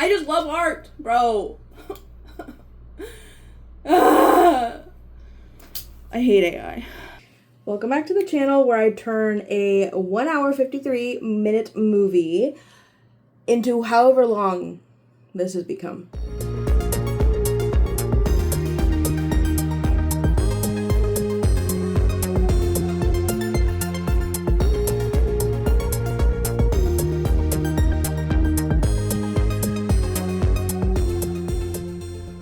I just love art, bro. I hate AI. Welcome back to the channel where I turn a 1 hour 53 minute movie into however long this has become.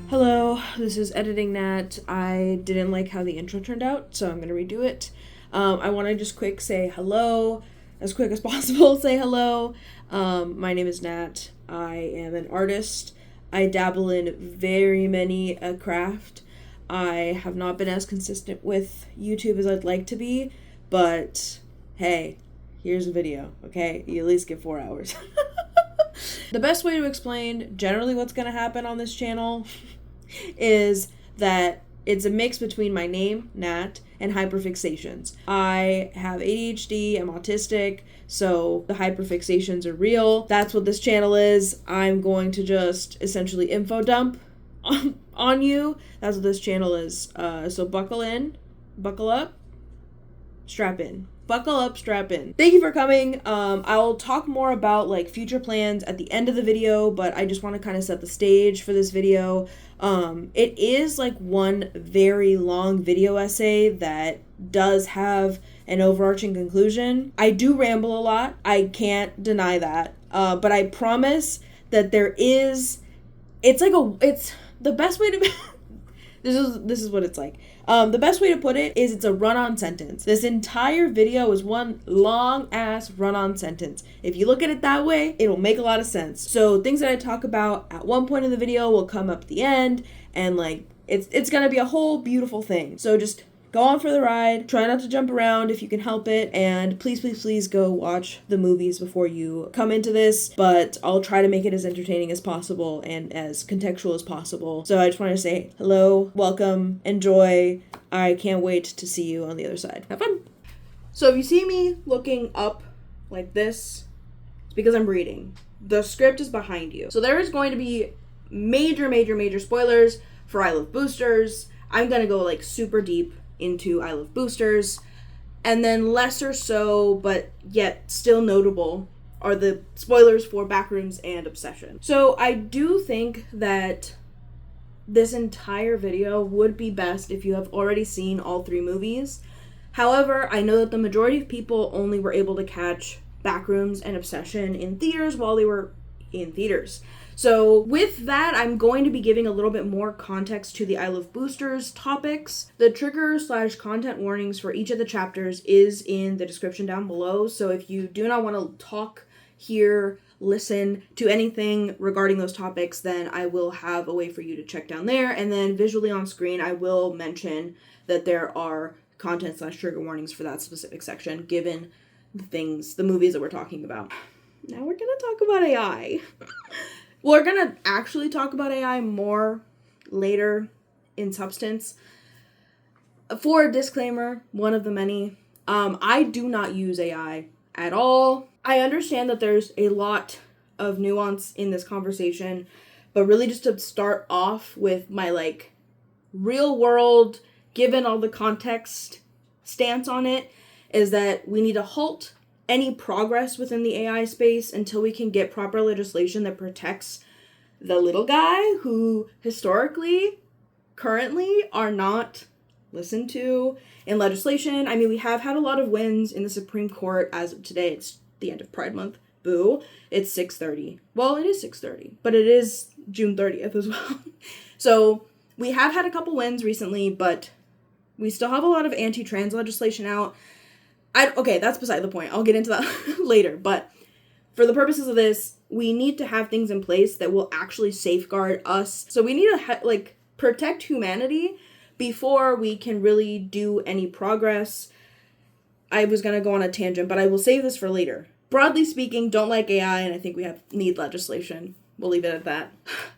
Hello, this is Editing Nat. I didn't like how the intro turned out, so I'm going to redo it. I want to just quick say hello, as quick as possible, say hello. My name is Nat. I am an artist. I dabble in very many craft. I have not been as consistent with YouTube as I'd like to be, but hey, here's a video, okay? You at least get 4 hours. The best way to explain generally what's going to happen on this channel is that it's a mix between my name, Nat, and hyperfixations. I have ADHD, I'm autistic, so the hyperfixations are real. That's what this channel is. I'm going to just essentially info dump on you. That's what this channel is. So buckle in, buckle up, strap in. Buckle up, strap in. Thank you for coming. I'll talk more about like future plans at the end of the video, but I just want to kind of set the stage for this video. It is like one very long video essay that does have an overarching conclusion. I do ramble a lot. I can't deny that. But I promise that it's the best way to This is what it's like. The best way to put it is it's a run-on sentence. This entire video is one long-ass run-on sentence. If you look at it that way, it'll make a lot of sense. So things that I talk about at one point in the video will come up at the end, and like it's gonna be a whole beautiful thing. So just go on for the ride. Try not to jump around if you can help it. And please, please, please go watch the movies before you come into this. But I'll try to make it as entertaining as possible and as contextual as possible. So I just want to say hello, welcome, enjoy. I can't wait to see you on the other side. Have fun. So if you see me looking up like this, it's because I'm reading. The script is behind you. So there is going to be major spoilers for I Love Boosters. I'm going to go like super deep into I Love Boosters, and then lesser so, but yet still notable, are the spoilers for Backrooms and Obsession. So I do think that this entire video would be best if you have already seen all three movies. However, I know that the majority of people only were able to catch Backrooms and Obsession in theaters while they were in theaters. So with that, I'm going to be giving a little bit more context to the I Love Boosters topics. The trigger/content warnings for each of the chapters is in the description down below. So if you do not want to talk, hear, listen to anything regarding those topics, then I will have a way for you to check down there. And then visually on screen, I will mention that there are content/trigger warnings for that specific section, given the movies that we're talking about. Now we're going to talk about AI. We're going to actually talk about AI more later in substance. For a disclaimer, one of the many, I do not use AI at all. I understand that there's a lot of nuance in this conversation, but really just to start off with my like real world, given all the context stance on it, is that we need to halt any progress within the AI space until we can get proper legislation that protects the little guy who historically, currently are not listened to in legislation. I mean, we have had a lot of wins in the Supreme Court as of today. It's the end of Pride Month. Boo. It's 6:30. Well, it is 6:30, but it is June 30th as well. So we have had a couple wins recently, but we still have a lot of anti-trans legislation out. Okay, that's beside the point. I'll get into that later. But for the purposes of this, we need to have things in place that will actually safeguard us. So we need to protect humanity before we can really do any progress. I was going to go on a tangent, but I will save this for later. Broadly speaking, don't like AI, and I think we need legislation. We'll leave it at that.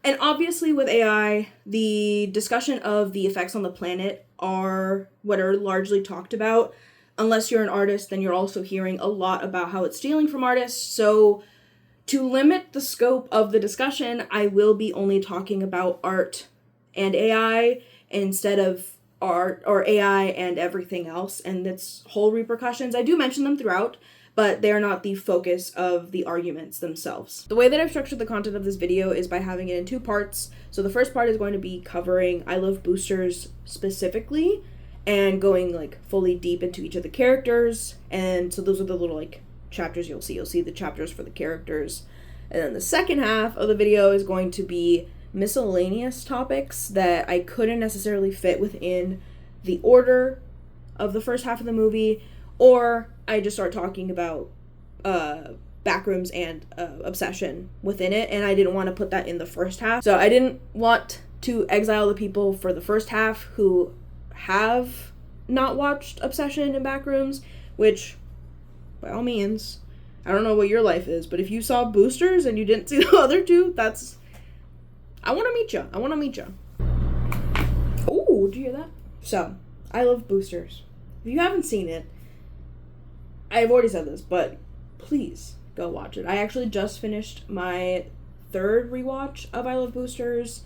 And obviously with AI, the discussion of the effects on the planet are what are largely talked about. Unless you're an artist, then you're also hearing a lot about how it's stealing from artists. So To limit the scope of the discussion, I will be only talking about art and AI instead of art or AI and everything else and its whole repercussions. I do mention them throughout, but they're not the focus of the arguments themselves. The way that I've structured the content of this video is by having it in 2 parts. So the first part is going to be covering I Love Boosters specifically and going like fully deep into each of the characters. And so those are the little like chapters you'll see. You'll see the chapters for the characters. And then the second half of the video is going to be miscellaneous topics that I couldn't necessarily fit within the order of the first half of the movie, or I just start talking about Backrooms and Obsession within it, and I didn't want to put that in the first half. So I didn't want to exile the people for the first half who have not watched Obsession and Backrooms, which, by all means, I don't know what your life is, but if you saw Boosters and you didn't see the other 2, that's... I want to meet you. Oh, did you hear that? So, I Love Boosters. If you haven't seen it, I've already said this, but please go watch it. I actually just finished my 3rd rewatch of I Love Boosters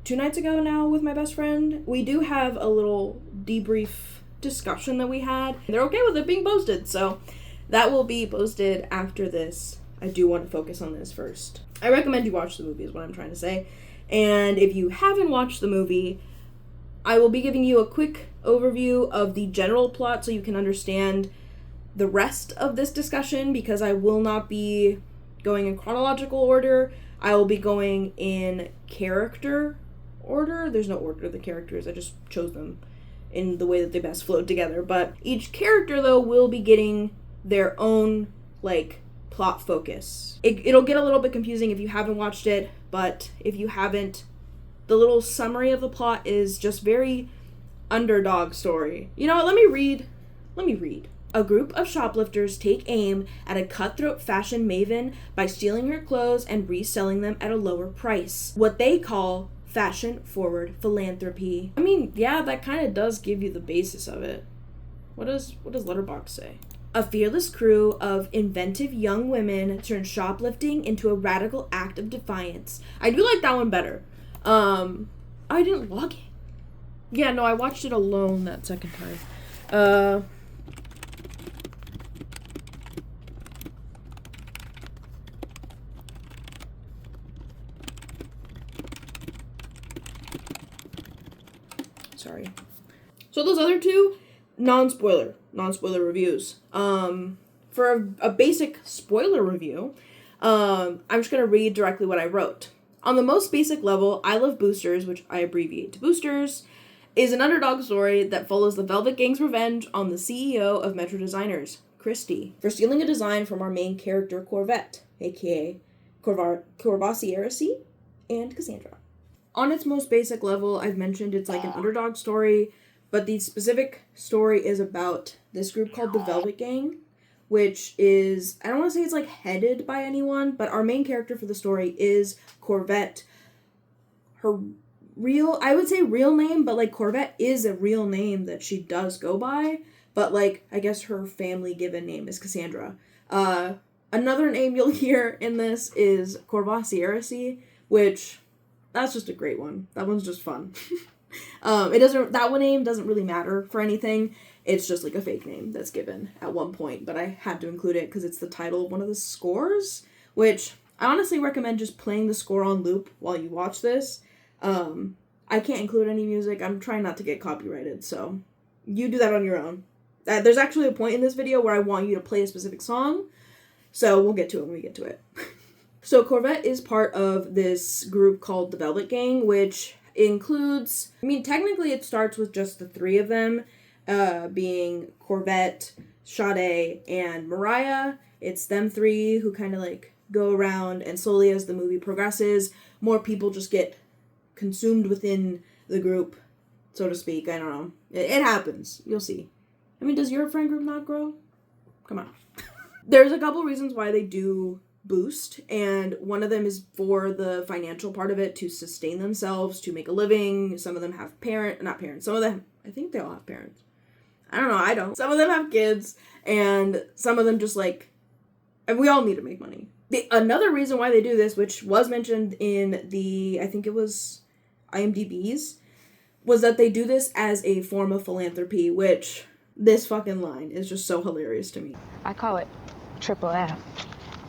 2 nights ago now with my best friend. We do have a little debrief discussion that we had. They're okay with it being posted, so that will be posted after this. I do want to focus on this first. I recommend you watch the movie is what I'm trying to say. And if you haven't watched the movie, I will be giving you a quick overview of the general plot so you can understand the rest of this discussion, because I will not be going in chronological order. I will be going in character order. There's no order to the characters. I just chose them in the way that they best flowed together. But each character, though, will be getting their own, like, plot focus. It'll get a little bit confusing if you haven't watched it, but if you haven't, the little summary of the plot is just very underdog story. You know what, let me read. A group of shoplifters take aim at a cutthroat fashion maven by stealing her clothes and reselling them at a lower price. What they call fashion-forward philanthropy. I mean, yeah, that kind of does give you the basis of it. What does Letterboxd say? A fearless crew of inventive young women turn shoplifting into a radical act of defiance. I do like that one better. I didn't log it. Yeah, no, I watched it alone that second time. Sorry. So those other 2, non-spoiler reviews. For a basic spoiler review, I'm just going to read directly what I wrote. On the most basic level, I Love Boosters, which I abbreviate to Boosters, is an underdog story that follows the Velvet Gang's revenge on the CEO of Metro Designers, Christie, for stealing a design from our main character, Corvette, aka Corvassieracy, and Cassandra. On its most basic level, I've mentioned it's like an underdog story, but the specific story is about this group called the Velvet Gang, which is, I don't want to say it's like headed by anyone, but our main character for the story is Corvette. Her I would say real name, but like Corvette is a real name that she does go by, but like I guess her family given name is Cassandra. Another name you'll hear in this is Corvassieracy, which that's just a great one. That one's just fun. That one name doesn't really matter for anything. It's just like a fake name that's given at one point, but I had to include it because it's the title of one of the scores, which I honestly recommend just playing the score on loop while you watch this. I can't include any music. I'm trying not to get copyrighted, so you do that on your own. There's actually a point in this video where I want you to play a specific song, so we'll get to it when we get to it. So Corvette is part of this group called the Velvet Gang, which includes, I mean, technically it starts with just the 3 of them, being Corvette, Sade, and Mariah. It's them 3 who kind of like go around, and slowly as the movie progresses, more people just get consumed within the group, so to speak. I don't know. It happens. You'll see. I mean, does your friend group not grow? Come on. There's a couple reasons why they do boost, and one of them is for the financial part of it, to sustain themselves, to make a living. Some of them have some of them, I think they all have parents. I don't know, I don't. Some of them have kids, and some of them just like And we all need to make money. Another reason why they do this, which was mentioned in I think it was IMDb's, was that they do this as a form of philanthropy, which this fucking line is just so hilarious to me. I call it triple F,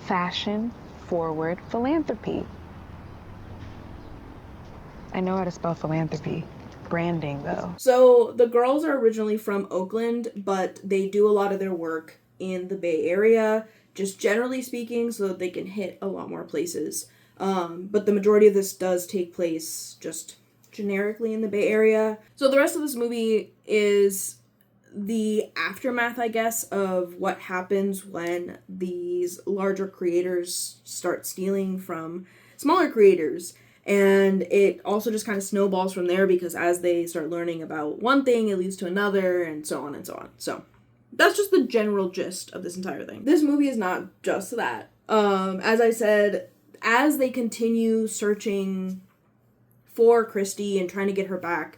fashion forward philanthropy. I know how to spell philanthropy. Branding, though. So the girls are originally from Oakland, but they do a lot of their work in the Bay Area, just generally speaking, so that they can hit a lot more places. But the majority of this does take place just generically in the Bay Area. So the rest of this movie is the aftermath, I guess, of what happens when these larger creators start stealing from smaller creators. And it also just kind of snowballs from there, because as they start learning about one thing, it leads to another, and so on and so on. So that's just the general gist of this entire thing. This movie is not just that. As I said, as they continue searching for Christie and trying to get her back,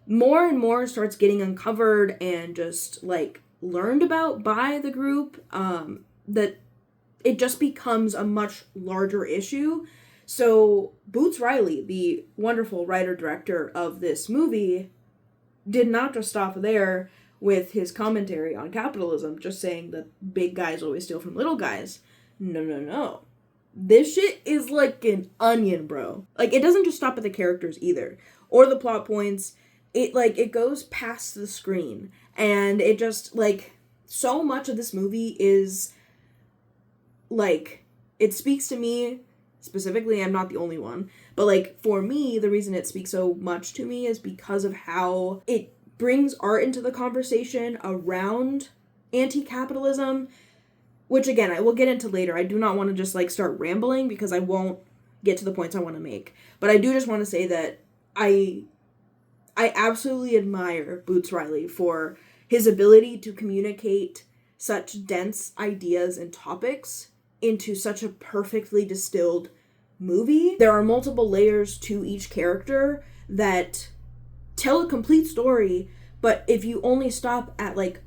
more and more starts getting uncovered and just, like, learned about by the group, that it just becomes a much larger issue. So Boots Riley, the wonderful writer-director of this movie, did not just stop there with his commentary on capitalism, just saying that big guys always steal from little guys. No. This shit is like an onion, bro. Like, it doesn't just stop at the characters either, or the plot points. It goes past the screen, and it just, like, so much of this movie is, like, it speaks to me, specifically. I'm not the only one, but, like, for me, the reason it speaks so much to me is because of how it brings art into the conversation around anti-capitalism, which, again, I will get into later. I do not want to just, like, start rambling, because I won't get to the points I want to make. But I do just want to say that I absolutely admire Boots Riley for his ability to communicate such dense ideas and topics into such a perfectly distilled movie. There are multiple layers to each character that tell a complete story, but if you only stop at, like,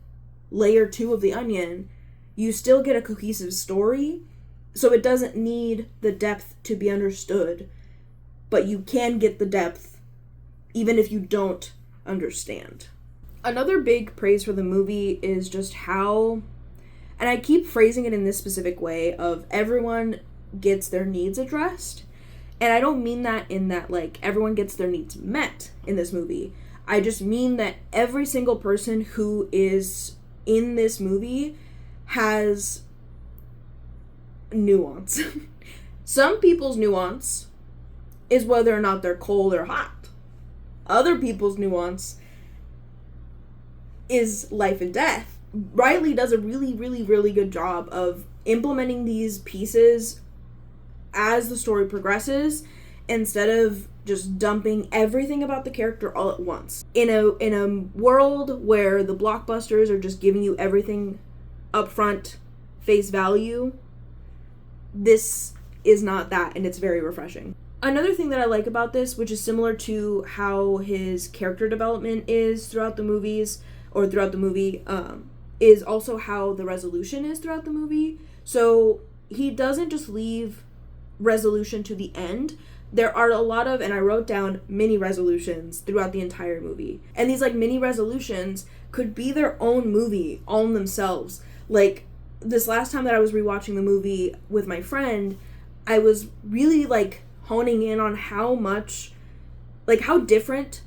layer 2 of the onion, you still get a cohesive story. So it doesn't need the depth to be understood, but you can get the depth even if you don't understand. Another big praise for the movie is just how, and I keep phrasing it in this specific way, of everyone gets their needs addressed. And I don't mean that in that, like, everyone gets their needs met in this movie. I just mean that every single person who is in this movie has nuance. Some people's nuance is whether or not they're cold or hot. Other people's nuance is life and death. Riley does a really, really, really good job of implementing these pieces as the story progresses, instead of just dumping everything about the character all at once. In a world where the blockbusters are just giving you everything up front, face value, this is not that, and it's very refreshing. Another thing that I like about this, which is similar to how his character development is throughout the movies, or throughout the movie, is also how the resolution is throughout the movie. So he doesn't just leave resolution to the end. There are a lot of, and I wrote down, mini resolutions throughout the entire movie. And these, like, mini resolutions could be their own movie all in themselves. Like, this last time that I was rewatching the movie with my friend, I was really, like, honing in on how much, like, how different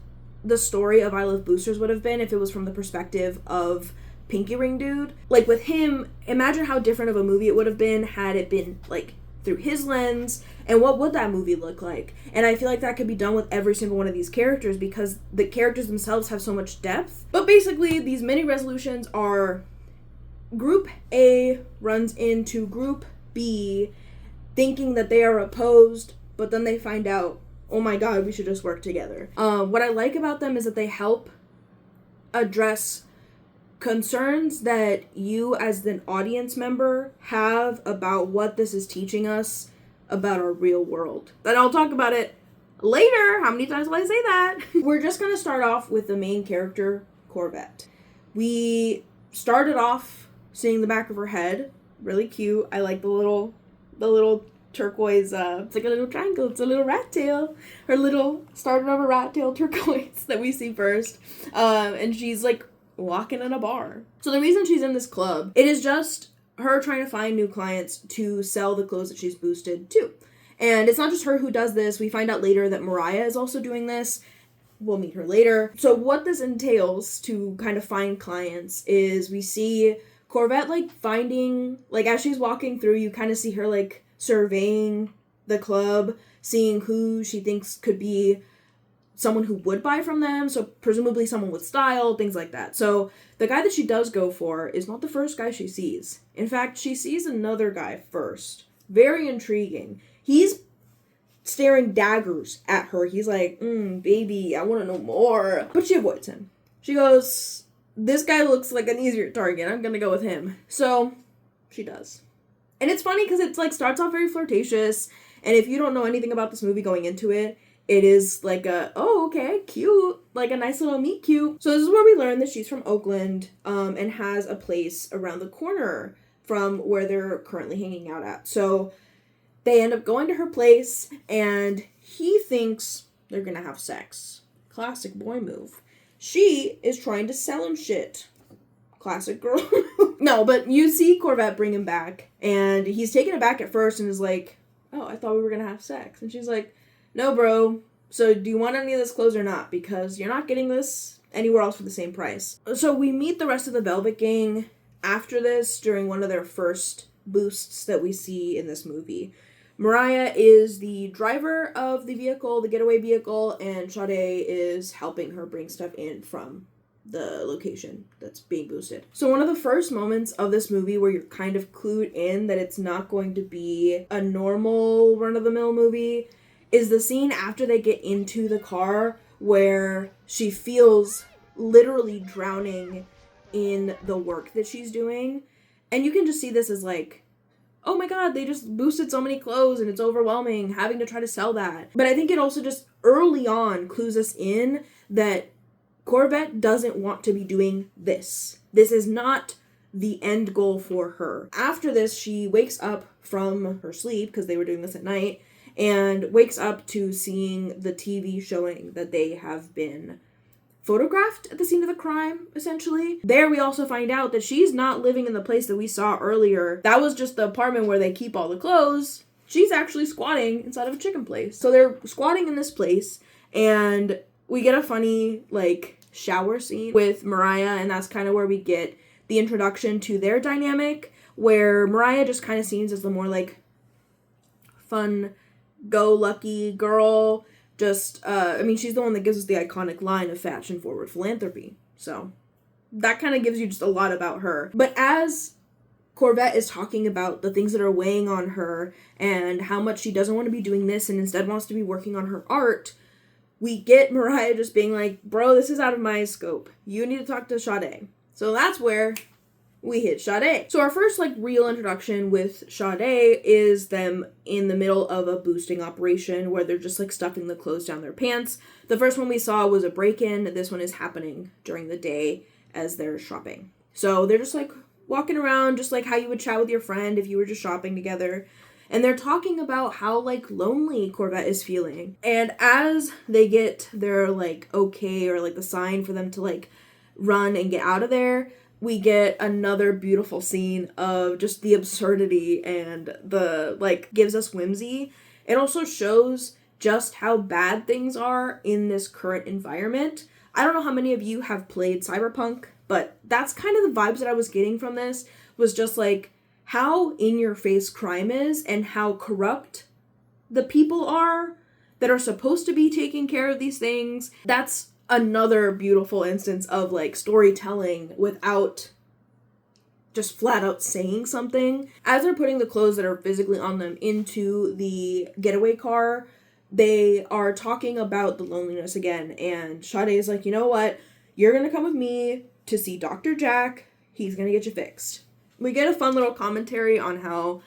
the story of I Love Boosters would have been if it was from the perspective of Pinky Ring Dude. Like, with him, imagine how different of a movie it would have been had it been, like, through his lens, and what would that movie look like? And I feel like that could be done with every single one of these characters, because the characters themselves have so much depth. But basically, these mini resolutions are Group A runs into Group B thinking that they are opposed, but then they find out, oh my god, we should just work together. What I like about them is that they help address concerns that you as an audience member have about what this is teaching us about our real world. And I'll talk about it later. How many times will I say that? We're just going to start off with the main character, Corvette. We started off seeing the back of her head, Really cute. I like the little turquoise, it's like a little triangle. It's a little rat tail. Her little started of a rat tail turquoise that we see first. And she's like walking in a bar. So the reason she's in this club, it is just her trying to find new clients to sell the clothes that she's boosted to. And it's not just her who does this. We find out later that Mariah is also doing this. We'll meet her later. So what this entails to kind of find clients is we see Corvette like finding, like as she's walking through, you kind of see her like surveying the club, seeing who she thinks could be someone who would buy from them. So presumably someone with style, things like that. So the guy that she does go for is not the first guy she sees. In fact, she sees another guy first. Very intriguing. He's staring daggers at her. He's like, baby, I want to know more. But she avoids him. She goes, this guy looks like an easier target. I'm going to go with him. So she does. And it's funny because it's like starts off very flirtatious. And if you don't know anything about this movie going into it, it is like okay, cute. Like a nice little meet cute. So this is where we learn that she's from Oakland and has a place around the corner from where they're currently hanging out at. So they end up going to her place, and he thinks they're gonna have sex. Classic boy move. She is trying to sell him shit. Classic girl. No, but you see Corvette bring him back, and he's taken aback at first and is like, oh, I thought we were gonna have sex. And she's like, no, bro. So do you want any of this clothes or not? Because you're not getting this anywhere else for the same price. So we meet the rest of the Velvet Gang after this during one of their first boosts that we see in this movie. Mariah is the driver of the vehicle, the getaway vehicle, and Sade is helping her bring stuff in from the location that's being boosted. So one of the first moments of this movie where you're kind of clued in that it's not going to be a normal run-of-the-mill movie is the scene after they get into the car where she feels literally drowning in the work that she's doing. And you can just see this as like, oh my god, they just boosted so many clothes and it's overwhelming having to try to sell that. But I think it also just early on clues us in that Corvette doesn't want to be doing this. This is not the end goal for her. After this, she wakes up from her sleep, because they were doing this at night, and wakes up to seeing the TV showing that they have been photographed at the scene of the crime, essentially. There we also find out that she's not living in the place that we saw earlier. That was just the apartment where they keep all the clothes. She's actually squatting inside of a chicken place. So they're squatting in this place, and we get a funny, like, shower scene with Mariah, and that's kind of where we get the introduction to their dynamic, where Mariah just kind of seems as the more, like, fun, go-lucky girl. Just, she's the one that gives us the iconic line of fashion-forward philanthropy. So that kind of gives you just a lot about her. But as Corvette is talking about the things that are weighing on her and how much she doesn't want to be doing this and instead wants to be working on her art, we get Mariah just being like, bro, this is out of my scope. You need to talk to Sade. So that's where we hit Sade. So our first, like, real introduction with Sade is them in the middle of a boosting operation where they're just, like, stuffing the clothes down their pants. The first one we saw was a break-in. This one is happening during the day as they're shopping. So they're just, like, walking around just like how you would chat with your friend if you were just shopping together. And they're talking about how, like, lonely Corvette is feeling. And as they get their, like, okay, or, like, the sign for them to, like, run and get out of there, we get another beautiful scene of just the absurdity and the, like, gives us whimsy. It also shows just how bad things are in this current environment. I don't know how many of you have played Cyberpunk, but that's kind of the vibes that I was getting from this, was just, like, how in-your-face crime is and how corrupt the people are that are supposed to be taking care of these things. That's another beautiful instance of, like, storytelling without just flat out saying something. As they're putting the clothes that are physically on them into the getaway car, they are talking about the loneliness again, and Sade is like, you know what, you're gonna come with me to see Dr. Jack. He's gonna get you fixed. We get a fun little commentary on how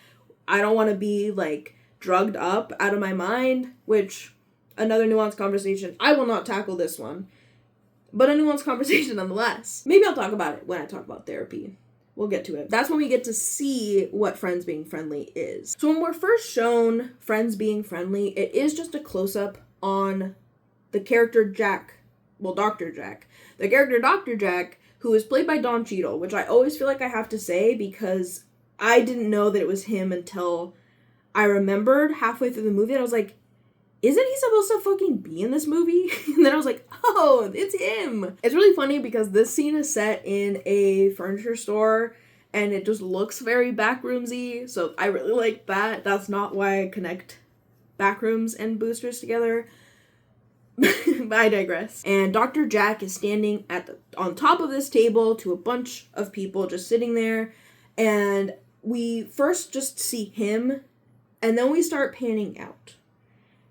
I don't want to be, like, drugged up out of my mind, which, another nuanced conversation. I will not tackle this one, but a nuanced conversation nonetheless. Maybe I'll talk about it when I talk about therapy. we'll get to it. That's when we get to see what friends being friendly is. So when we're first shown friends being friendly, it is just a close-up on the character Jack. Well, Dr. Jack. The character Dr. Jack, who is played by Don Cheadle, which I always feel like I have to say because I didn't know that it was him until I remembered halfway through the movie, and I was like, isn't he supposed to fucking be in this movie? And then I was like, oh, it's him. It's really funny because this scene is set in a furniture store and it just looks very backroomsy. So I really like that. That's not why I connect Backrooms and Boosters together. But I digress. And Dr. Jack is standing on top of this table to a bunch of people just sitting there. And we first just see him and then we start panning out.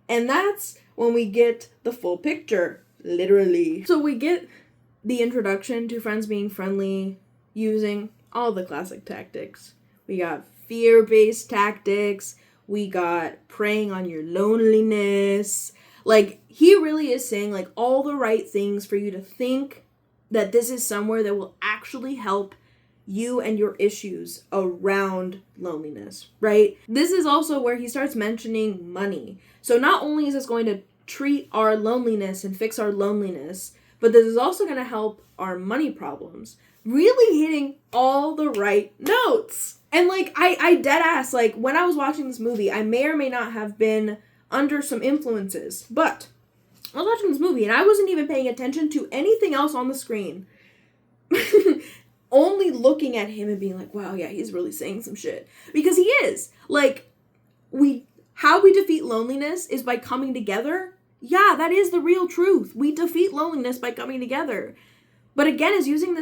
And that's when we get the full picture, literally. So we get the introduction to friends being friendly using all the classic tactics. We got fear-based tactics. We got preying on your loneliness. Like, he really is saying, like, all the right things for you to think that this is somewhere that will actually help you and your issues around loneliness, right? This is also where he starts mentioning money. So not only is this going to treat our loneliness and fix our loneliness, but this is also going to help our money problems. Really hitting all the right notes. And like, I dead ass, like, when I was watching this movie, I may or may not have been under some influences, but I was watching this movie and I wasn't even paying attention to anything else on the screen. Only looking at him and being like, wow, yeah, he's really saying some shit. Because he is. Like, how we defeat loneliness is by coming together. Yeah, that is the real truth. We defeat loneliness by coming together. But again, is using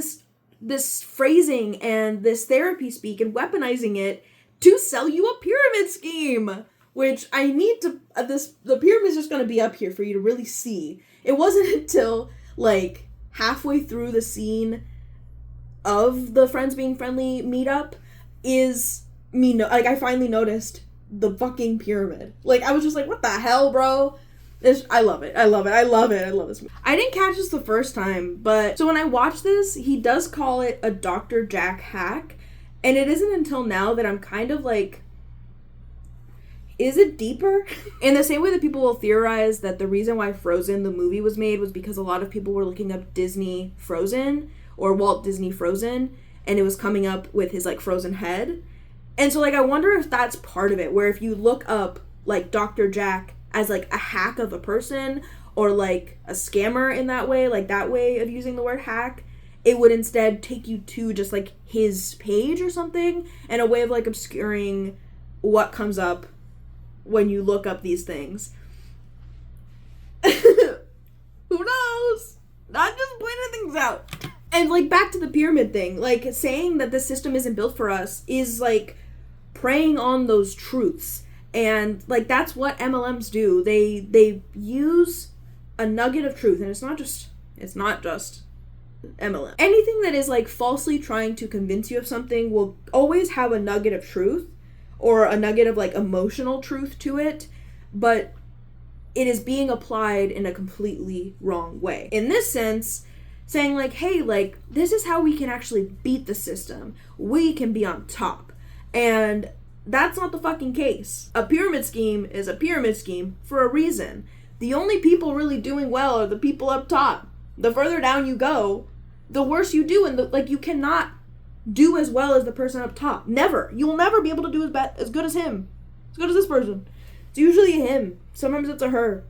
this phrasing and this therapy speak and weaponizing it to sell you a pyramid scheme. Which I need to, the pyramid's just going to be up here for you to really see. It wasn't until, like, halfway through the scene of the friends being friendly meetup is me, I finally noticed the fucking pyramid. Like, I was just like, what the hell, bro? I love it. I love this movie. I didn't catch this the first time, but so when I watched this, he does call it a Dr. Jack hack, and it isn't until now that I'm kind of like, is it deeper? In the same way that people will theorize that the reason why Frozen, the movie, was made was because a lot of people were looking up Disney Frozen, or Walt Disney Frozen, and it was coming up with his, like, frozen head. And so, like, I wonder if that's part of it, where if you look up, like, Dr. Jack as, like, a hack of a person, or, like, a scammer in that way, like, that way of using the word hack, it would instead take you to just, like, his page or something, and a way of, like, obscuring what comes up when you look up these things. Who knows? Not just pointing things out. And, like, back to the pyramid thing, like, saying that the system isn't built for us is, like, preying on those truths. And, like, that's what MLMs do. They use a nugget of truth, and it's not just MLM. Anything that is, like, falsely trying to convince you of something will always have a nugget of truth, or a nugget of, like, emotional truth to it, but it is being applied in a completely wrong way. In this sense, saying, like, hey, like, this is how we can actually beat the system. We can be on top. And that's not the fucking case. A pyramid scheme is a pyramid scheme for a reason. The only people really doing well are the people up top. The further down you go, the worse you do, and you cannot do as well as the person up top. Never. You'll never be able to do as good as him. As good as this person. It's usually a him. Sometimes it's a her.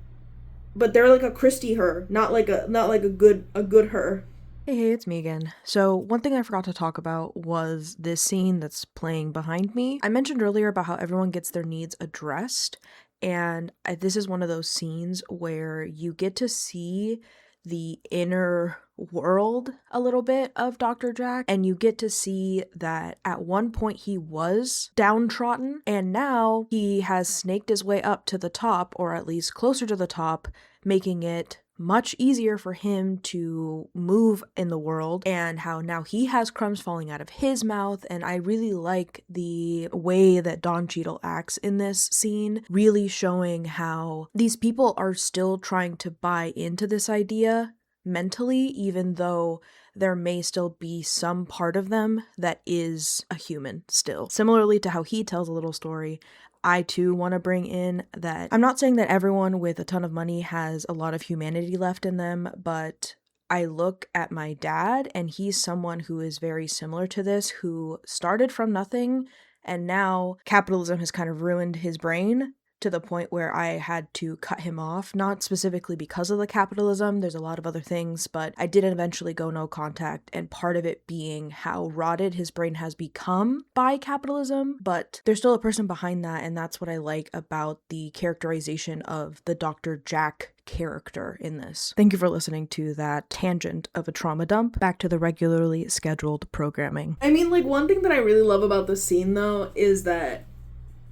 But they're like a Christie her, not like a good her. Hey, it's me again. So one thing I forgot to talk about was this scene that's playing behind me. I mentioned earlier about how everyone gets their needs addressed, and this is one of those scenes where you get to see the inner world a little bit of Dr. Jack, and you get to see that at one point he was downtrodden, and now he has snaked his way up to the top, or at least closer to the top, making it much easier for him to move in the world, and how now he has crumbs falling out of his mouth. And I really like the way that Don Cheadle acts in this scene, really showing how these people are still trying to buy into this idea mentally, even though there may still be some part of them that is a human still. Similarly to how he tells a little story, I too want to bring in that I'm not saying that everyone with a ton of money has a lot of humanity left in them, but I look at my dad and he's someone who is very similar to this, who started from nothing and now capitalism has kind of ruined his brain to the point where I had to cut him off, not specifically because of the capitalism, there's a lot of other things, but I did eventually go no contact, and part of it being how rotted his brain has become by capitalism, but there's still a person behind that, and that's what I like about the characterization of the Dr. Jack character in this. Thank you for listening to that tangent of a trauma dump. Back to the regularly scheduled programming. I mean, like, one thing that I really love about this scene, though, is that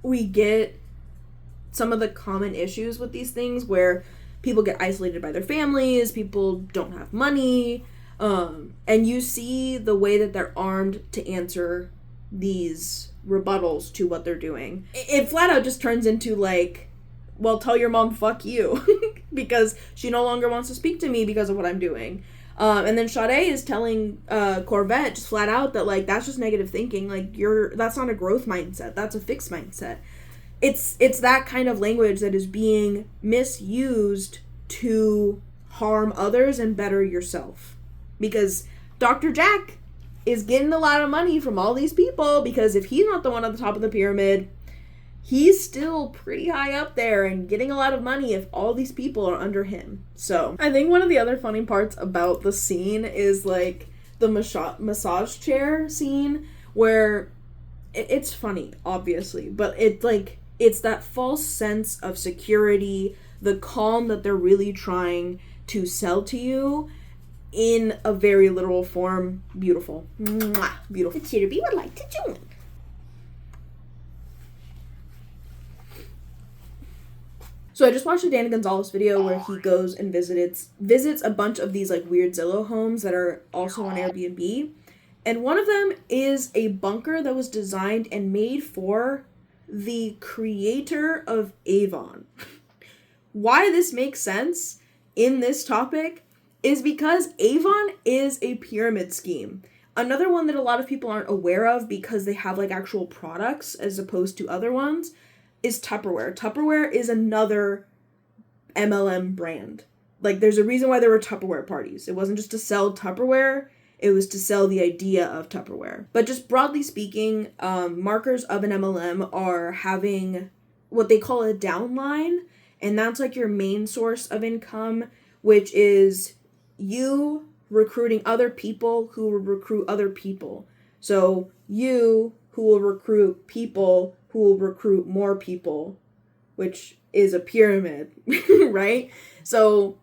we get some of the common issues with these things where people get isolated by their families, people don't have money, and you see the way that they're armed to answer these rebuttals to what they're doing. It flat out just turns into like, well, tell your mom fuck you because she no longer wants to speak to me because of what I'm doing. And then Sade is telling Corvette just flat out that, like, that's just negative thinking. Like, that's not a growth mindset. That's a fixed mindset. It's that kind of language that is being misused to harm others and better yourself. Because Dr. Jack is getting a lot of money from all these people, because if he's not the one at the top of the pyramid, he's still pretty high up there and getting a lot of money if all these people are under him. So I think one of the other funny parts about the scene is like the massage chair scene, where it's funny, obviously, but it's that false sense of security, the calm that they're really trying to sell to you in a very literal form. Beautiful. Mwah. Beautiful. The Chitterby would like to join. So I just watched a Dan Gonzalez video where he goes and visits a bunch of these like weird Zillow homes that are also on Airbnb. And one of them is a bunker that was designed and made for the creator of Avon. Why this makes sense in this topic is because Avon is a pyramid scheme. Another one that a lot of people aren't aware of because they have like actual products as opposed to other ones is Tupperware. Tupperware is another MLM brand. Like, there's a reason why there were Tupperware parties. It wasn't just to sell Tupperware, it was to sell the idea of Tupperware. But just broadly speaking, markers of an MLM are having what they call a downline, and that's like your main source of income, which is you recruiting other people who will recruit other people. So you who will recruit people who will recruit more people, which is a pyramid, right? So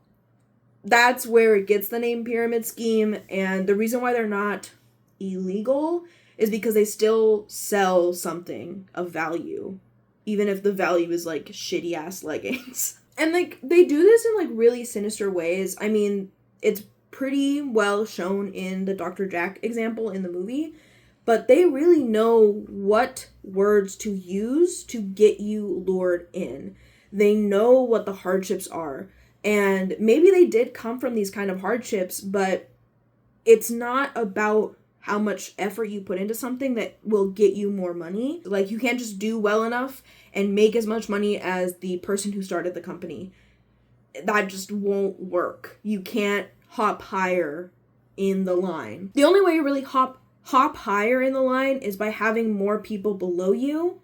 that's where it gets the name pyramid scheme, and the reason why they're not illegal is because they still sell something of value, even if the value is like shitty ass leggings. And like they do this in like really sinister ways. I mean, it's pretty well shown in the Dr. Jack example in the movie, but they really know what words to use to get you lured in. They know what the hardships are. And maybe they did come from these kind of hardships, but it's not about how much effort you put into something that will get you more money. Like, you can't just do well enough and make as much money as the person who started the company. That just won't work. You can't hop higher in the line. The only way you really hop higher in the line is by having more people below you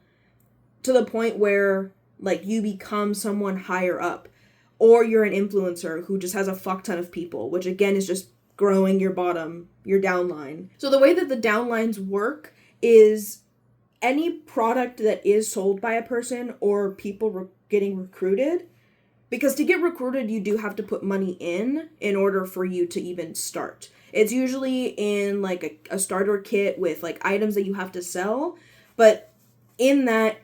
to the point where, like, you become someone higher up. Or you're an influencer who just has a fuck ton of people, which again is just growing your bottom, your downline. So the way that the downlines work is any product that is sold by a person or people getting recruited, because to get recruited, you do have to put money in order for you to even start. It's usually in like a starter kit with like items that you have to sell, but in that,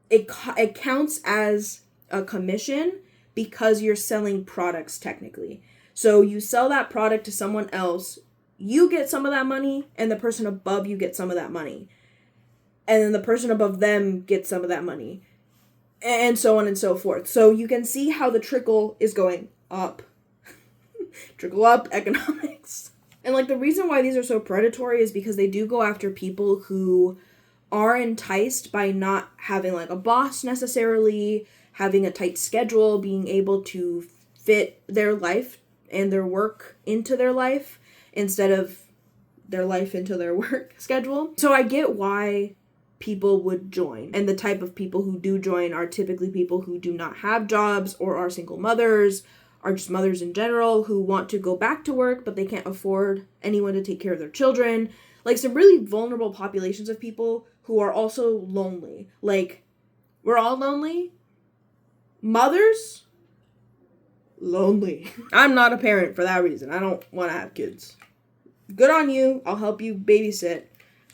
it counts as a commission because you're selling products technically. So you sell that product to someone else, you get some of that money, and the person above you gets some of that money. And then the person above them gets some of that money. And so on and so forth. So you can see how the trickle is going up. Trickle up economics. And like the reason why these are so predatory is because they do go after people who are enticed by not having like a boss necessarily, having a tight schedule, being able to fit their life and their work into their life instead of their life into their work schedule. So I get why people would join. And the type of people who do join are typically people who do not have jobs or are single mothers, are just mothers in general who want to go back to work, but they can't afford anyone to take care of their children. Like some really vulnerable populations of people who are also lonely. Like, we're all lonely. Mothers, lonely. I'm not a parent for that reason. I don't want to have kids. Good on you. I'll help you babysit.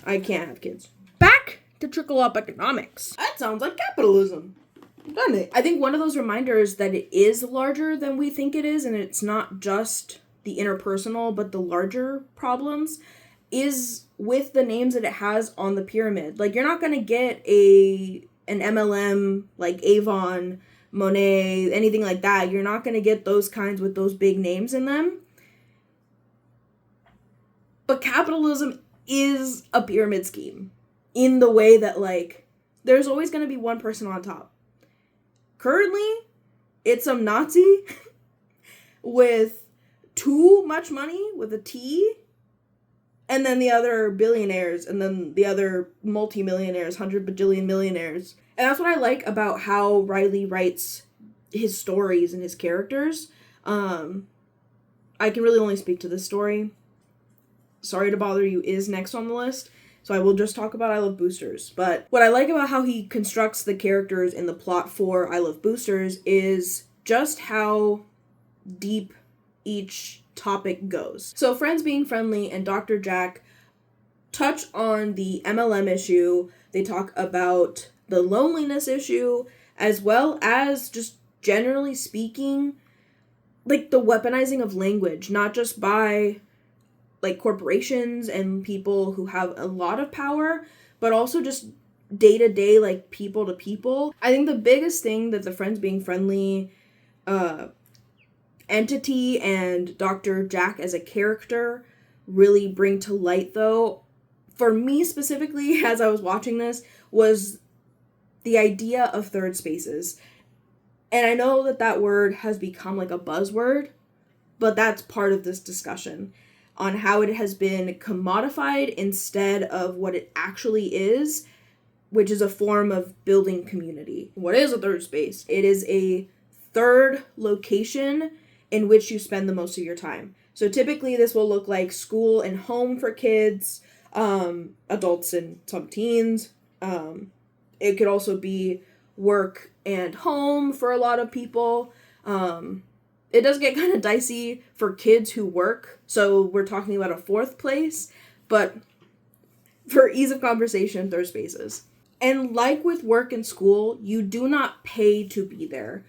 I can't have kids. Back to trickle up economics. That sounds like capitalism, doesn't it? I think one of those reminders that it is larger than we think it is, and it's not just the interpersonal, but the larger problems, is with the names that it has on the pyramid. Like, you're not going to get an MLM like Avon, Monet, anything like that. You're not going to get those kinds with those big names in them. But capitalism is a pyramid scheme in the way that, like, there's always going to be one person on top. Currently, it's some Nazi with too much money, with a T, and then the other billionaires, and then the other multimillionaires, 100 bajillion millionaires. And that's what I like about how Riley writes his stories and his characters. I can really only speak to this story. Sorry to Bother You is next on the list, so I will just talk about I Love Boosters. But what I like about how he constructs the characters in the plot for I Love Boosters is just how deep each topic goes. So Friends Being Friendly and Dr. Jack touch on the MLM issue. They talk about the loneliness issue, as well as just generally speaking, like the weaponizing of language, not just by like corporations and people who have a lot of power, but also just day-to-day, like people to people. I think the biggest thing that the Friends Being Friendly entity and Dr. Jack as a character really bring to light, though, for me specifically, as I was watching this, was the idea of third spaces. And I know that that word has become like a buzzword, but that's part of this discussion on how it has been commodified instead of what it actually is, which is a form of building community. What is a third space? It is a third location in which you spend the most of your time. So typically this will look like school and home for kids, adults and some teens. It could also be work and home for a lot of people. It does get kind of dicey for kids who work, so we're talking about a fourth place, but for ease of conversation, third spaces. And like with work and school, you do not pay to be there.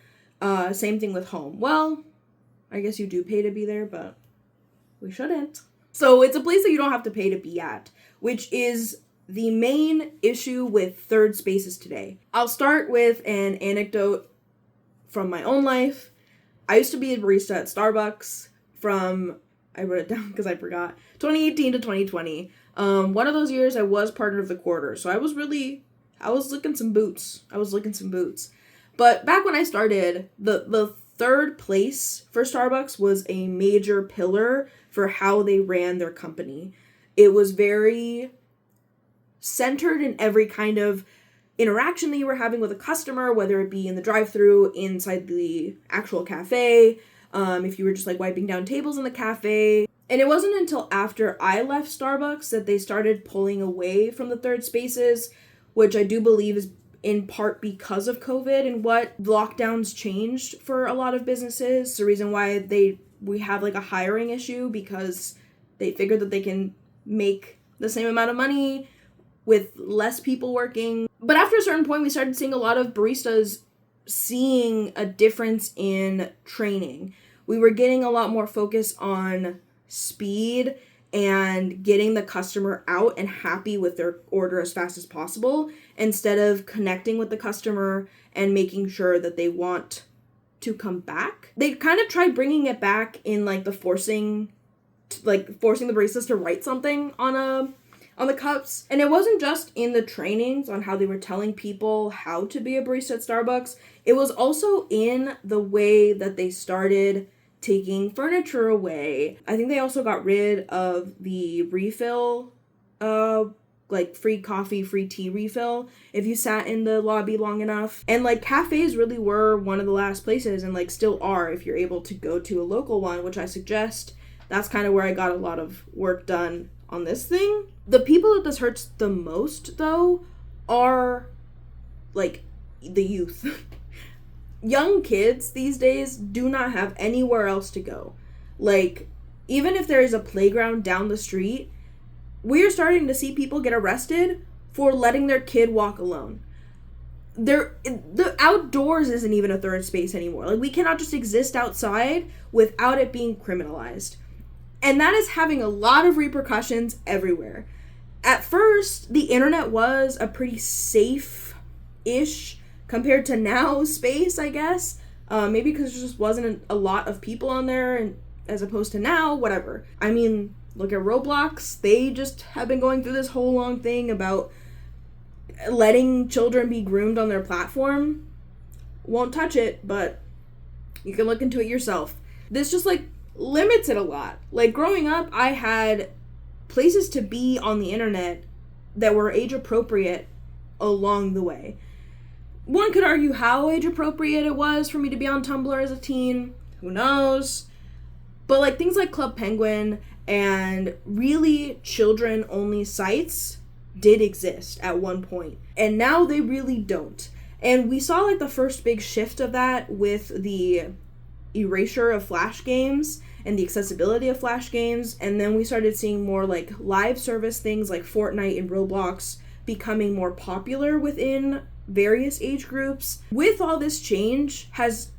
Same thing with home. Well, I guess you do pay to be there, but we shouldn't. So it's a place that you don't have to pay to be at, which is the main issue with third spaces today. I'll start with an anecdote from my own life. I used to be a barista at Starbucks from, I wrote it down because I forgot, 2018 to 2020. One of those years I was partner of the quarter, so I was licking some boots. But back when I started, the third place for Starbucks was a major pillar for how they ran their company. It was very centered in every kind of interaction that you were having with a customer, whether it be in the drive-thru, inside the actual cafe, if you were just like wiping down tables in the cafe. And it wasn't until after I left Starbucks that they started pulling away from the third spaces, which I do believe is in part because of COVID and what lockdowns changed for a lot of businesses. It's the reason why we have like a hiring issue, because they figured that they can make the same amount of money with less people working. But after a certain point, we started seeing a lot of baristas seeing a difference in training. We were getting a lot more focus on speed and getting the customer out and happy with their order as fast as possible, instead of connecting with the customer and making sure that they want to come back. They kind of tried bringing it back in like the forcing the baristas to write something on the cups. And it wasn't just in the trainings on how they were telling people how to be a barista at Starbucks. It was also in the way that they started taking furniture away. I think they also got rid of the refill, like free coffee, free tea refill if you sat in the lobby long enough. And like cafes really were one of the last places, and like still are if you're able to go to a local one, which I suggest. That's kind of where I got a lot of work done on this thing. The people that this hurts the most, though, are, like, the youth. Young kids these days do not have anywhere else to go. Like, even if there is a playground down the street, we are starting to see people get arrested for letting their kid walk alone. The outdoors isn't even a third space anymore. Like, we cannot just exist outside without it being criminalized. And that is having a lot of repercussions everywhere. At first, the internet was a pretty safe-ish, compared to now, space, I guess. Maybe because there just wasn't a lot of people on there, and as opposed to now, whatever. I mean, look at Roblox. They just have been going through this whole long thing about letting children be groomed on their platform. Won't touch it, but you can look into it yourself. This just, like, limits it a lot. Like, growing up, I had places to be on the internet that were age appropriate along the way. One could argue how age appropriate it was for me to be on Tumblr as a teen. Who knows? But like things like Club Penguin and really children only sites did exist at one point. And now they really don't. And we saw like the first big shift of that with the erasure of Flash games and the accessibility of Flash games, and then we started seeing more like live service things like Fortnite and Roblox becoming more popular within various age groups. With all this change has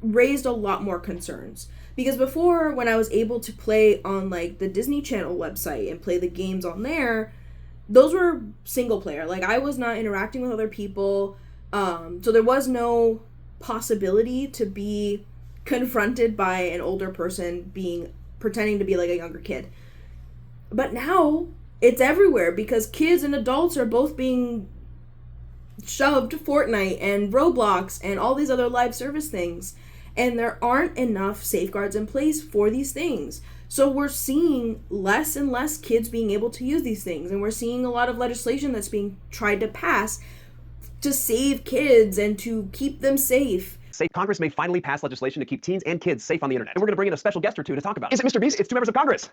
raised a lot more concerns, because before, when I was able to play on like the Disney Channel website and play the games on there, those were single player. Like, I was not interacting with other people, so there was no possibility to be confronted by an older person pretending to be like a younger kid. But now it's everywhere, because kids and adults are both being shoved Fortnite and Roblox and all these other live service things, and there aren't enough safeguards in place for these things. So we're seeing less and less kids being able to use these things, and we're seeing a lot of legislation that's being tried to pass to save kids and to keep them safe. Congress may finally pass legislation to keep teens and kids safe on the internet. And we're going to bring in a special guest or two to talk about it. Is it Mr. Beast? It's two members of Congress.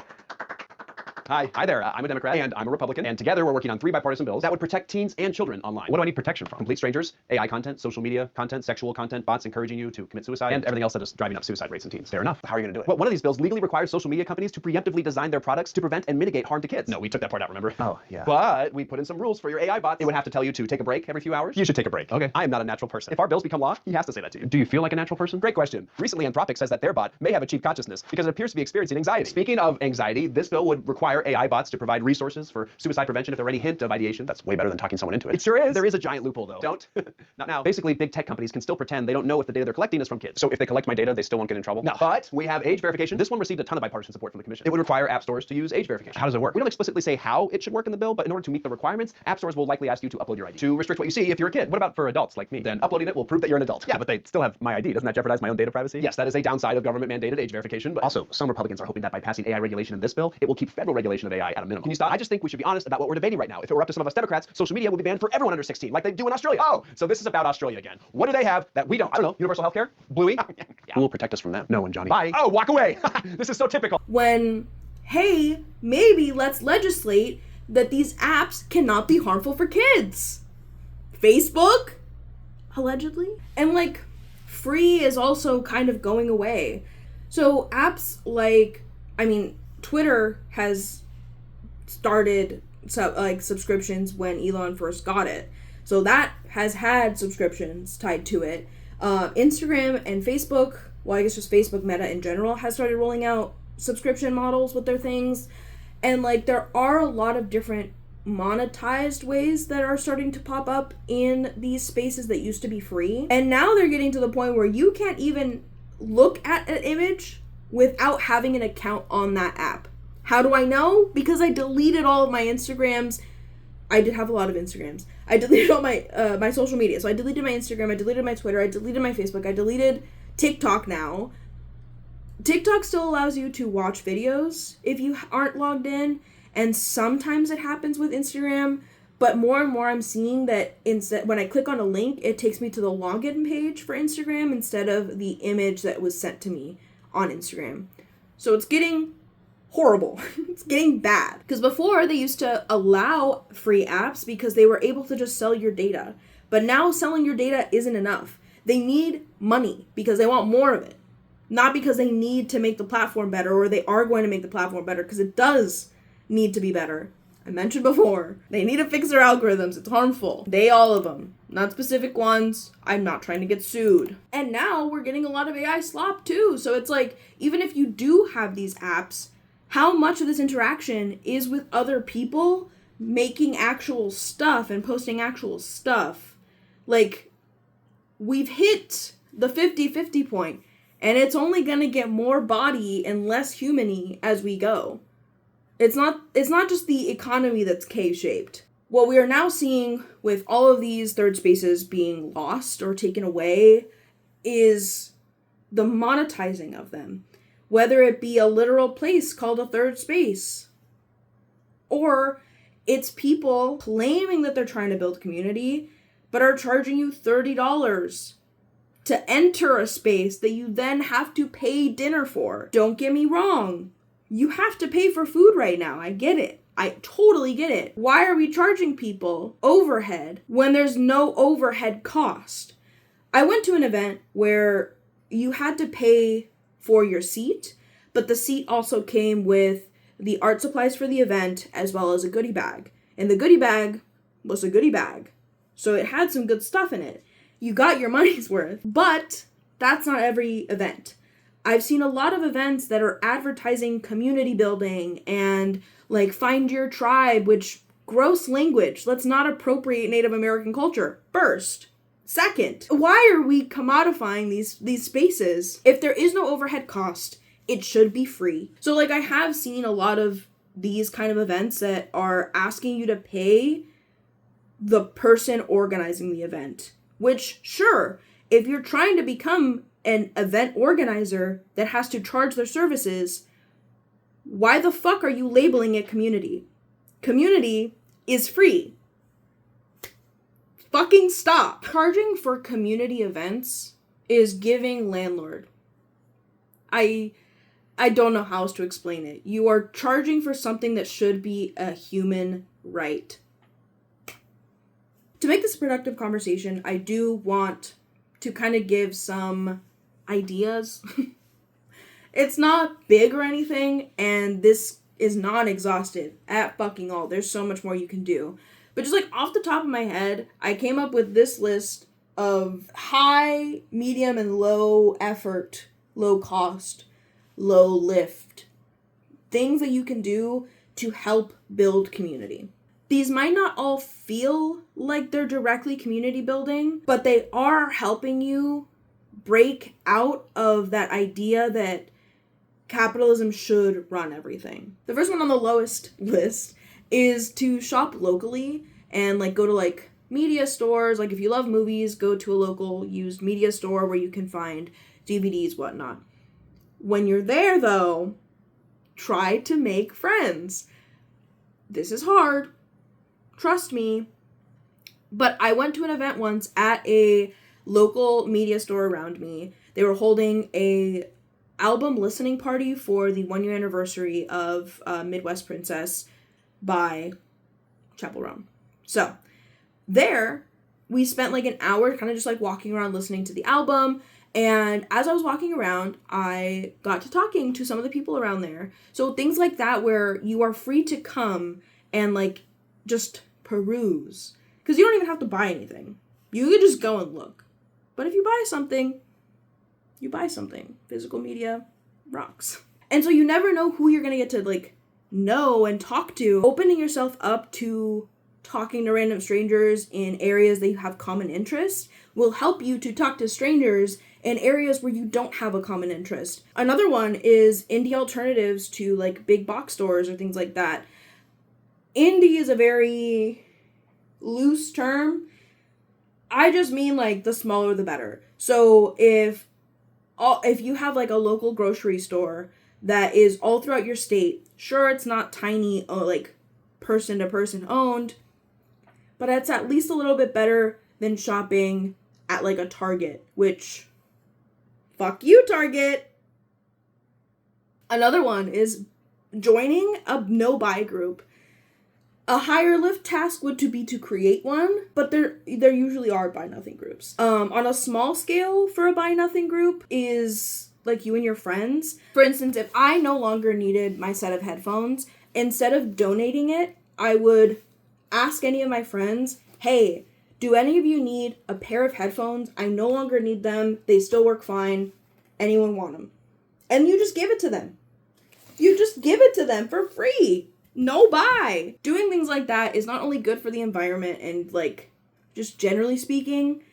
Hi there. I'm a Democrat and I'm a Republican, and together we're working on 3 bipartisan bills that would protect teens and children online. What do I need protection from? Complete strangers, AI content, social media content, sexual content, bots encouraging you to commit suicide, and everything else that is driving up suicide rates in teens. Fair enough. How are you going to do it? Well, one of these bills legally requires social media companies to preemptively design their products to prevent and mitigate harm to kids. No, we took that part out, remember? Oh, yeah. But we put in some rules for your AI bots. It would have to tell you to take a break every few hours. You should take a break. Okay. I am not a natural person. If our bills become law, he has to say that to you. Do you feel like a natural person? Great question. Recently, Anthropic says that their bot may have achieved consciousness because it appears to be experiencing anxiety. Speaking of anxiety, this bill would require AI bots to provide resources for suicide prevention if there were any hint of ideation. That's way better than talking someone into it. It sure is. There is a giant loophole, though. Don't. Not now. Basically, big tech companies can still pretend they don't know if the data they're collecting is from kids. So if they collect my data, they still won't get in trouble? No. But we have age verification. This one received a ton of bipartisan support from the commission. It would require app stores to use age verification. How does it work? We don't explicitly say how it should work in the bill, but in order to meet the requirements, app stores will likely ask you to upload your ID to restrict what you see if you're a kid. What about for adults like me? Then uploading it will prove that you're an adult. Yeah, but they still have my ID. Doesn't that jeopardize my own data privacy? Yes, that is a downside of government-mandated age verification, but also some Republicans are hoping that by passing AI regulation in this bill, it will keep federal regulation of AI at a minimum. Can you stop? I just think we should be honest about what we're debating right now. If it were up to some of us Democrats, social media would be banned for everyone under 16, like they do in Australia. Oh, so this is about Australia again. What do they have that we don't? I don't know. Universal healthcare? Bluey? Yeah. Who will protect us from them? No one, Johnny. Bye. Oh, walk away. This is so typical. When, hey, maybe let's legislate that these apps cannot be harmful for kids. Facebook? Allegedly? And like, free is also kind of going away. So apps like, Twitter has started subscriptions when Elon first got it. So that has had subscriptions tied to it. Instagram and Facebook, well, I guess just Facebook Meta in general, has started rolling out subscription models with their things. And like, there are a lot of different monetized ways that are starting to pop up in these spaces that used to be free. And now they're getting to the point where you can't even look at an image without having an account on that app. How do I know? Because I deleted all of my Instagrams. I did have a lot of Instagrams. I deleted all my my social media. So I deleted my Instagram, I deleted my Twitter, I deleted my Facebook, I deleted TikTok now. TikTok still allows you to watch videos if you aren't logged in, and sometimes it happens with Instagram, but more and more I'm seeing that instead, when I click on a link, it takes me to the login page for Instagram instead of the image that was sent to me on Instagram. So it's getting horrible. It's getting bad. Because before, they used to allow free apps because they were able to just sell your data. But now selling your data isn't enough. They need money because they want more of it. Not because they need to make the platform better, or they are going to make the platform better, because it does need to be better. I mentioned before, they need to fix their algorithms. It's harmful. All of them. Not specific ones. I'm not trying to get sued. And now we're getting a lot of AI slop too. So it's like, even if you do have these apps, how much of this interaction is with other people making actual stuff and posting actual stuff? Like, we've hit the 50-50 point, and it's only gonna get more body and less human-y as we go. It's not just the economy that's K-shaped. What we are now seeing with all of these third spaces being lost or taken away is the monetizing of them. Whether it be a literal place called a third space, or it's people claiming that they're trying to build community, but are charging you $30 to enter a space that you then have to pay dinner for. Don't get me wrong. You have to pay for food right now. I get it. I totally get it. Why are we charging people overhead when there's no overhead cost? I went to an event where you had to pay for your seat, but the seat also came with the art supplies for the event as well as a goodie bag. And the goodie bag was a goodie bag. So it had some good stuff in it. You got your money's worth, but that's not every event. I've seen a lot of events that are advertising community building and like find your tribe, which gross language. Let's not appropriate Native American culture. First. Second, why are we commodifying these spaces? If there is no overhead cost, it should be free. So like, I have seen a lot of these kind of events that are asking you to pay the person organizing the event. Which, sure, if you're trying to become an event organizer that has to charge their services, why the fuck are you labeling it community? Community is free. Fucking stop. Charging for community events is giving landlord. I don't know how else to explain it. You are charging for something that should be a human right. To make this a productive conversation, I do want to kind of give some ideas. It's not big or anything, and this is not exhaustive at fucking all. There's so much more you can do. But just like off the top of my head, I came up with this list of high, medium, and low effort, low cost, low lift things that you can do to help build community. These might not all feel like they're directly community building, but they are helping you break out of that idea that capitalism should run everything. The first one on the lowest list is to shop locally and like go to like media stores. Like if you love movies, go to a local used media store where you can find DVDs, whatnot. When you're there though, try to make friends. This is hard. Trust me. But I went to an event once at a local media store around me. They were holding a album listening party for the 1-year anniversary of Midwest Princess by Chappell Roan. So there we spent like an hour kind of just like walking around listening to the album. And as I was walking around, I got to talking to some of the people around there. So things like that where you are free to come and like just peruse. Because you don't even have to buy anything. You could just go and look. But if you buy something, you buy something. Physical media rocks. And so you never know who you're going to get to like know and talk to. Opening yourself up to talking to random strangers in areas that you have common interests will help you to talk to strangers in areas where you don't have a common interest. Another one is indie alternatives to like big box stores or things like that. Indie is a very loose term. I just mean like the smaller the better. So if you have like a local grocery store that is all throughout your state, sure, it's not tiny or like person to person owned, but it's at least a little bit better than shopping at like a Target, which fuck you, Target. Another one is joining a no-buy group. A higher lift task would be to create one, but there usually are buy nothing groups. On a small scale for a buy nothing group is like you and your friends. For instance, if I no longer needed my set of headphones, instead of donating it, I would ask any of my friends, hey, do any of you need a pair of headphones? I no longer need them. They still work fine. Anyone want them? And you just give it to them. You just give it to them for free. No buy. Doing things like that is not only good for the environment and like just generally speaking,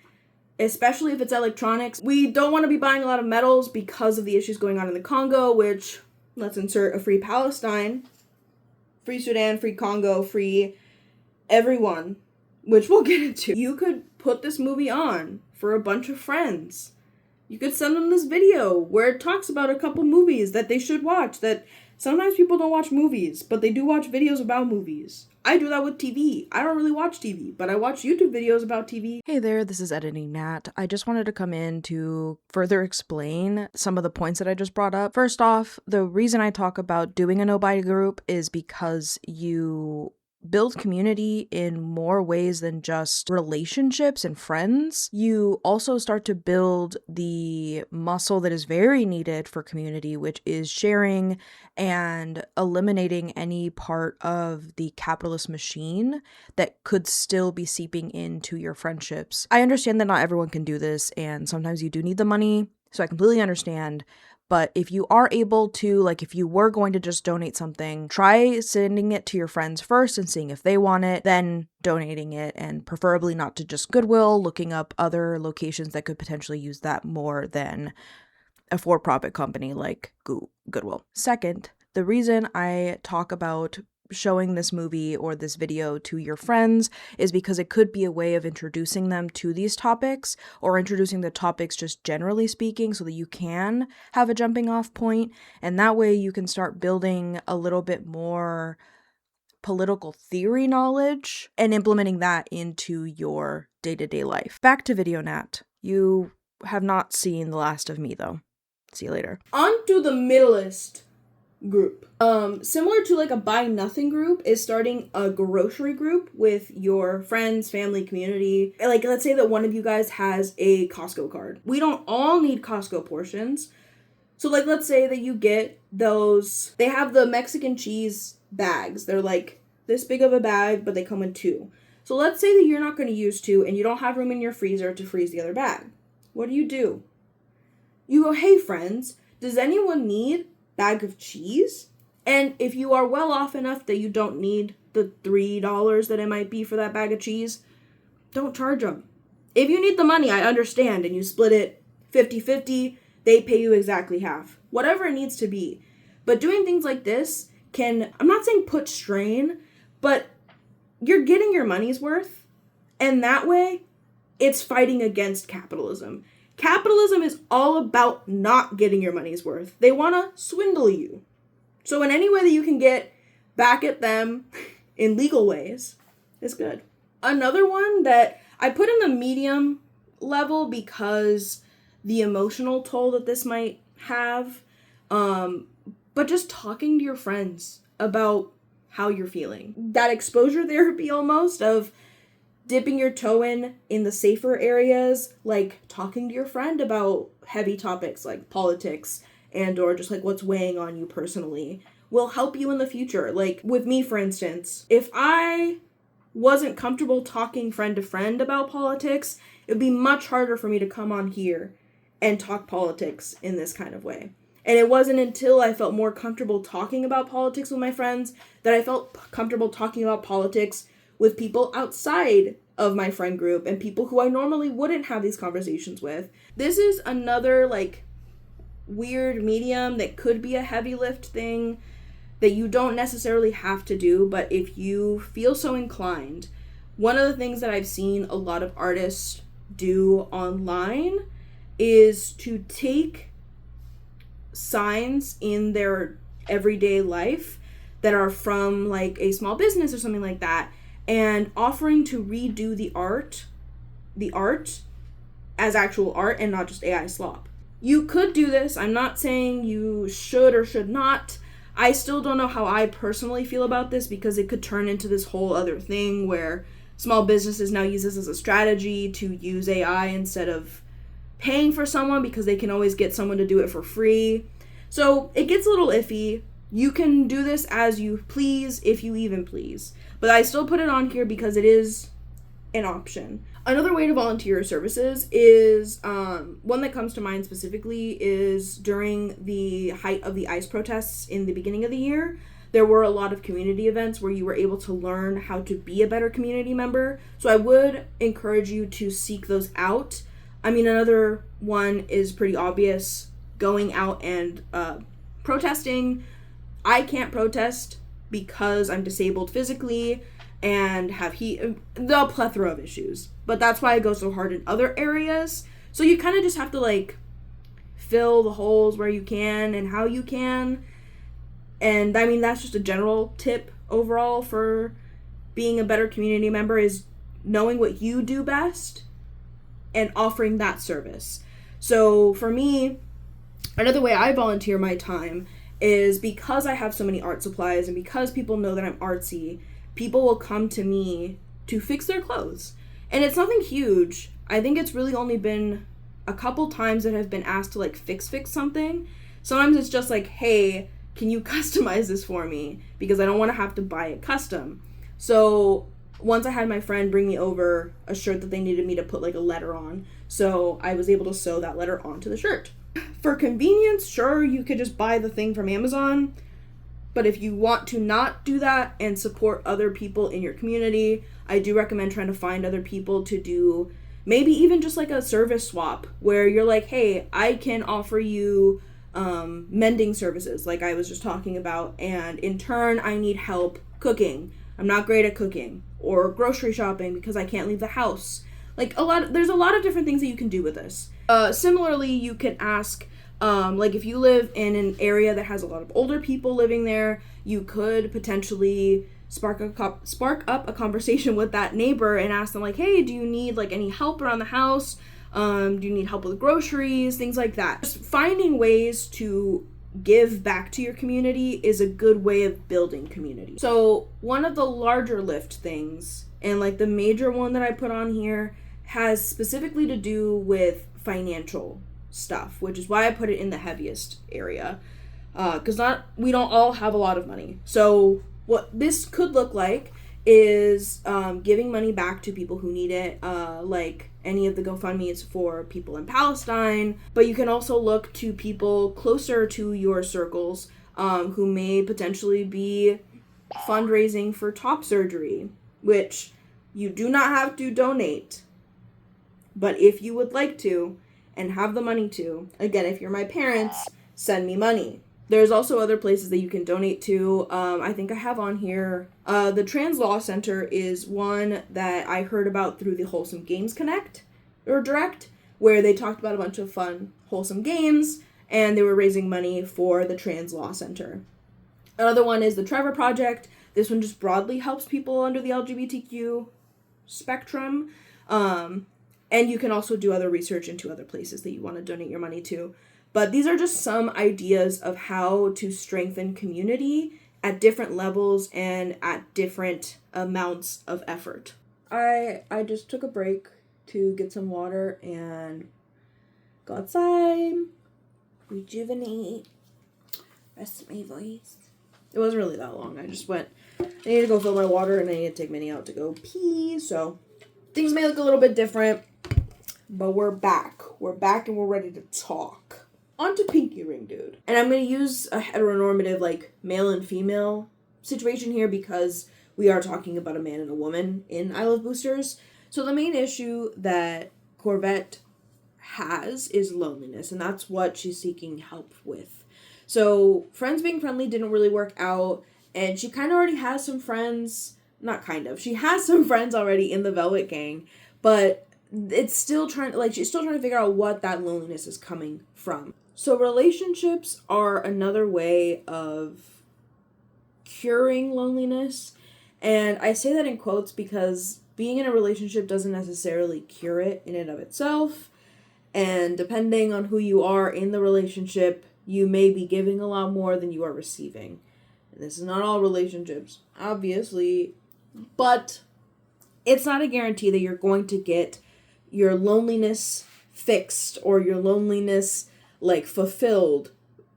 especially if it's electronics. We don't want to be buying a lot of metals because of the issues going on in the Congo, which, let's insert a free Palestine, free Sudan, free Congo, free everyone, which we'll get into. You could put this movie on for a bunch of friends. You could send them this video where it talks about a couple movies that they should watch. That sometimes people don't watch movies, but they do watch videos about movies. I do that with TV. I don't really watch TV, but I watch YouTube videos about TV. Hey there, this is Editing Nat. I just wanted to come in to further explain some of the points that I just brought up. First off, the reason I talk about doing a no-buy group is because you build community in more ways than just relationships and friends. You also start to build the muscle that is very needed for community, which is sharing and eliminating any part of the capitalist machine that could still be seeping into your friendships. I understand that not everyone can do this, and sometimes you do need the money, so I completely understand. But if you are able to, like if you were going to just donate something, try sending it to your friends first and seeing if they want it, then donating it, and preferably not to just Goodwill, looking up other locations that could potentially use that more than a for-profit company like Goodwill. Second, the reason I talk about showing this movie or this video to your friends is because it could be a way of introducing them to these topics, or introducing the topics just generally speaking, so that you can have a jumping off point, and that way you can start building a little bit more political theory knowledge and implementing that into your day-to-day life. Back to Video Nat. You have not seen the last of me though. See you later. On to the middleist group. Similar to like a buy nothing group is starting a grocery group with your friends, family, community. Like, let's say that one of you guys has a Costco card. We don't all need Costco portions. So like, let's say that you get those, they have the Mexican cheese bags. They're like this big of a bag, but they come in two. So let's say that you're not going to use two and you don't have room in your freezer to freeze the other bag. What do? You go, hey friends, does anyone need bag of cheese? And if you are well off enough that you don't need the $3 that it might be for that bag of cheese, don't charge them. If you need the money, I understand, and you split it 50-50, they pay you exactly half. Whatever it needs to be. But doing things like this can, I'm not saying put strain, but you're getting your money's worth, and that way, it's fighting against capitalism. Capitalism is all about not getting your money's worth. They want to swindle you. So in any way that you can get back at them in legal ways is good. Another one that I put in the medium level because the emotional toll that this might have, but just talking to your friends about how you're feeling. That exposure therapy almost of dipping your toe in the safer areas, like talking to your friend about heavy topics like politics and or just like what's weighing on you personally, will help you in the future. Like with me, for instance, if I wasn't comfortable talking friend to friend about politics, it would be much harder for me to come on here and talk politics in this kind of way. And it wasn't until I felt more comfortable talking about politics with my friends that I felt comfortable talking about politics with people outside of my friend group and people who I normally wouldn't have these conversations with. This is another, like, weird medium that could be a heavy lift thing that you don't necessarily have to do, but if you feel so inclined, one of the things that I've seen a lot of artists do online is to take signs in their everyday life that are from, like, a small business or something like that, and offering to redo the art as actual art and not just AI slop. You could do this. I'm not saying you should or should not. I still don't know how I personally feel about this, because it could turn into this whole other thing where small businesses now use this as a strategy to use AI instead of paying for someone, because they can always get someone to do it for free. So it gets a little iffy. You can do this as you please, if you even please. But I still put it on here because it is an option. Another way to volunteer your services is, one that comes to mind specifically is during the height of the ICE protests in the beginning of the year. There were a lot of community events where you were able to learn how to be a better community member. So I would encourage you to seek those out. I mean, another one is pretty obvious, going out and protesting. I can't protest because I'm disabled physically and have the plethora of issues. But that's why I go so hard in other areas. So you kind of just have to, like, fill the holes where you can and how you can. And I mean, that's just a general tip overall for being a better community member, is knowing what you do best and offering that service. So for me, another way I volunteer my time is because I have so many art supplies and because people know that I'm artsy, people will come to me to fix their clothes. And it's nothing huge. I think it's really only been a couple times that I've been asked to, like, fix something. Sometimes it's just like, hey, can you customize this for me? Because I don't want to have to buy it custom. So once I had my friend bring me over a shirt that they needed me to put, like, a letter on. So I was able to sew that letter onto the shirt. For convenience, sure, you could just buy the thing from Amazon. But if you want to not do that and support other people in your community, I do recommend trying to find other people to do maybe even just like a service swap where you're like, hey, I can offer you mending services like I was just talking about, and in turn I need help cooking. I'm not great at cooking, or grocery shopping because I can't leave the house. Like there's a lot of different things that you can do with this. Similarly, you can ask, like if you live in an area that has a lot of older people living there, you could potentially spark up a conversation with that neighbor and ask them like, hey, do you need like any help around the house? Do you need help with groceries? Things like that. Just finding ways to give back to your community is a good way of building community. So one of the larger lift things, and like the major one that I put on here, has specifically to do with financial stuff, which is why I put it in the heaviest area, because we don't all have a lot of money. So what this could look like is giving money back to people who need it, like any of the GoFundMes for people in Palestine, but you can also look to people closer to your circles who may potentially be fundraising for top surgery, which you do not have to donate, but if you would like to and have the money to, again, if you're my parents, send me money. There's also other places that you can donate to. I think I have on here, the Trans Law Center is one that I heard about through the Wholesome Games Direct, where they talked about a bunch of fun, wholesome games, and they were raising money for the Trans Law Center. Another one is the Trevor Project. This one just broadly helps people under the LGBTQ spectrum. And you can also do other research into other places that you want to donate your money to. But these are just some ideas of how to strengthen community at different levels and at different amounts of effort. I just took a break to get some water and go outside, rejuvenate, rest my voice. It wasn't really that long. I just went, I need to go fill my water and I need to take Minnie out to go pee. So things may look a little bit different, but we're back. We're back and we're ready to talk. On to Pinky Ring Dude. And I'm going to use a heteronormative, like, male and female situation here because we are talking about a man and a woman in I Love Boosters. So the main issue that Corvette has is loneliness, and that's what she's seeking help with. So friends being friendly didn't really work out, and she kind of already has some friends, she has some friends already in the Velvet Gang, but it's still she's still trying to figure out what that loneliness is coming from. So relationships are another way of curing loneliness, and I say that in quotes because being in a relationship doesn't necessarily cure it in and of itself, and depending on who you are in the relationship, you may be giving a lot more than you are receiving. And this is not all relationships, obviously, but it's not a guarantee that you're going to get your loneliness fixed or your loneliness like fulfilled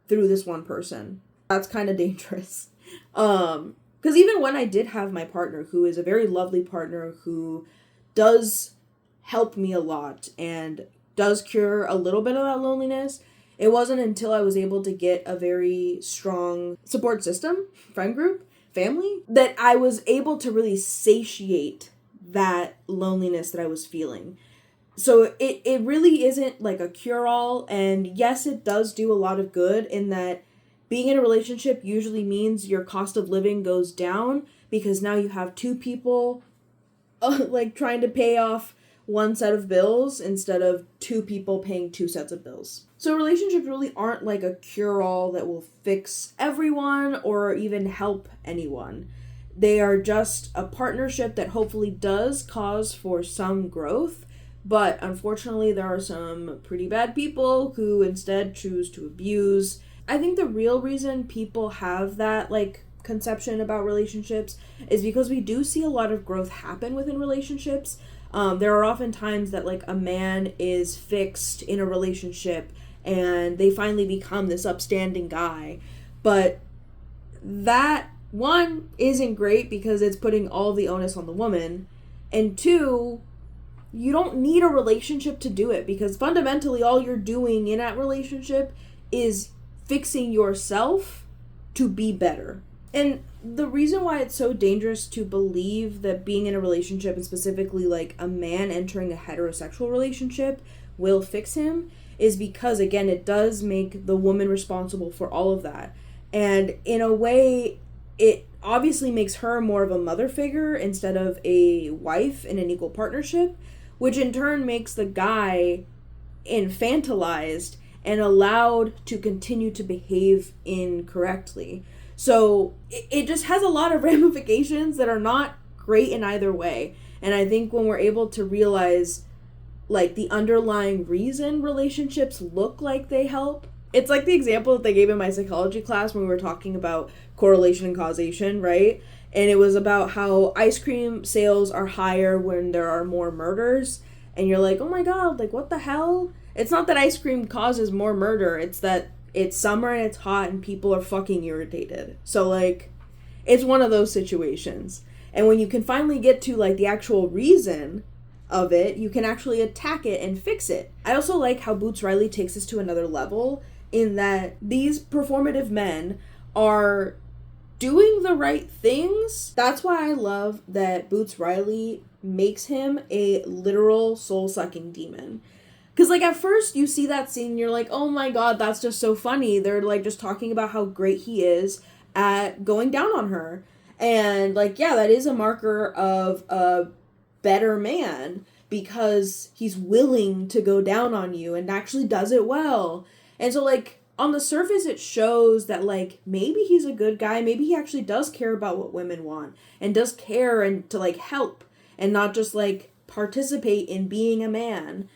through this one person. That's kind of dangerous. Because even when I did have my partner, who is a very lovely partner who does help me a lot and does cure a little bit of that loneliness, it wasn't until I was able to get a very strong support system, friend group, family, that I was able to really satiate that loneliness that I was feeling. So it really isn't like a cure-all, and yes, it does do a lot of good in that being in a relationship usually means your cost of living goes down because now you have two people like trying to pay off one set of bills instead of two people paying two sets of bills. So relationships really aren't like a cure-all that will fix everyone or even help anyone. They are just a partnership that hopefully does cause for some growth, but unfortunately there are some pretty bad people who instead choose to abuse. I think the real reason people have that like conception about relationships is because we do see a lot of growth happen within relationships. There are often times that like a man is fixed in a relationship and they finally become this upstanding guy, but that one isn't great because it's putting all the onus on the woman, and two, you don't need a relationship to do it because fundamentally all you're doing in that relationship is fixing yourself to be better. And the reason why it's so dangerous to believe that being in a relationship, and specifically like a man entering a heterosexual relationship, will fix him is because, again, it does make the woman responsible for all of that. And in a way, it obviously makes her more of a mother figure instead of a wife in an equal partnership, which in turn makes the guy infantilized and allowed to continue to behave incorrectly. So it just has a lot of ramifications that are not great in either way. And I think when we're able to realize like the underlying reason relationships look like they help, it's like the example that they gave in my psychology class when we were talking about correlation and causation, right? And it was about how ice cream sales are higher when there are more murders. And you're like, oh my God, like what the hell? It's not that ice cream causes more murder. It's that it's summer and it's hot and people are fucking irritated. So like, it's one of those situations. And when you can finally get to like the actual reason of it, you can actually attack it and fix it. I also like how Boots Riley takes this to another level in that these performative men are doing the right things. That's why I love that Boots Riley makes him a literal soul-sucking demon. Because, like, at first you see that scene and you're like, oh my God, that's just so funny. They're, like, just talking about how great he is at going down on her. And, like, yeah, that is a marker of a better man because he's willing to go down on you and actually does it well. And so, like, on the surface it shows that, like, maybe he's a good guy. Maybe he actually does care about what women want and does care and to, like, help and not just, like, participate in being a man.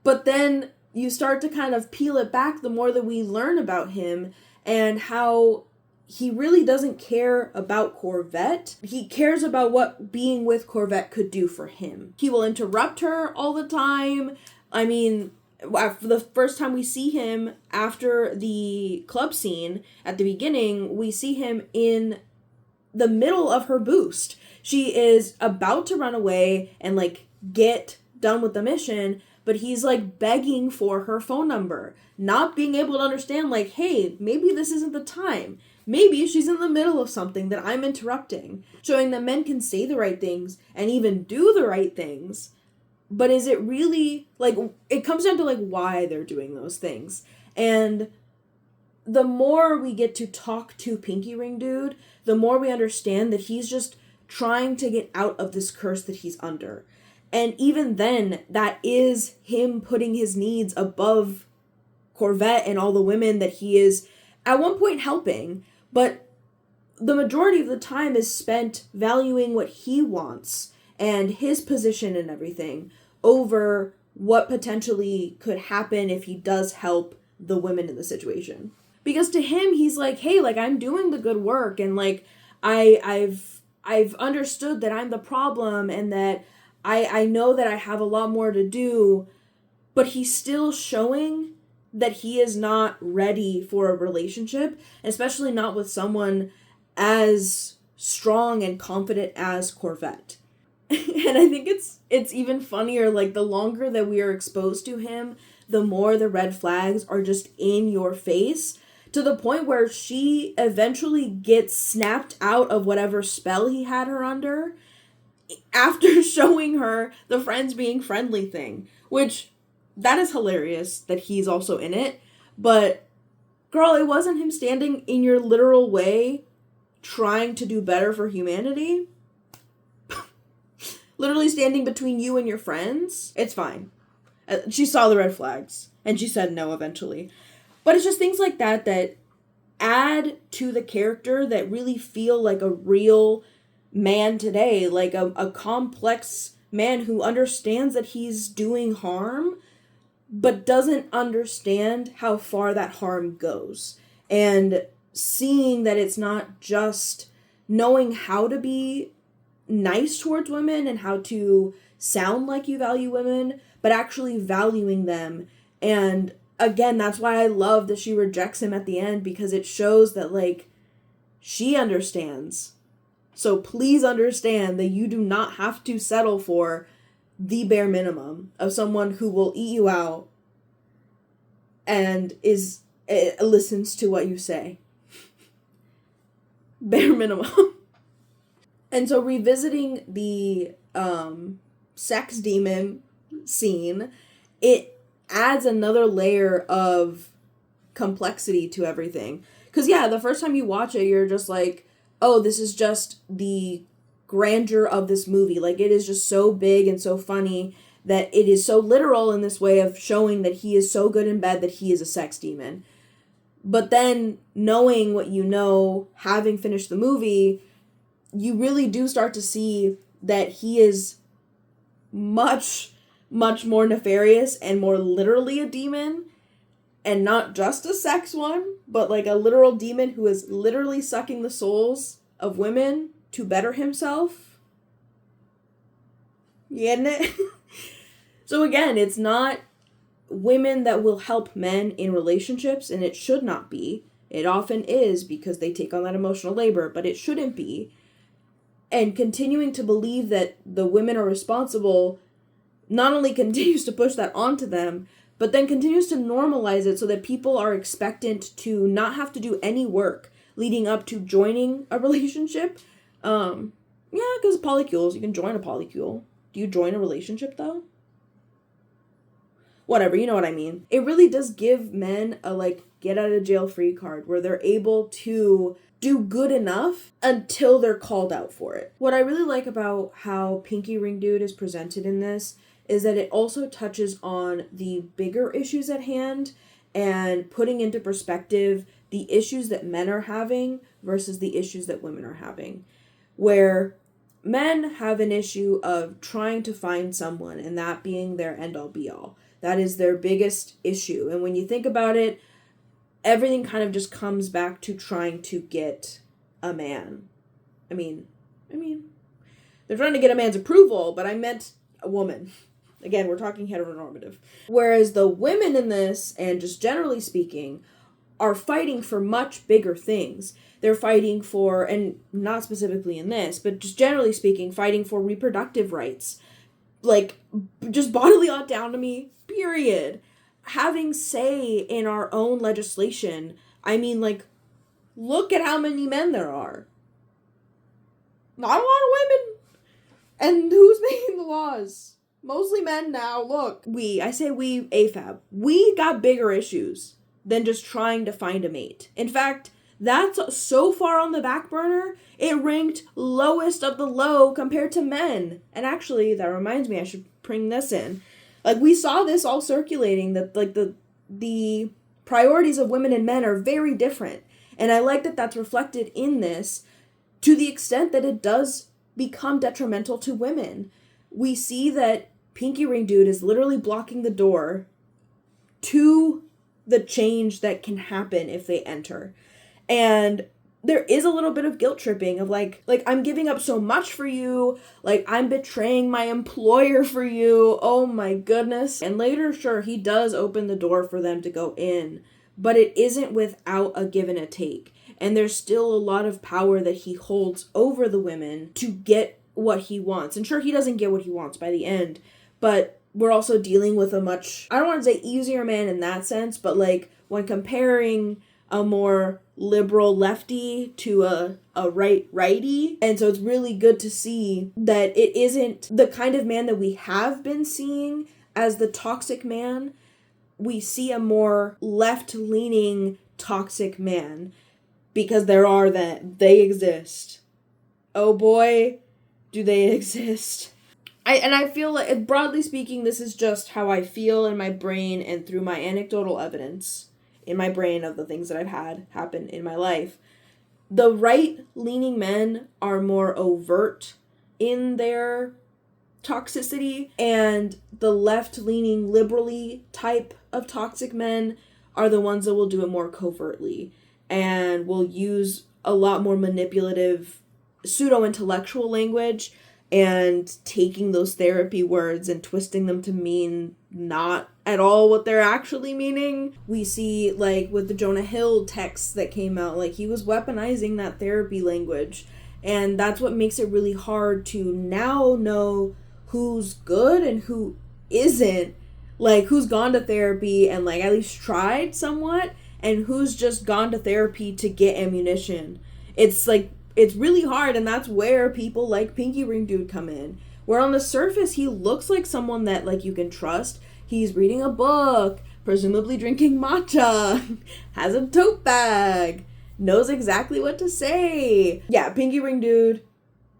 But then you start to kind of peel it back the more that we learn about him and how he really doesn't care about Corvette. He cares about what being with Corvette could do for him. He will interrupt her all the time. I mean, the first time we see him after the club scene at the beginning, we see him in the middle of her boost. She is about to run away and, like, get done with the mission, but he's like begging for her phone number, not being able to understand, like, hey, maybe this isn't the time. Maybe she's in the middle of something that I'm interrupting. Showing that men can say the right things and even do the right things. But is it really, like, it comes down to, like, why they're doing those things. And the more we get to talk to Pinky Ring Dude, the more we understand that he's just trying to get out of this curse that he's under. And even then, that is him putting his needs above Corvette and all the women that he is at one point helping. But the majority of the time is spent valuing what he wants and his position and everything over what potentially could happen if he does help the women in the situation. Because to him, he's like, hey, like, I'm doing the good work, and like I've understood that I'm the problem, and that I know that I have a lot more to do, but he's still showing that he is not ready for a relationship, especially not with someone as strong and confident as Corvette. And I think it's even funnier, like, the longer that we are exposed to him, the more the red flags are just in your face, to the point where she eventually gets snapped out of whatever spell he had her under after showing her the friends being friendly thing, which, that is hilarious that he's also in it. But girl, it wasn't him standing in your literal way trying to do better for humanity. Literally standing between you and your friends. It's fine. She saw the red flags and she said no eventually. But it's just things like that that add to the character that really feel like a real man today, like a complex man who understands that he's doing harm, but doesn't understand how far that harm goes. And seeing that it's not just knowing how to be nice towards women and how to sound like you value women, but actually valuing them. And again, that's why I love that she rejects him at the end, because it shows that, like, she understands. So please understand that you do not have to settle for the bare minimum of someone who will eat you out and listens to what you say. Bare minimum. And so revisiting the sex demon scene, it adds another layer of complexity to everything. Because, yeah, the first time you watch it, you're just like, oh, this is just the grandeur of this movie. Like, it is just so big and so funny that it is so literal in this way of showing that he is so good in bed that he is a sex demon. But then, knowing what you know, having finished the movie, you really do start to see that he is much, much more nefarious and more literally a demon, and not just a sex one, but like a literal demon who is literally sucking the souls of women to better himself. You getting it? So again, it's not women that will help men in relationships, and it should not be. It often is because they take on that emotional labor, but it shouldn't be. And continuing to believe that the women are responsible not only continues to push that onto them, but then continues to normalize it so that people are expectant to not have to do any work leading up to joining a relationship. Yeah, because polycules, you can join a polycule. Do you join a relationship, though? Whatever, you know what I mean. It really does give men a, like, get out of jail free card where they're able to do good enough until they're called out for it. What I really like about how Pinky Ring Dude is presented in this is that it also touches on the bigger issues at hand and putting into perspective the issues that men are having versus the issues that women are having. Where men have an issue of trying to find someone and that being their end-all be-all. That is their biggest issue. And when you think about it, everything kind of just comes back to trying to get a man. I mean, they're trying to get a man's approval, but I meant a woman. Again, we're talking heteronormative. Whereas the women in this, and just generally speaking, are fighting for much bigger things. They're fighting for, and not specifically in this, but just generally speaking, fighting for reproductive rights, like, just bodily autonomy, period. Having say in our own legislation. I mean, like, look at how many men there are. Not a lot of women. And who's making the laws? Mostly men now. Look, I say we, AFAB, we got bigger issues than just trying to find a mate. In fact, that's so far on the back burner, it ranked lowest of the low compared to men. And actually, that reminds me, I should bring this in. Like, we saw this all circulating, that, like, the priorities of women and men are very different. And I like that that's reflected in this to the extent that it does become detrimental to women. We see that Pinky Ring Dude is literally blocking the door to the change that can happen if they enter. And there is a little bit of guilt tripping of like I'm giving up so much for you, like I'm betraying my employer for you, oh my goodness. And later, sure, he does open the door for them to go in, but it isn't without a give and a take. And there's still a lot of power that he holds over the women to get what he wants. And sure, he doesn't get what he wants by the end, but we're also dealing with a much, I don't want to say easier man in that sense, but like when comparing a more liberal lefty to a righty. And so it's really good to see that it isn't the kind of man that we have been seeing as the toxic man. We see a more left-leaning toxic man because they exist. Oh boy, do they exist. I feel like, broadly speaking, this is just how I feel in my brain and through my anecdotal evidence in my brain of the things that I've had happen in my life. The right-leaning men are more overt in their toxicity, and the left-leaning liberally type of toxic men are the ones that will do it more covertly and will use a lot more manipulative pseudo-intellectual language and taking those therapy words and twisting them to mean not at all what they're actually meaning. We see, like, with the Jonah Hill texts that came out, like, he was weaponizing that therapy language. And that's what makes it really hard to now know who's good and who isn't. Like, who's gone to therapy and, like, at least tried somewhat, and who's just gone to therapy to get ammunition. It's, like, it's really hard, and that's where people like Pinky Ring Dude come in. Where on the surface, he looks like someone that, like, you can trust. He's reading a book, presumably drinking matcha, has a tote bag, knows exactly what to say. Yeah, Pinky Ring Dude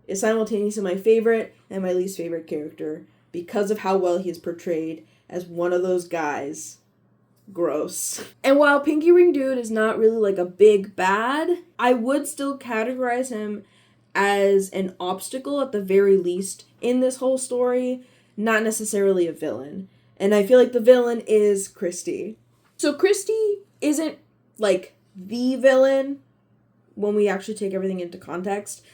is simultaneously my favorite and my least favorite character because of how well he is portrayed as one of those guys. Gross. And while Pinky Ring Dude is not really like a big bad, I would still categorize him as an obstacle at the very least in this whole story, not necessarily a villain. And I feel like the villain is Christie. So Christie isn't like the villain when we actually take everything into context,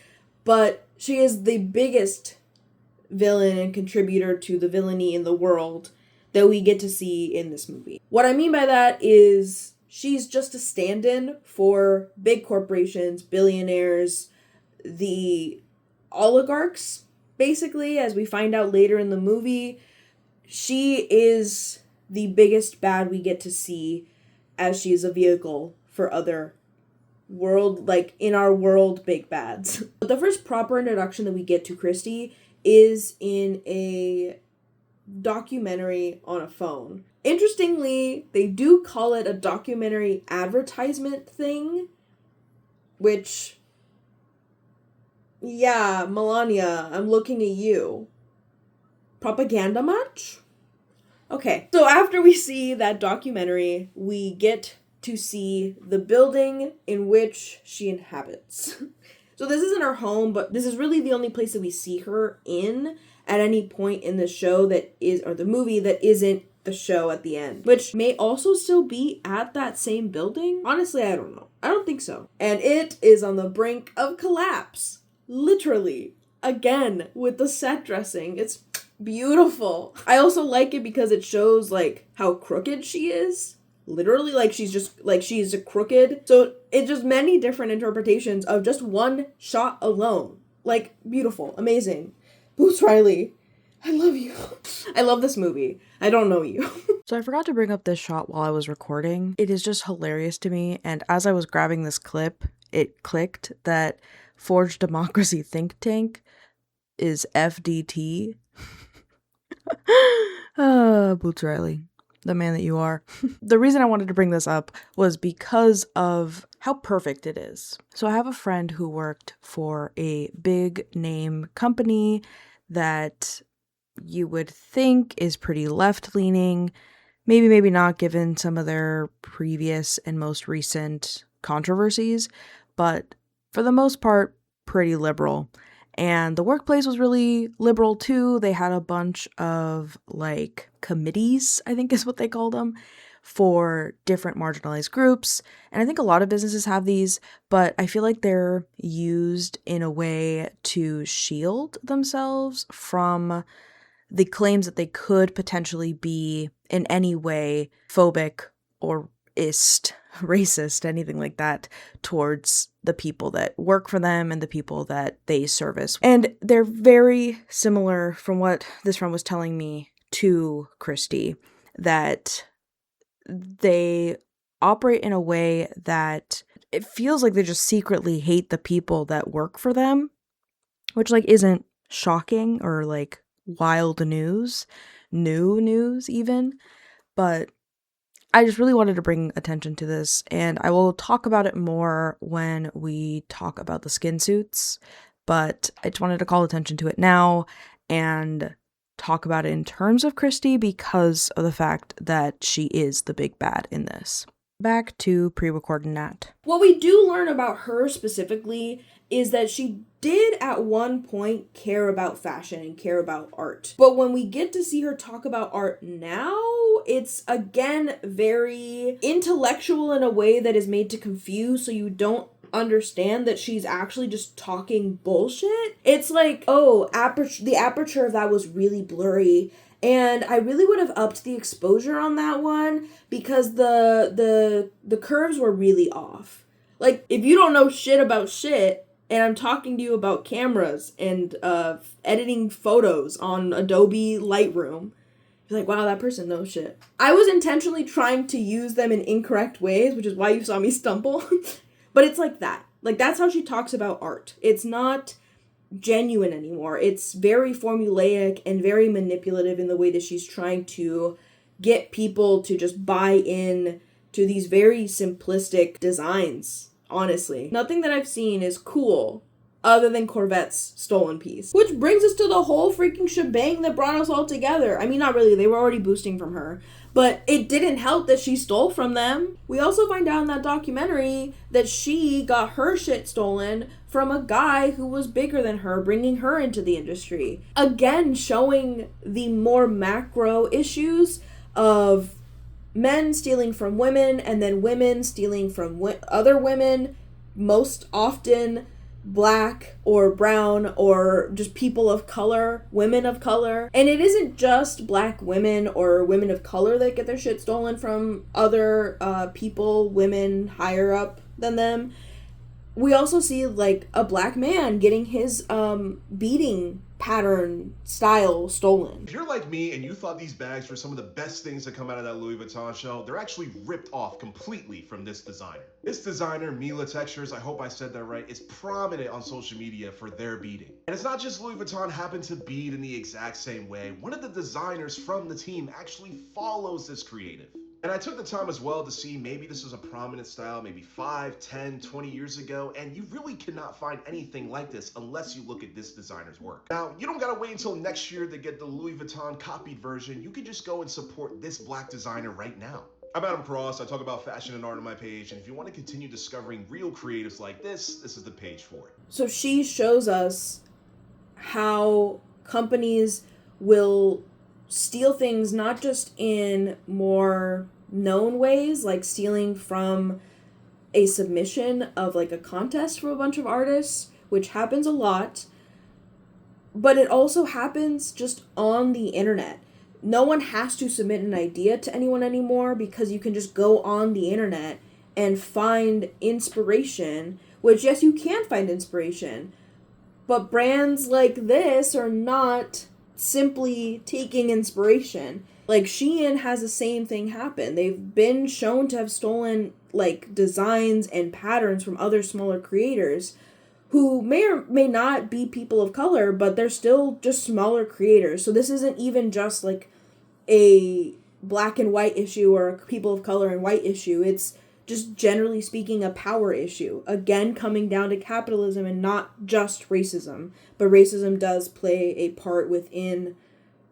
but she is the biggest villain and contributor to the villainy in the world that we get to see in this movie. What I mean by that is she's just a stand-in for big corporations, billionaires, the oligarchs, basically, as we find out later in the movie. She is the biggest bad we get to see, as she is a vehicle for other in our world, big bads. But the first proper introduction that we get to Christie is in a documentary on a phone. Interestingly, they do call it a documentary advertisement thing, which, yeah, Melania, I'm looking at you. Propaganda much? Okay, so after we see that documentary, we get to see the building in which she inhabits. So this isn't her home, but this is really the only place that we see her in at any point in the show or the movie that isn't the show at the end, which may also still be at that same building. Honestly, I don't know. I don't think so. And it is on the brink of collapse. Literally. Again, with the set dressing. It's beautiful. I also like it because it shows, like, how crooked she is. Literally, like, she's a crooked. So it's just many different interpretations of just one shot alone. Like, beautiful. Amazing. Boots Riley. I love you. I love this movie. I don't know you. So I forgot to bring up this shot while I was recording. It is just hilarious to me, and as I was grabbing this clip, it clicked that Forged Democracy Think Tank is FDT. Boots Riley, the man that you are. The reason I wanted to bring this up was because of how perfect it is. So I have a friend who worked for a big name company that you would think is pretty left-leaning, maybe not given some of their previous and most recent controversies, but for the most part, pretty liberal. And the workplace was really liberal too. They had a bunch of like committees, I think is what they call them, for different marginalized groups. And I think a lot of businesses have these, but I feel like they're used in a way to shield themselves from the claims that they could potentially be in any way phobic or racist, anything like that, towards the people that work for them and the people that they service. And they're very similar, from what this friend was telling me, to Christie, that they operate in a way that it feels like they just secretly hate the people that work for them, which like isn't shocking or like wild news, new news even, but I just really wanted to bring attention to this, and I will talk about it more when we talk about the skin suits, but I just wanted to call attention to it now and talk about it in terms of Christie because of the fact that she is the big bad in this. Back to pre-recorded Nat. What we do learn about her specifically is that she did at one point care about fashion and care about art. But when we get to see her talk about art now, it's again very intellectual in a way that is made to confuse, so you don't understand that she's actually just talking bullshit. It's like, oh, the aperture of that was really blurry, and I really would have upped the exposure on that one because the curves were really off. Like, if you don't know shit about shit, and I'm talking to you about cameras and editing photos on Adobe Lightroom, you're like, wow, that person knows shit. I was intentionally trying to use them in incorrect ways, which is why you saw me stumble. But it's like that. Like, that's how she talks about art. It's not genuine anymore. It's very formulaic and very manipulative in the way that she's trying to get people to just buy in to these very simplistic designs. Honestly, nothing that I've seen is cool other than Corvette's stolen piece. Which brings us to the whole freaking shebang that brought us all together. I mean, not really, they were already boosting from her, but it didn't help that she stole from them. We also find out in that documentary that she got her shit stolen from a guy who was bigger than her, bringing her into the industry. Again, showing the more macro issues of men stealing from women, and then women stealing from other women, most often Black or brown or just people of color, women of color. And it isn't just Black women or women of color that get their shit stolen from other people, women higher up than them. We also see like a Black man getting his beating pattern style stolen. If you're like me and you thought these bags were some of the best things to come out of that Louis Vuitton show, they're actually ripped off completely from this designer. This designer, Mila Textures, I hope I said that right, is prominent on social media for their beading. And it's not just Louis Vuitton happened to bead in the exact same way. One of the designers from the team actually follows this creative. And I took the time as well to see maybe this was a prominent style maybe 5, 10, 20 years ago, and you really cannot find anything like this unless you look at this designer's work. Now, you don't gotta wait until next year to get the Louis Vuitton copied version. You can just go and support this Black designer right now. I'm Adam Cross. I talk about fashion and art on my page, and if you want to continue discovering real creatives like this is the page for it. So she shows us how companies will steal things not just in more known ways, like stealing from a submission of like a contest from a bunch of artists, which happens a lot, but it also happens just on the internet. No one has to submit an idea to anyone anymore because you can just go on the internet and find inspiration, which yes, you can find inspiration, but brands like this are not simply taking inspiration. Like, Shein has the same thing happen. They've been shown to have stolen, like, designs and patterns from other smaller creators who may or may not be people of color, but they're still just smaller creators. So this isn't even just, like, a black and white issue or a people of color and white issue. It's just generally speaking a power issue. Again, coming down to capitalism and not just racism. But racism does play a part within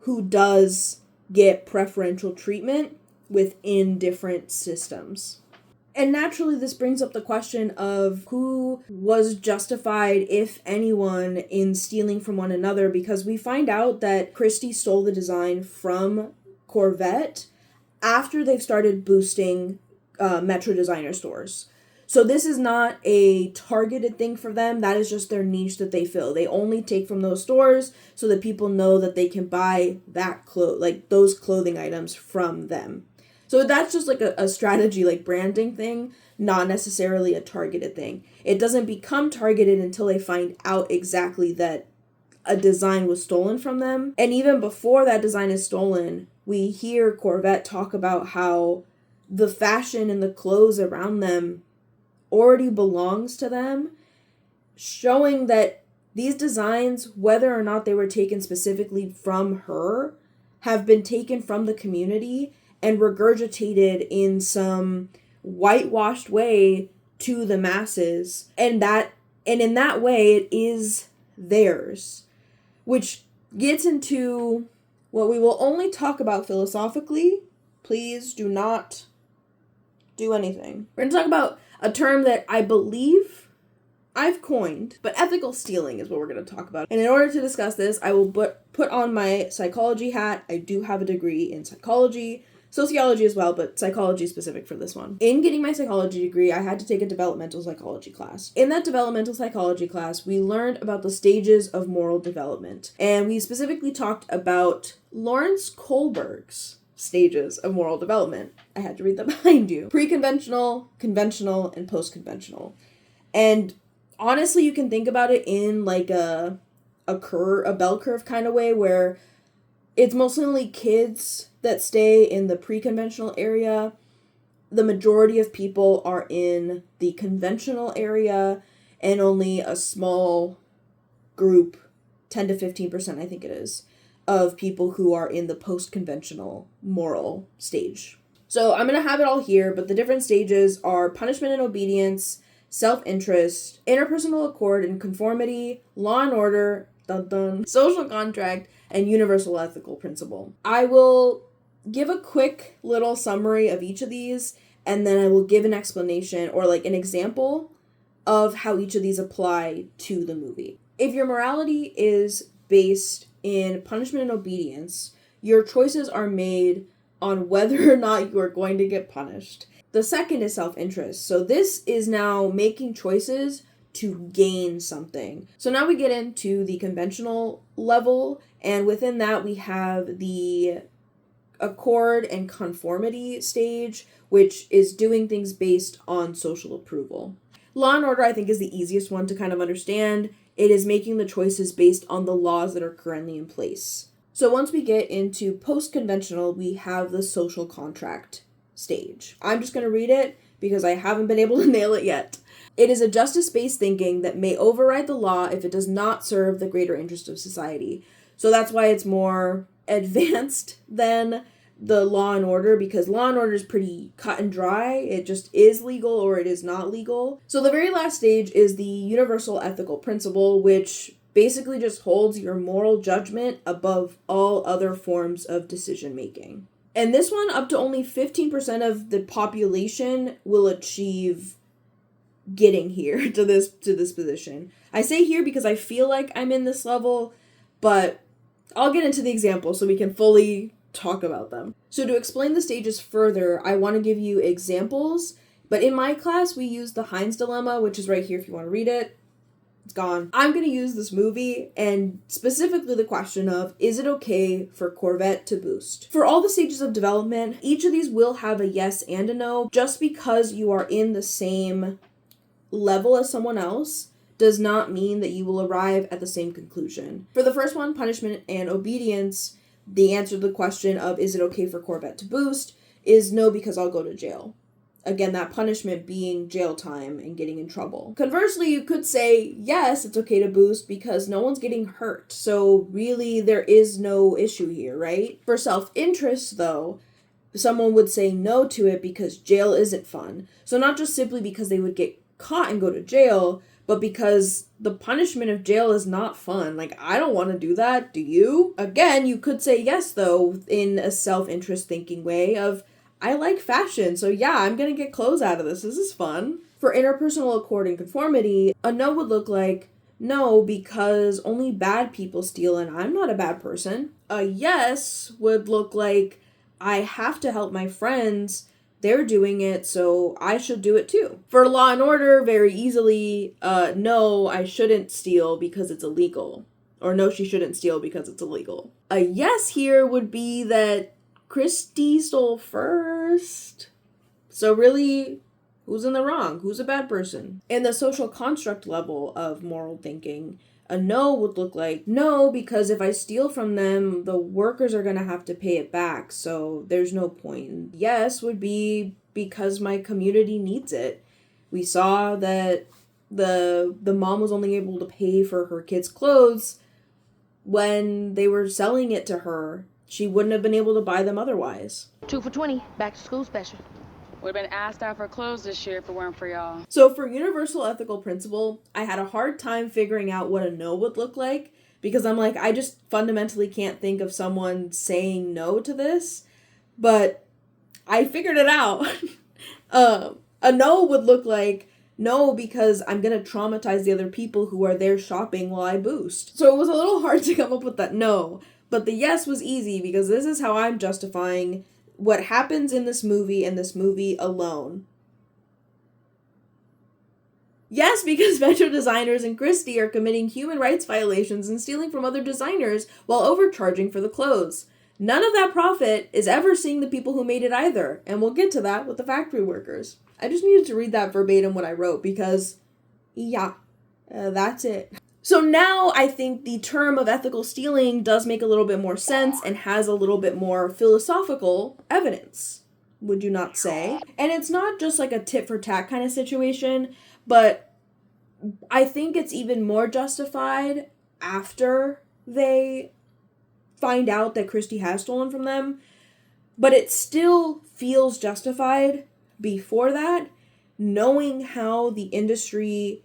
who does get preferential treatment within different systems. And naturally, this brings up the question of who was justified, if anyone, in stealing from one another, because we find out that Christie stole the design from Corvette after they've started boosting Metro designer stores. So this is not a targeted thing for them. That is just their niche that they fill. They only take from those stores so that people know that they can buy those clothing items from them. So that's just like a strategy, like branding thing, not necessarily a targeted thing. It doesn't become targeted until they find out exactly that a design was stolen from them. And even before that design is stolen, we hear Corvette talk about how the fashion and the clothes around them already belongs to them, showing that these designs, whether or not they were taken specifically from her, have been taken from the community and regurgitated in some whitewashed way to the masses, and in that way it is theirs, which gets into what we will only talk about philosophically. Please do not do anything. We're going to talk about a term that I believe I've coined, but ethical stealing is what we're going to talk about. And in order to discuss this, I will put on my psychology hat. I do have a degree in psychology, sociology as well, but psychology specific for this one. In getting my psychology degree, I had to take a developmental psychology class. In that developmental psychology class, we learned about the stages of moral development. And we specifically talked about Lawrence Kohlberg's stages of moral development. I had to read that behind you. Pre-conventional, conventional, and post-conventional. And honestly, you can think about it in like a bell curve kind of way, where it's mostly kids that stay in the pre-conventional area. The majority of people are in the conventional area, and only a small group, 10 to 15%, I think it is, of people who are in the post-conventional moral stage. So I'm going to have it all here, but the different stages are punishment and obedience, self-interest, interpersonal accord and conformity, law and order, social contract, and universal ethical principle. I will give a quick little summary of each of these, and then I will give an explanation or like an example of how each of these apply to the movie. If your morality is based in punishment and obedience, your choices are made on whether or not you are going to get punished. The second is self-interest. So this is now making choices to gain something. So now we get into the conventional level, and within that we have the accord and conformity stage, which is doing things based on social approval. Law and order, I think, is the easiest one to kind of understand. It is making the choices based on the laws that are currently in place. So once we get into post-conventional, we have the social contract stage. I'm just going to read it because I haven't been able to nail it yet. It is a justice-based thinking that may override the law if it does not serve the greater interest of society. So that's why it's more advanced than the law and order, because law and order is pretty cut and dry. It just is legal or it is not legal. So the very last stage is the universal ethical principle, which basically just holds your moral judgment above all other forms of decision making. And this one, up to only 15% of the population will achieve getting here to this position. I say here because I feel like I'm in this level, but I'll get into the example so we can fully talk about them. So to explain the stages further, I want to give you examples, but in my class we use the Heinz dilemma, which is right here if you want to read it. It's gone. I'm going to use this movie and specifically the question of, is it okay for Corvette to boost? For all the stages of development, each of these will have a yes and a no. Just because you are in the same level as someone else does not mean that you will arrive at the same conclusion. For the first one, punishment and obedience, the answer to the question of is it okay for Corvette to boost is no, because I'll go to jail. Again, that punishment being jail time and getting in trouble. Conversely, you could say, yes, it's okay to boost because no one's getting hurt. So really, there is no issue here, right? For self-interest, though, someone would say no to it because jail isn't fun. So not just simply because they would get caught and go to jail, but because the punishment of jail is not fun. Like, I don't want to do that. Do you? Again, you could say yes, though, in a self-interest thinking way of, I like fashion, so yeah, I'm gonna get clothes out of this. This is fun. For interpersonal accord and conformity, a no would look like, no, because only bad people steal and I'm not a bad person. A yes would look like, I have to help my friends. They're doing it, so I should do it too. For law and order, very easily, no, I shouldn't steal because it's illegal. Or no, she shouldn't steal because it's illegal. A yes here would be that Christie stole first. So really, who's in the wrong? Who's a bad person? In the social construct level of moral thinking, a no would look like, no, because if I steal from them, the workers are going to have to pay it back, so there's no point. Yes would be because my community needs it. We saw that the mom was only able to pay for her kids' clothes when they were selling it to her. She wouldn't have been able to buy them otherwise. 2 for $20, back to school special. Would have been asked out for clothes this year if it weren't for y'all. So for universal ethical principle, I had a hard time figuring out what a no would look like because I'm like, I just fundamentally can't think of someone saying no to this, but I figured it out. A no would look like, no, because I'm going to traumatize the other people who are there shopping while I boost. So it was a little hard to come up with that no. But the yes was easy because this is how I'm justifying what happens in this movie and this movie alone. Yes, because Metro designers and Christie are committing human rights violations and stealing from other designers while overcharging for the clothes. None of that profit is ever seeing the people who made it either, and we'll get to that with the factory workers. I just needed to read that verbatim what I wrote because, that's it. So now I think the term of ethical stealing does make a little bit more sense and has a little bit more philosophical evidence, would you not say? And it's not just like a tit for tat kind of situation, but I think it's even more justified after they find out that Christie has stolen from them, but it still feels justified before that, knowing how the industry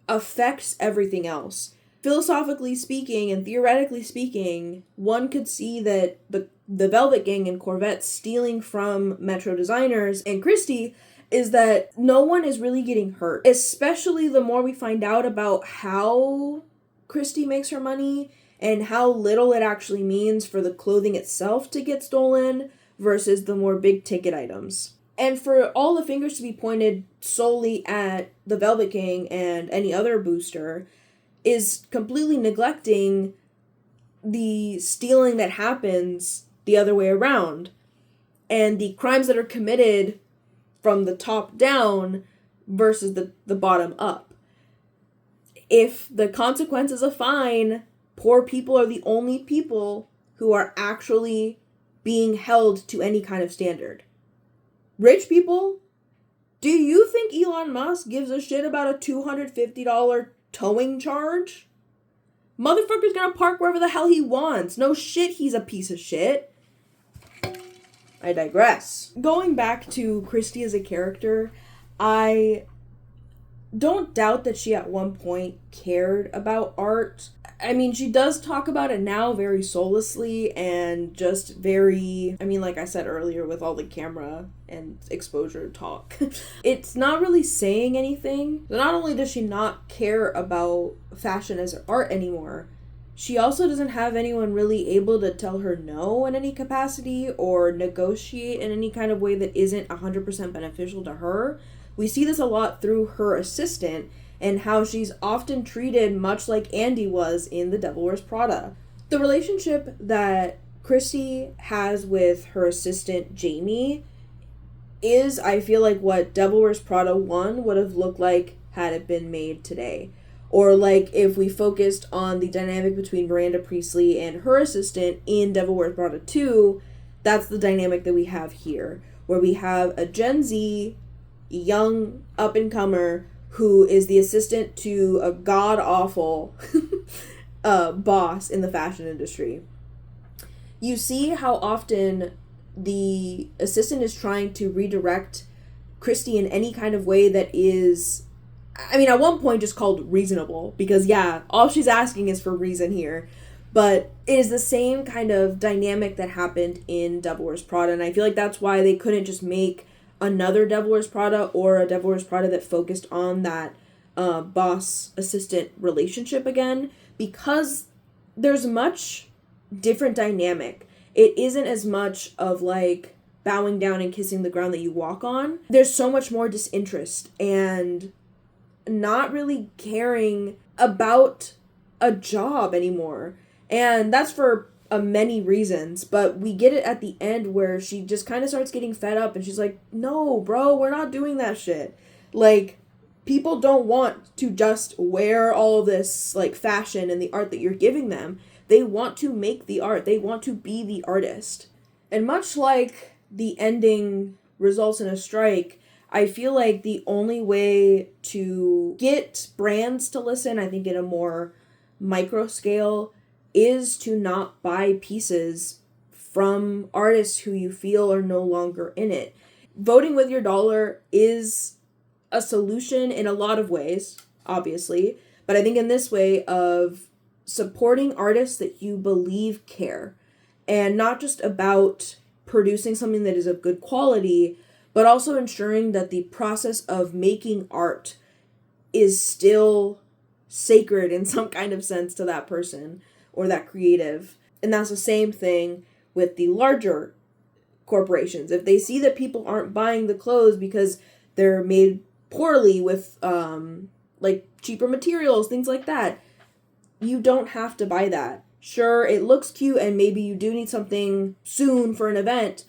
affects everything else. Philosophically speaking and theoretically speaking, one could see that the Velvet Gang and Corvette stealing from Metro designers and Christie is that no one is really getting hurt, especially the more we find out about how Christie makes her money and how little it actually means for the clothing itself to get stolen versus the more big ticket items. And for all the fingers to be pointed solely at the Velvet Gang and any other booster is completely neglecting the stealing that happens the other way around and the crimes that are committed from the top down versus the bottom up. If the consequence is a fine, poor people are the only people who are actually being held to any kind of standard. Rich people, do you think Elon Musk gives a shit about a $250 towing charge? Motherfucker's gonna park wherever the hell he wants. No shit, he's a piece of shit. I digress. Going back to Christie as a character, I don't doubt that she at one point cared about art. I mean, she does talk about it now very soullessly and just very, like I said earlier with all the camera and exposure talk. It's not really saying anything. Not only does she not care about fashion as art anymore, she also doesn't have anyone really able to tell her no in any capacity or negotiate in any kind of way that isn't 100% beneficial to her. We see this a lot through her assistant and how she's often treated much like Andy was in The Devil Wears Prada. The relationship that Christie has with her assistant Jamie is, I feel like, what Devil Wears Prada 1 would have looked like had it been made today. Or like if we focused on the dynamic between Miranda Priestley and her assistant in Devil Wears Prada 2, that's the dynamic that we have here, where we have a Gen Z, young up-and-comer who is the assistant to a god-awful boss in the fashion industry. You see how often the assistant is trying to redirect Christie in any kind of way that is, I mean, at one point just called reasonable, because yeah, all she's asking is for reason here, but it is the same kind of dynamic that happened in Devil Wears Prada, and I feel like that's why they couldn't just make another Devil Wears Prada or a Devil Wears Prada that focused on that boss-assistant relationship again, because there's much different dynamic. It isn't as much of like bowing down and kissing the ground that you walk on. There's so much more disinterest and not really caring about a job anymore. And that's for many reasons, but we get it at the end where she just kind of starts getting fed up and she's like, no, bro, we're not doing that shit. Like, people don't want to just wear all of this like fashion and the art that you're giving them. They want to make the art. They want to be the artist. And much like the ending results in a strike, I feel like the only way to get brands to listen, I think in a more micro scale, is to not buy pieces from artists who you feel are no longer in it. Voting with your dollar is a solution in a lot of ways, obviously, but I think in this way of supporting artists that you believe care, and not just about producing something that is of good quality, but also ensuring that the process of making art is still sacred in some kind of sense to that person or that creative. And that's the same thing with the larger corporations. If they see that people aren't buying the clothes because they're made poorly with like cheaper materials, things like that, you don't have to buy that. Sure, it looks cute and maybe you do need something soon for an event.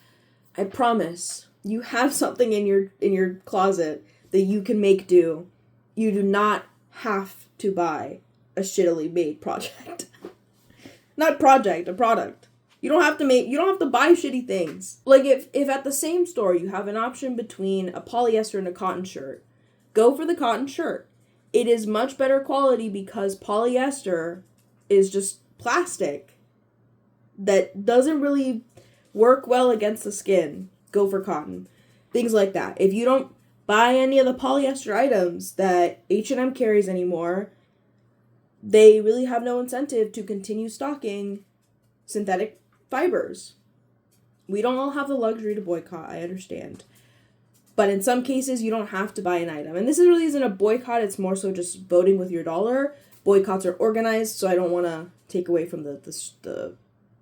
I promise you have something in your closet that you can make do. You do not have to buy a shittily made project. Not project, a product. You don't have to buy shitty things. Like if at the same store you have an option between a polyester and a cotton shirt, go for the cotton shirt. It is much better quality because polyester is just plastic that doesn't really work well against the skin. Go for cotton. Things like that. If you don't buy any of the polyester items that H&M carries anymore, they really have no incentive to continue stocking synthetic fibers. We don't all have the luxury to boycott, I understand. But in some cases, you don't have to buy an item. And this really isn't a boycott, it's more so just voting with your dollar. Boycotts are organized, so I don't want to take away from the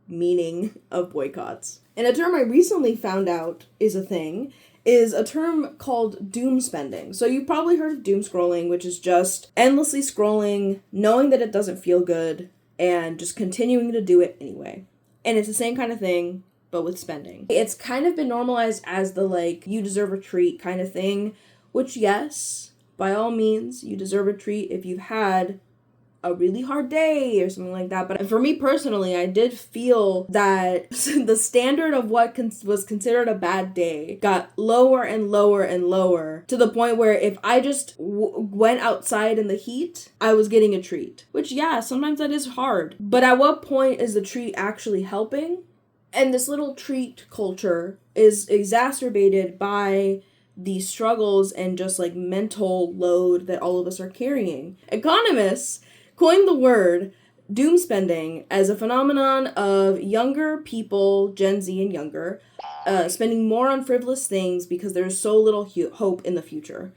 meaning of boycotts. And a term I recently found out is a thing, is a term called doom spending. So you've probably heard of doom scrolling, which is just endlessly scrolling, knowing that it doesn't feel good, and just continuing to do it anyway. And it's the same kind of thing, but with spending. It's kind of been normalized as the, like, you deserve a treat kind of thing, which, yes, by all means, you deserve a treat if you've had a really hard day or something like that. But for me personally, I did feel that the standard of what was considered a bad day got lower and lower and lower, to the point where if I just went outside in the heat, I was getting a treat. Which, yeah, sometimes that is hard. But at what point is the treat actually helping? And this little treat culture is exacerbated by the struggles and just like mental load that all of us are carrying. Economists coined the word doom spending as a phenomenon of younger people, Gen Z and younger, spending more on frivolous things because there's so little hope in the future.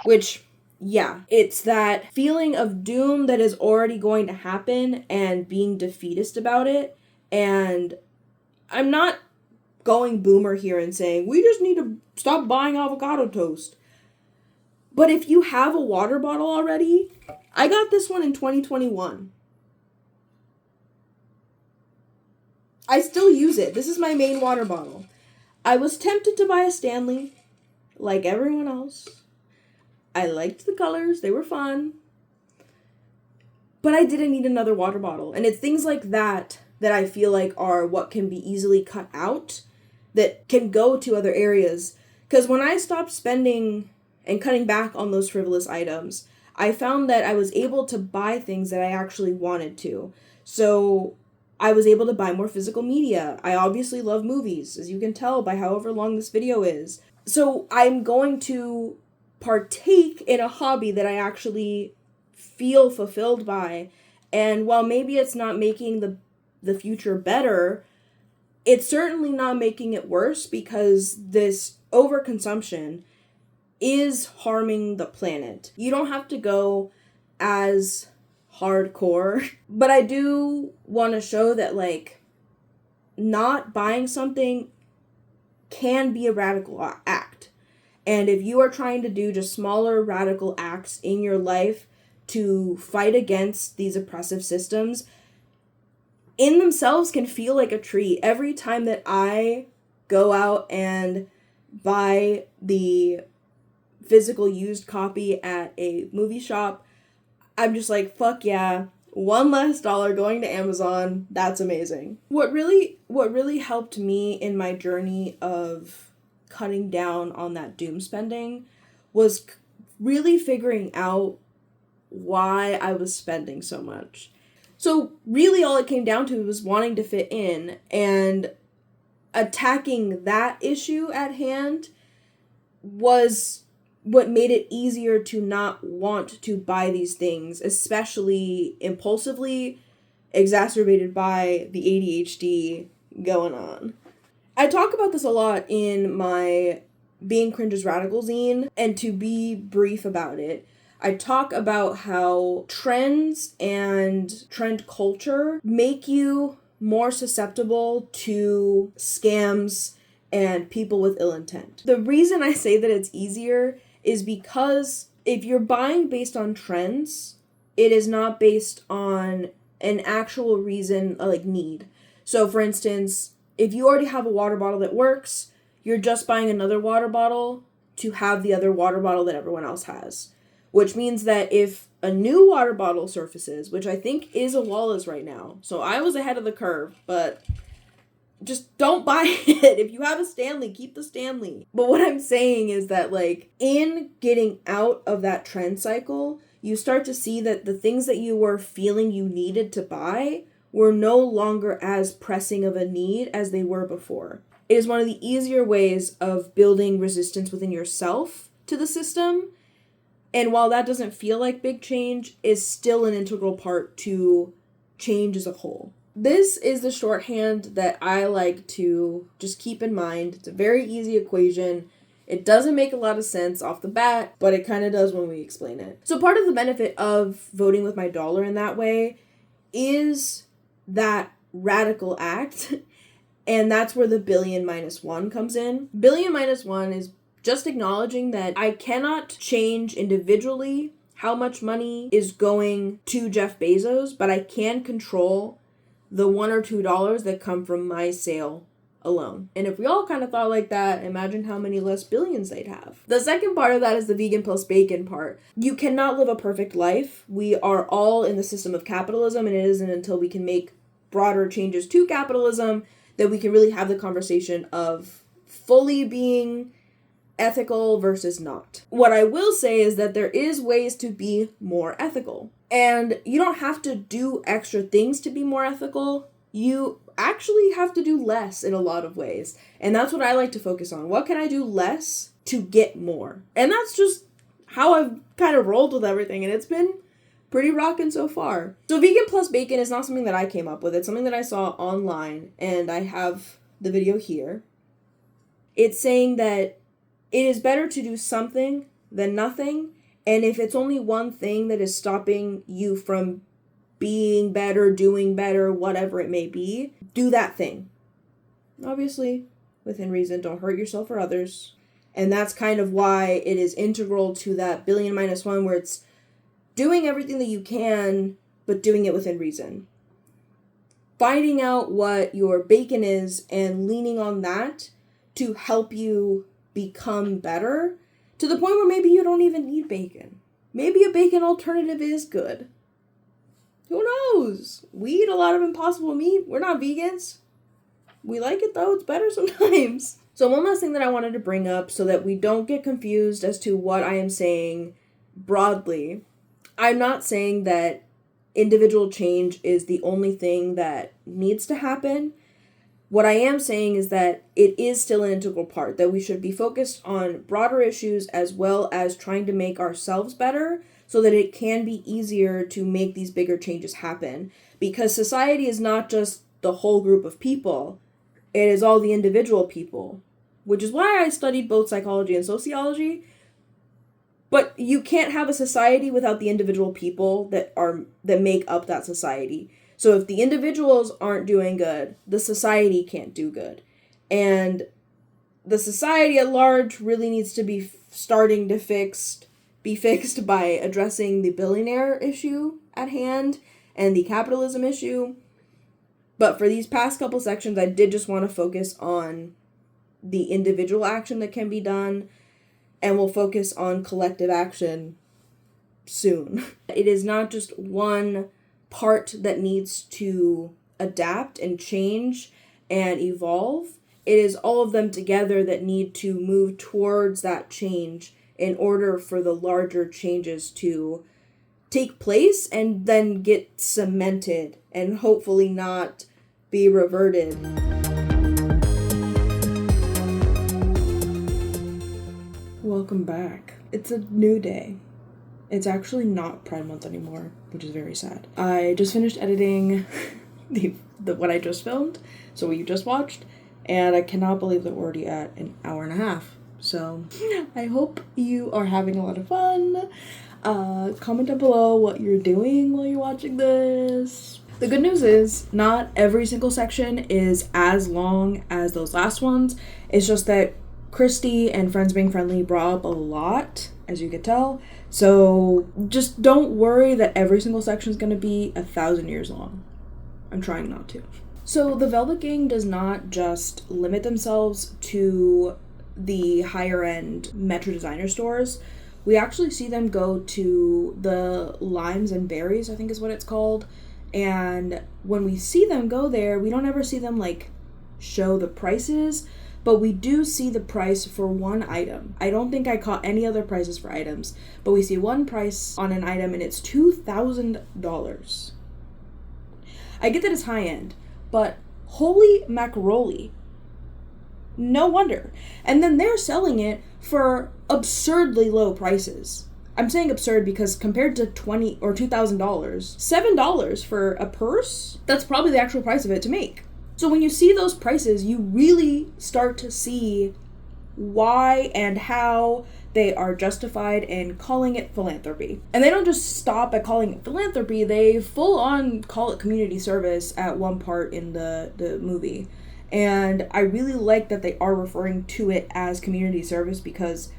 Which, yeah, it's that feeling of doom that is already going to happen and being defeatist about it. And I'm not going boomer here and saying, we just need to stop buying avocado toast. But if you have a water bottle already, I got this one in 2021. I still use it. This is my main water bottle. I was tempted to buy a Stanley, like everyone else. I liked the colors. They were fun. but I didn't need another water bottle. And it's things like that that I feel like are what can be easily cut out that can go to other areas. Because when I stopped spending and cutting back on those frivolous items, I found that I was able to buy things that I actually wanted to. So I was able to buy more physical media. I obviously love movies, as you can tell by however long this video is. So I'm going to partake in a hobby that I actually feel fulfilled by. And while maybe it's not making the future better, it's certainly not making it worse, because this overconsumption is harming the planet. You don't have to go as hardcore, but I do want to show that, like, not buying something can be a radical act. And if you are trying to do just smaller radical acts in your life to fight against these oppressive systems, in themselves can feel like a treat. Every time that I go out and buy the physical used copy at a movie shop, I'm just like, fuck yeah, one less dollar going to Amazon. That's amazing. What really helped me in my journey of cutting down on that doom spending was really figuring out why I was spending so much. So really all it came down to was wanting to fit in, and attacking that issue at hand was what made it easier to not want to buy these things, especially impulsively, exacerbated by the ADHD going on. I talk about this a lot in my Being Cringe's Radical zine, and to be brief about it, I talk about how trends and trend culture make you more susceptible to scams and people with ill intent. The reason I say that it's easier is because if you're buying based on trends, it is not based on an actual reason, like need. So for instance, if you already have a water bottle that works, you're just buying another water bottle to have the other water bottle that everyone else has. Which means that if a new water bottle surfaces, which I think is a Wallace right now, so I was ahead of the curve, but just don't buy it. If you have a Stanley, keep the Stanley. But what I'm saying is that, like, in getting out of that trend cycle, you start to see that the things that you were feeling you needed to buy were no longer as pressing of a need as they were before. It is one of the easier ways of building resistance within yourself to the system. And while that doesn't feel like big change, is still an integral part to change as a whole. This is the shorthand that I like to just keep in mind. It's a very easy equation. It doesn't make a lot of sense off the bat, but it kind of does when we explain it. So part of the benefit of voting with my dollar in that way is that radical act. And that's where the billion minus one comes in. Billion minus one is just acknowledging that I cannot change individually how much money is going to Jeff Bezos, but I can control the $1 or $2 that come from my sale alone. And if we all kind of thought like that, imagine how many less billions they'd have. The second part of that is the vegan plus bacon part. You cannot live a perfect life. We are all in the system of capitalism, and it isn't until we can make broader changes to capitalism that we can really have the conversation of fully being ethical versus not. What I will say is that there is ways to be more ethical. And you don't have to do extra things to be more ethical. You actually have to do less in a lot of ways. And that's what I like to focus on. What can I do less to get more? And that's just how I've kind of rolled with everything. And it's been pretty rocking so far. So vegan plus bacon is not something that I came up with. It's something that I saw online. And I have the video here. It's saying that it is better to do something than nothing. And if it's only one thing that is stopping you from being better, doing better, whatever it may be, do that thing. Obviously, within reason, don't hurt yourself or others. And that's kind of why it is integral to that billion minus one, where it's doing everything that you can, but doing it within reason. Finding out what your bacon is and leaning on that to help you become better, to the point where maybe you don't even need bacon. Maybe a bacon alternative is good. Who knows? We eat a lot of impossible meat. We're not vegans. We like it though. It's better sometimes. So one last thing that I wanted to bring up so that we don't get confused as to what I am saying broadly. I'm not saying that individual change is the only thing that needs to happen. What I am saying is that it is still an integral part, that we should be focused on broader issues as well as trying to make ourselves better so that it can be easier to make these bigger changes happen. Because society is not just the whole group of people, it is all the individual people, which is why I studied both psychology and sociology. But you can't have a society without the individual people that make up that society. So if the individuals aren't doing good, the society can't do good. And the society at large really needs to be starting to be fixed by addressing the billionaire issue at hand and the capitalism issue. But for these past couple sections, I did just want to focus on the individual action that can be done, and we'll focus on collective action soon. It is not just one part that needs to adapt and change and evolve. It is all of them together that need to move towards that change in order for the larger changes to take place and then get cemented and hopefully not be reverted. Welcome back. It's a new day. It's actually not Pride Month anymore, which is very sad. I just finished editing the what I just filmed, so what you just watched, and I cannot believe that we're already at an hour and a half. So I hope you are having a lot of fun. Comment down below what you're doing while you're watching this. The good news is not every single section is as long as those last ones. It's just that Christie and Friends Being Friendly brought up a lot, as you could tell. So just don't worry that every single section is going to be 1,000 years long. I'm trying not to. So the Velvet Gang does not just limit themselves to the higher end Metro designer stores. We actually see them go to the Limes and Berries, I think is what it's called. And when we see them go there, we don't ever see them like show the prices, but we do see the price for one item. I don't think I caught any other prices for items, but we see one price on an item and it's $2,000. I get that it's high end, but holy macaroni. No wonder. And then they're selling it for absurdly low prices. I'm saying absurd because compared to $20 or $2,000, $7 for a purse, that's probably the actual price of it to make. So when you see those prices, you really start to see why and how they are justified in calling it philanthropy. And they don't just stop at calling it philanthropy, they full on call it community service at one part in the movie. And I really like that they are referring to it as community service because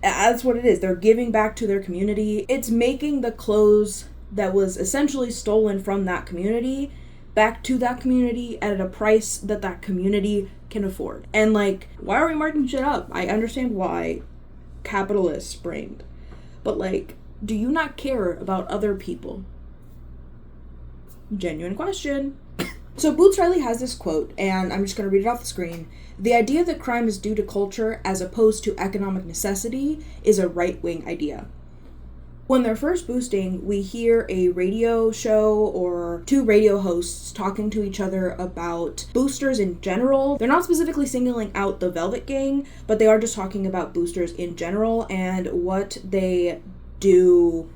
that's what it is. They're giving back to their community. It's making the clothes that was essentially stolen from that community back to that community at a price that that community can afford. And like, why are we marking shit up? I understand why capitalists brained. But like, do you not care about other people? Genuine question. So Boots Riley has this quote, and I'm just going to read it off the screen. The idea that crime is due to culture as opposed to economic necessity is a right-wing idea. When they're first boosting, we hear a radio show or two radio hosts talking to each other about boosters in general. They're not specifically singling out the Velvet Gang, but they are just talking about boosters in general and what they do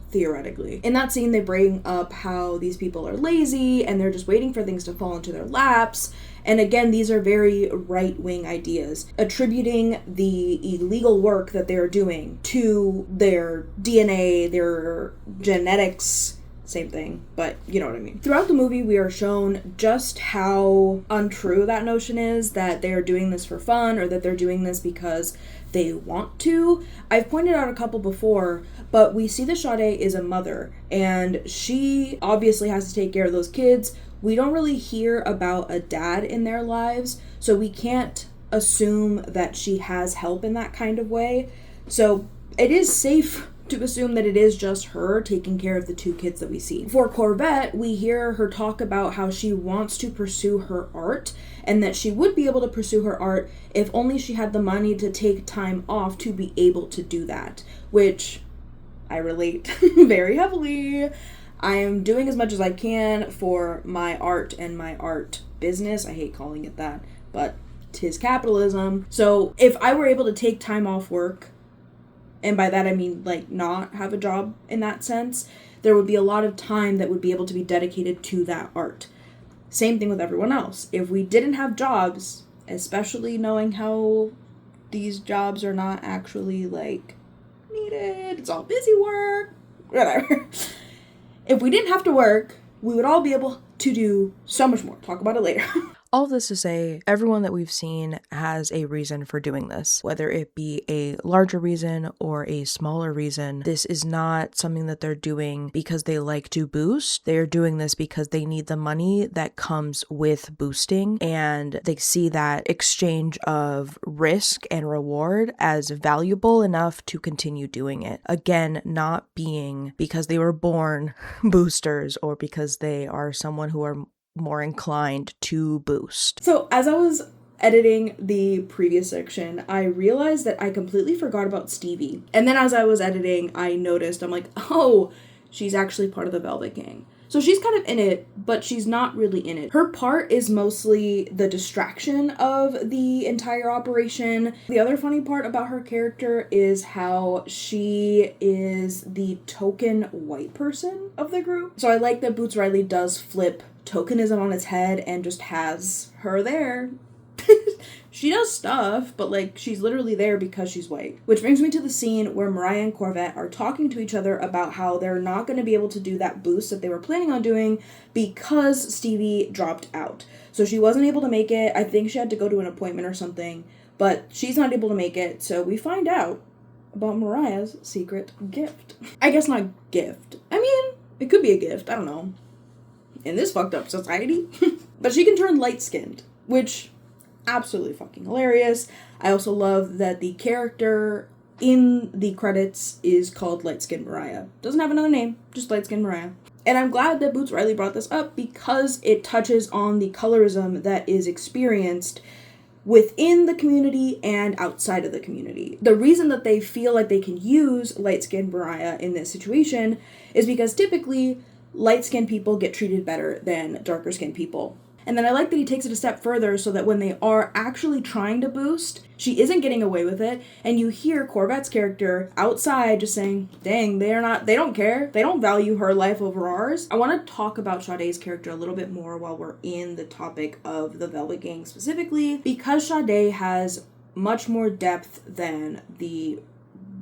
theoretically. In that scene, they bring up how these people are lazy and they're just waiting for things to fall into their laps. And again, these are very right-wing ideas, attributing the illegal work that they're doing to their DNA, their genetics, same thing, but you know what I mean. Throughout the movie, we are shown just how untrue that notion is, that they are doing this for fun or that they're doing this because they want to. I've pointed out a couple before, but we see that Sade is a mother and she obviously has to take care of those kids. We don't really hear about a dad in their lives, so we can't assume that she has help in that kind of way. So it is safe to assume that it is just her taking care of the 2 kids that we see. For Corvette, we hear her talk about how she wants to pursue her art, and that she would be able to pursue her art if only she had the money to take time off to be able to do that, which I relate very heavily. I am doing as much as I can for my art and my art business. I hate calling it that, but 'tis capitalism. So if I were able to take time off work, and by that I mean like not have a job in that sense, there would be a lot of time that would be able to be dedicated to that art. Same thing with everyone else. If we didn't have jobs, especially knowing how these jobs are not actually like needed, it's all busy work, whatever. If we didn't have to work, we would all be able to do so much more. Talk about it later. All of this to say, everyone that we've seen has a reason for doing this, whether it be a larger reason or a smaller reason. This is not something that they're doing because they like to boost. They are doing this because they need the money that comes with boosting, and they see that exchange of risk and reward as valuable enough to continue doing it. Again, not being because they were born boosters or because they are someone who are more inclined to boost. So as I was editing the previous section, I realized that I completely forgot about Stevie. And then as I was editing, I noticed, I'm like, oh, she's actually part of the Velvet Gang. So she's kind of in it, but she's not really in it. Her part is mostly the distraction of the entire operation. The other funny part about her character is how she is the token white person of the group. So I like that Boots Riley does flip tokenism on its head and just has her there. She does stuff, but like she's literally there because she's white. Which brings me to the scene where Mariah and Corvette are talking to each other about how they're not going to be able to do that boost that they were planning on doing because Stevie dropped out. So she wasn't able to make it. I think she had to go to an appointment or something, but she's not able to make it. So we find out about Mariah's secret gift. I guess not gift. I mean, it could be a gift. I don't know. In this fucked up society. But she can turn light-skinned, which absolutely fucking hilarious. I also love that the character in the credits is called Light Skin Mariah. Doesn't have another name, just Light Skin Mariah. And I'm glad that Boots Riley brought this up because it touches on the colorism that is experienced within the community and outside of the community. The reason that they feel like they can use Light Skin Mariah in this situation is because typically light-skinned people get treated better than darker-skinned people. And then I like that he takes it a step further so that when they are actually trying to boost, she isn't getting away with it. And you hear Corvette's character outside just saying, dang, they don't care. They don't value her life over ours. I want to talk about Sade's character a little bit more while we're in the topic of the Velvet Gang specifically, because Sade has much more depth than the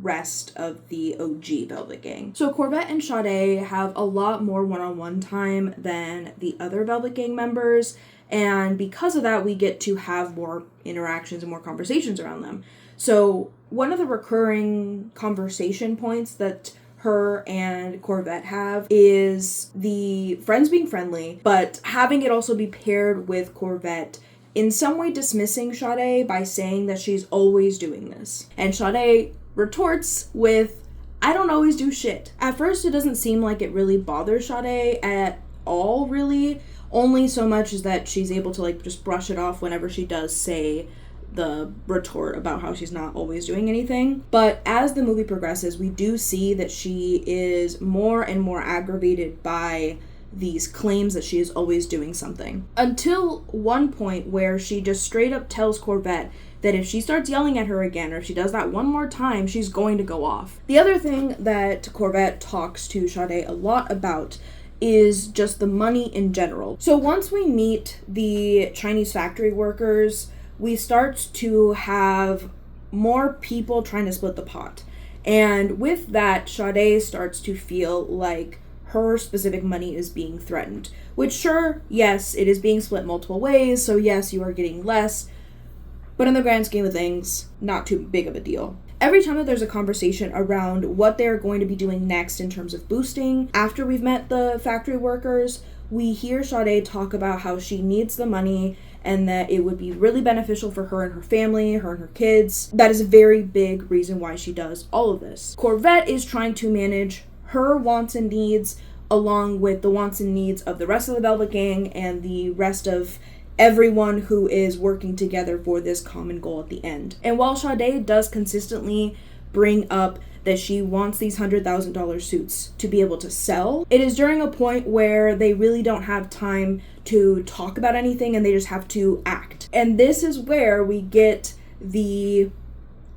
rest of the OG Velvet Gang. So Corvette and Sade have a lot more one-on-one time than the other Velvet Gang members, and because of that we get to have more interactions and more conversations around them. So one of the recurring conversation points that her and Corvette have is the friends being friendly, but having it also be paired with Corvette in some way dismissing Sade by saying that she's always doing this. And Sade retorts with, I don't always do shit. At first, it doesn't seem like it really bothers Sade at all, really. Only so much as that she's able to, like, just brush it off whenever she does say the retort about how she's not always doing anything. But as the movie progresses, we do see that she is more and more aggravated by these claims that she is always doing something. Until one point where she just straight up tells Corvette that if she starts yelling at her again, or if she does that one more time, she's going to go off. The other thing that Corvette talks to Sade a lot about is just the money in general. So once we meet the Chinese factory workers, we start to have more people trying to split the pot. And with that, Sade starts to feel like her specific money is being threatened. Which, sure, yes, it is being split multiple ways, so yes, you are getting less, but in the grand scheme of things, not too big of a deal. Every time that there's a conversation around what they're going to be doing next in terms of boosting, after we've met the factory workers, we hear Sade talk about how she needs the money and that it would be really beneficial for her and her family, her and her kids. That is a very big reason why she does all of this. Corvette is trying to manage her wants and needs along with the wants and needs of the rest of the Velvet Gang and the rest of everyone who is working together for this common goal at the end. And while Sade does consistently bring up that she wants these $100,000 suits to be able to sell, it is during a point where they really don't have time to talk about anything and they just have to act. And this is where we get the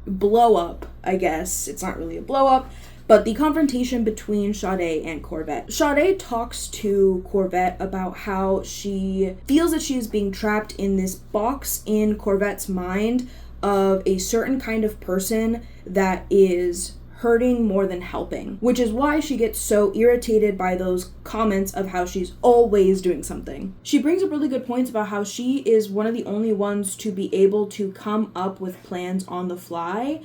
blow up, I guess. It's not really a blow up, but the confrontation between Sade and Corvette. Sade talks to Corvette about how she feels that she is being trapped in this box in Corvette's mind of a certain kind of person that is hurting more than helping, which is why she gets so irritated by those comments of how she's always doing something. She brings up really good points about how she is one of the only ones to be able to come up with plans on the fly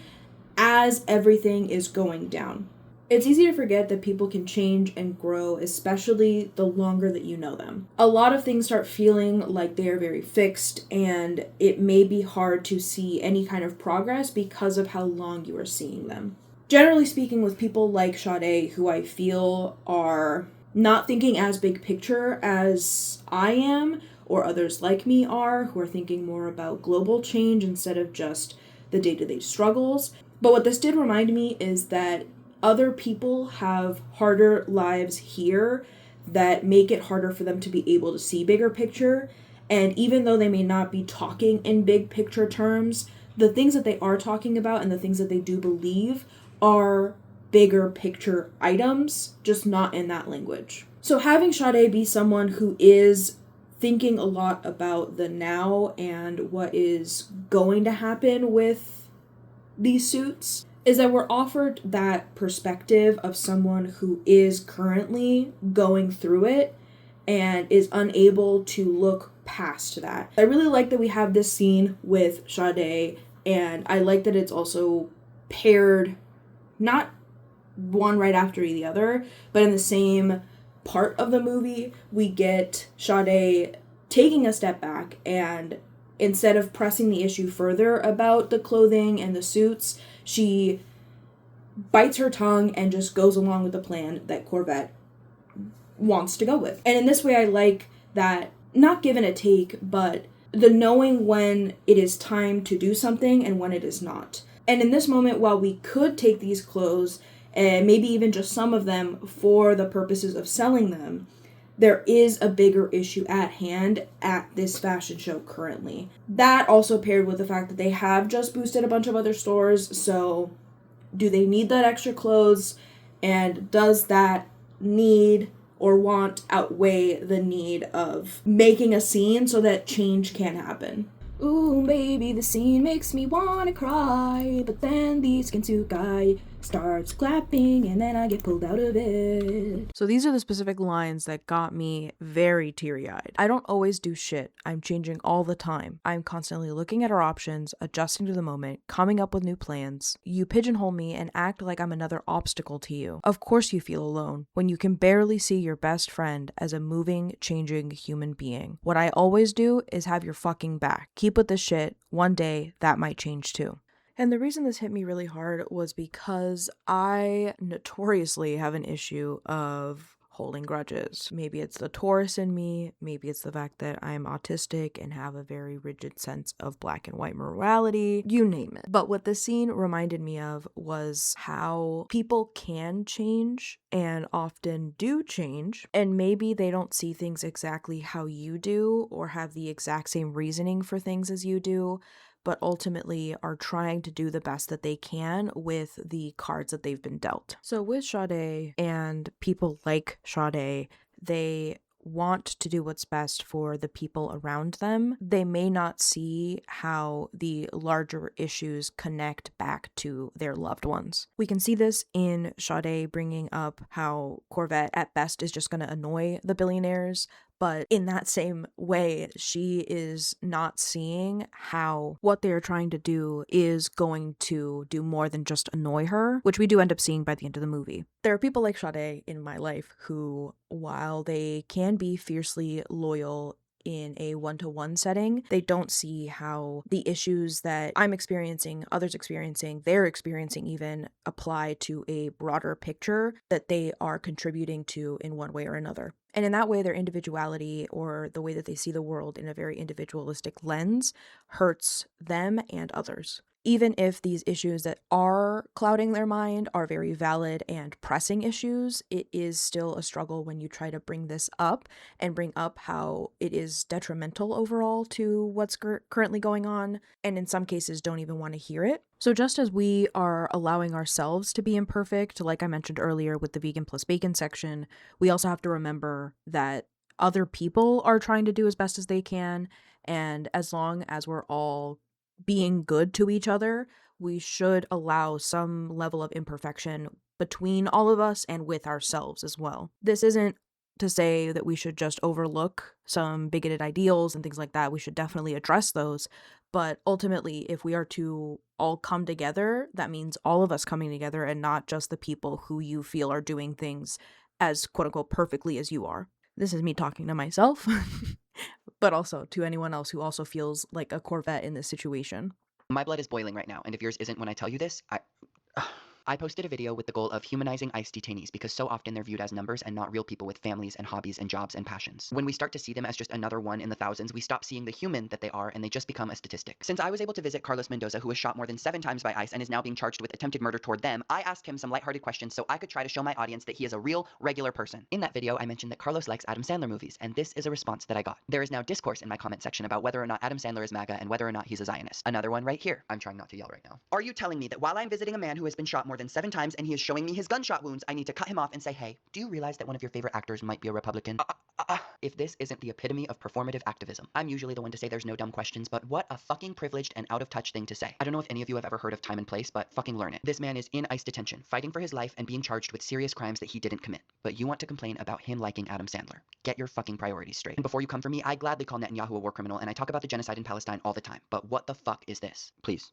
as everything is going down. It's easy to forget that people can change and grow, especially the longer that you know them. A lot of things start feeling like they are very fixed, and it may be hard to see any kind of progress because of how long you are seeing them. Generally speaking, with people like Sade, who I feel are not thinking as big picture as I am, or others like me are, who are thinking more about global change instead of just the day-to-day struggles. But what this did remind me is that other people have harder lives here that make it harder for them to be able to see bigger picture. And even though they may not be talking in big picture terms, the things that they are talking about and the things that they do believe are bigger picture items, just not in that language. So having Sade be someone who is thinking a lot about the now and what is going to happen with these suits is that we're offered that perspective of someone who is currently going through it and is unable to look past that. I really like that we have this scene with Sade, and I like that it's also paired, not one right after the other, but in the same part of the movie, we get Sade taking a step back, and instead of pressing the issue further about the clothing and the suits, she bites her tongue and just goes along with the plan that Corvette wants to go with. And in this way, I like that, not give and a take, but the knowing when it is time to do something and when it is not. And in this moment, while we could take these clothes, and maybe even just some of them, for the purposes of selling them, there is a bigger issue at hand at this fashion show currently. That also paired with the fact that they have just boosted a bunch of other stores, so do they need that extra clothes? And does that need or want outweigh the need of making a scene so that change can happen? Ooh, baby, the scene makes me wanna cry, but then the skin suit guy starts clapping and then I get pulled out of it. So these are the specific lines that got me very teary-eyed. I don't always do shit. I'm changing all the time. I'm constantly looking at our options, adjusting to the moment, coming up with new plans. You pigeonhole me and act like I'm another obstacle to you. Of course you feel alone when you can barely see your best friend as a moving, changing human being. What I always do is have your fucking back. Keep with this shit. One day that might change too. And the reason this hit me really hard was because I notoriously have an issue of holding grudges. Maybe it's the Taurus in me, maybe it's the fact that I'm autistic and have a very rigid sense of black and white morality, you name it. But what the scene reminded me of was how people can change and often do change, and maybe they don't see things exactly how you do or have the exact same reasoning for things as you do, but ultimately are trying to do the best that they can with the cards that they've been dealt. So with Sade and people like Sade, they want to do what's best for the people around them. They may not see how the larger issues connect back to their loved ones. We can see this in Sade bringing up how Corvette at best is just going to annoy the billionaires, But in that same way, she is not seeing how what they are trying to do is going to do more than just annoy her, which we do end up seeing by the end of the movie. There are people like Sade in my life who, while they can be fiercely loyal in a one-to-one setting, they don't see how the issues that I'm experiencing, others experiencing, they're experiencing even, apply to a broader picture that they are contributing to in one way or another. And in that way, their individuality, or the way that they see the world in a very individualistic lens, hurts them and others. Even if these issues that are clouding their mind are very valid and pressing issues, it is still a struggle when you try to bring this up and bring up how it is detrimental overall to what's currently going on, and in some cases don't even want to hear it. So just as we are allowing ourselves to be imperfect, like I mentioned earlier with the vegan plus bacon section, we also have to remember that other people are trying to do as best as they can, and as long as we're all being good to each other, we should allow some level of imperfection between all of us and with ourselves as well. This isn't to say that we should just overlook some bigoted ideals and things like that. We should definitely address those. But ultimately, if we are to all come together, that means all of us coming together and not just the people who you feel are doing things as quote unquote perfectly as you are. This is me talking to myself, but also to anyone else who also feels like a Corvette in this situation. My blood is boiling right now, and if yours isn't when I tell you this, I posted a video with the goal of humanizing ICE detainees because so often they're viewed as numbers and not real people with families and hobbies and jobs and passions. When we start to see them as just another one in the thousands, we stop seeing the human that they are and they just become a statistic. Since I was able to visit Carlos Mendoza, who was shot more than 7 times by ICE and is now being charged with attempted murder toward them, I asked him some lighthearted questions so I could try to show my audience that he is a real, regular person. In that video, I mentioned that Carlos likes Adam Sandler movies, and this is a response that I got. There is now discourse in my comment section about whether or not Adam Sandler is MAGA and whether or not he's a Zionist. Another one right here. I'm trying not to yell right now. Are you telling me that while I'm visiting a man who has been shot more than 7 times and he is showing me his gunshot wounds, I need to cut him off and say, hey, do you realize that one of your favorite actors might be a Republican? If this isn't the epitome of performative activism. I'm usually the one to say there's no dumb questions, but what a fucking privileged and out of touch thing to say. I don't know if any of you have ever heard of Time and Place, but fucking learn it. This man is in ICE detention, fighting for his life and being charged with serious crimes that he didn't commit. But you want to complain about him liking Adam Sandler. Get your fucking priorities straight. And before you come for me, I gladly call Netanyahu a war criminal and I talk about the genocide in Palestine all the time. But what the fuck is this? Please,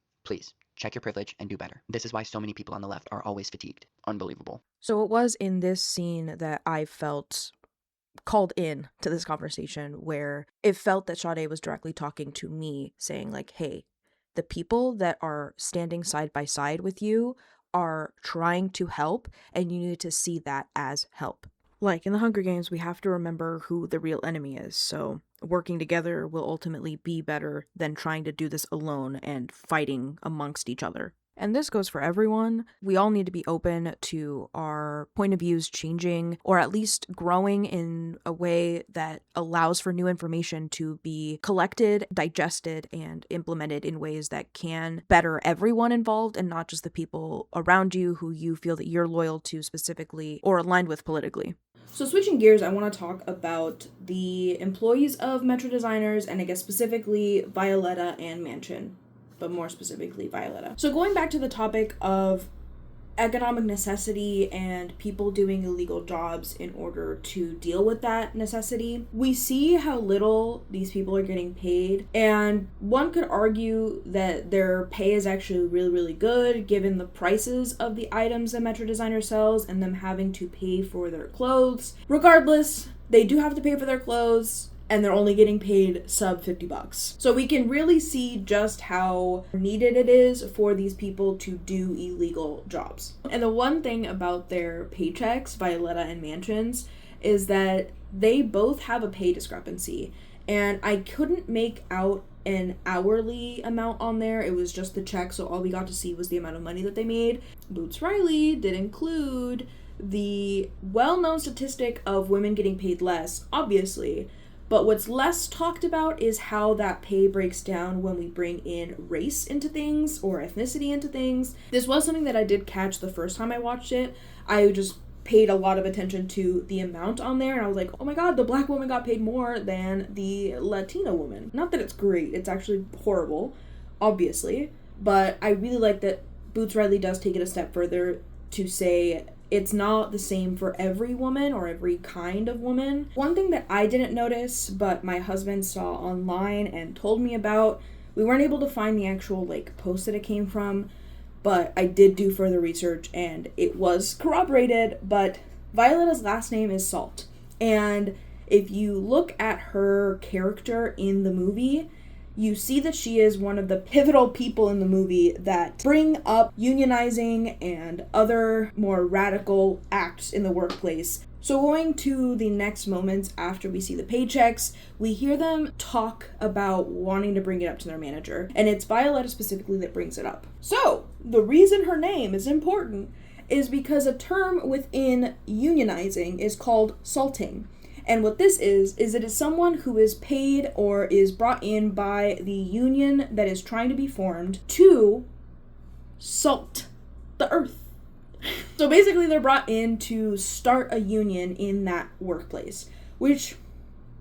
check your privilege and do better. This is why so many people on the left are always fatigued. Unbelievable. So it was in this scene that I felt called in to this conversation, where it felt that Sade was directly talking to me, saying like, hey, the people that are standing side by side with you are trying to help, and you need to see that as help. Like in the Hunger Games, we have to remember who the real enemy is, so working together will ultimately be better than trying to do this alone and fighting amongst each other. And this goes for everyone. We all need to be open to our point of views changing, or at least growing in a way that allows for new information to be collected, digested, and implemented in ways that can better everyone involved and not just the people around you who you feel that you're loyal to specifically or aligned with politically. So switching gears, I want to talk about the employees of Metro Designers, and I guess specifically Violeta and Mansion, but more specifically Violeta. So going back to the topic of economic necessity and people doing illegal jobs in order to deal with that necessity, we see how little these people are getting paid, and one could argue that their pay is actually really, really good given the prices of the items that Metro Designer sells and them having to pay for their clothes. Regardless, they do have to pay for their clothes, and they're only getting paid sub $50. So we can really see just how needed it is for these people to do illegal jobs. And the one thing about their paychecks, Violeta and Mansion's, is that they both have a pay discrepancy. And I couldn't make out an hourly amount on there. It was just the check, so all we got to see was the amount of money that they made. Boots Riley did include the well-known statistic of women getting paid less, obviously. But what's less talked about is how that pay breaks down when we bring in race into things or ethnicity into things. This was something that I did catch the first time I watched it. I just paid a lot of attention to the amount on there, and I was like, oh my god, the black woman got paid more than the Latina woman. Not that it's great, it's actually horrible, obviously, but I really like that Boots Riley does take it a step further to say it's not the same for every woman or every kind of woman. One thing that I didn't notice, but my husband saw online and told me about, we weren't able to find the actual like post that it came from, but I did do further research and it was corroborated, but Violeta's last name is Salt. And if you look at her character in the movie, you see that she is one of the pivotal people in the movie that bring up unionizing and other more radical acts in the workplace. So going to the next moments after we see the paychecks, we hear them talk about wanting to bring it up to their manager. And it's Violeta specifically that brings it up. So the reason her name is important is because a term within unionizing is called salting. And what this is it is someone who is paid or is brought in by the union that is trying to be formed to salt the earth. So basically they're brought in to start a union in that workplace, which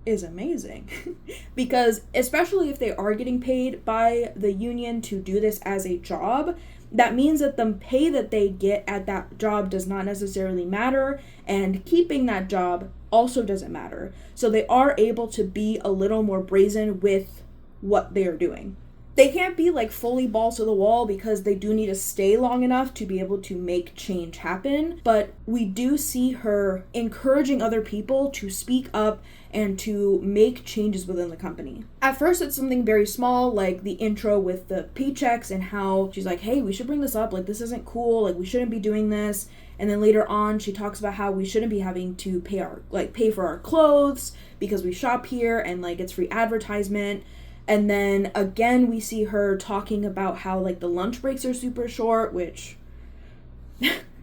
is amazing. Because especially if they are getting paid by the union to do this as a job, that means that the pay that they get at that job does not necessarily matter, and keeping that job also doesn't matter. So they are able to be a little more brazen with what they are doing. They can't be like fully balls to the wall because they do need to stay long enough to be able to make change happen. But we do see her encouraging other people to speak up and to make changes within the company. At first, it's something very small, like the intro with the paychecks and how she's like, hey, we should bring this up. Like, this isn't cool. Like, we shouldn't be doing this. And then later on, she talks about how we shouldn't be having to pay for our clothes because we shop here and like it's free advertisement. And then again, we see her talking about how like the lunch breaks are super short, which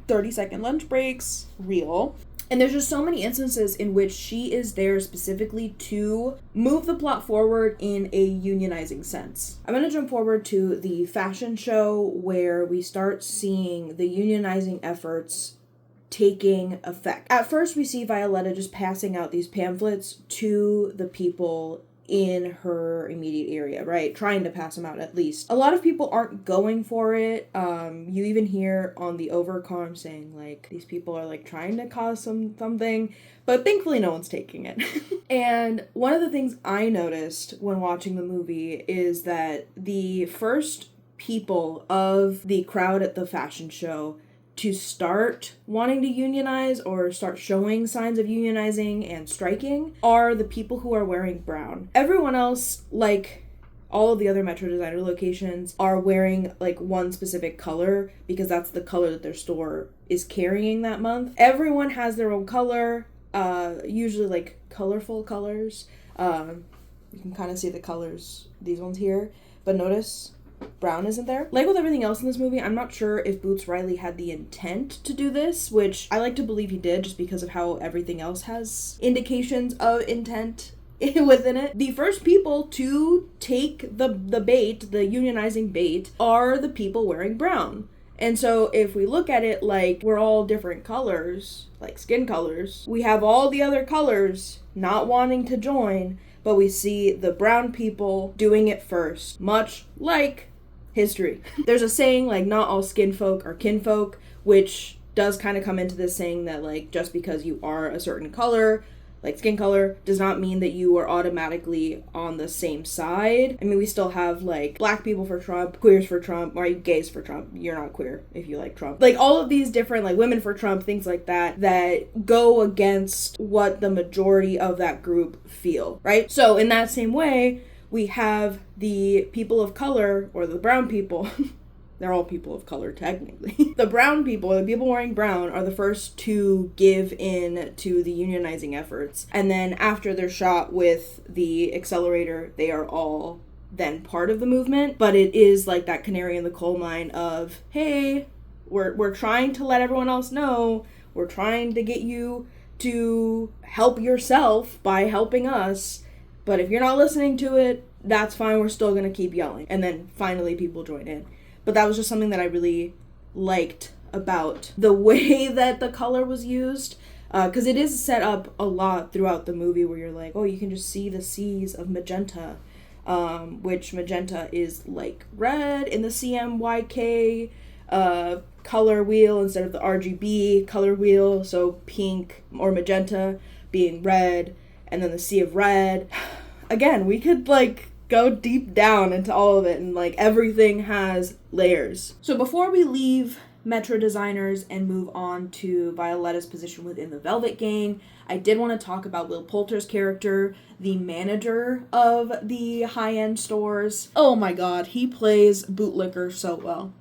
30-second lunch breaks, real. And there's just so many instances in which she is there specifically to move the plot forward in a unionizing sense. I'm going to jump forward to the fashion show where we start seeing the unionizing efforts taking effect. At first, we see Violeta just passing out these pamphlets to the people in her immediate area, right? Trying to pass them out at least. A lot of people aren't going for it. You even hear on the overcom saying like these people are like trying to cause something, but thankfully no one's taking it. And one of the things I noticed when watching the movie is that the first people of the crowd at the fashion show to start wanting to unionize or start showing signs of unionizing and striking are the people who are wearing brown. Everyone else, like all of the other Metro Designer locations, are wearing like one specific color because that's the color that their store is carrying that month. Everyone has their own color, usually like colorful colors. You can kind of see the colors, these ones here, but notice brown isn't there. Like with everything else in this movie, I'm not sure if Boots Riley had the intent to do this, which I like to believe he did just because of how everything else has indications of intent within it. The first people to take the bait, the unionizing bait, are the people wearing brown. And so if we look at it like we're all different colors, like skin colors, we have all the other colors not wanting to join, but we see the brown people doing it first, much like history. There's a saying like not all skin folk are kinfolk, which does kind of come into this saying that like just because you are a certain color, like skin color, does not mean that you are automatically on the same side. I mean, we still have like black people for Trump, queers for Trump, or gays for Trump. You're not queer if you like Trump. Like all of these different like women for Trump, things like that, that go against what the majority of that group feel, right? So in that same way, we have the people of color, or the brown people, they're all people of color technically. The brown people, the people wearing brown, are the first to give in to the unionizing efforts. And then after they're shot with the accelerator, they are all then part of the movement. But it is like that canary in the coal mine of, hey, we're trying to let everyone else know, we're trying to get you to help yourself by helping us. But if you're not listening to it, that's fine, we're still gonna keep yelling. And then finally people join in. But that was just something that I really liked about the way that the color was used. Because it is set up a lot throughout the movie where you're like, oh, you can just see the seas of magenta. Which magenta is like red in the CMYK color wheel instead of the RGB color wheel, so pink or magenta being red, and then the sea of red. Again, we could like go deep down into all of it, and like everything has layers. So before we leave Metro Designers and move on to Violeta's position within the Velvet Gang, I did want to talk about Will Poulter's character, the manager of the high-end stores. Oh my god, he plays bootlicker so well.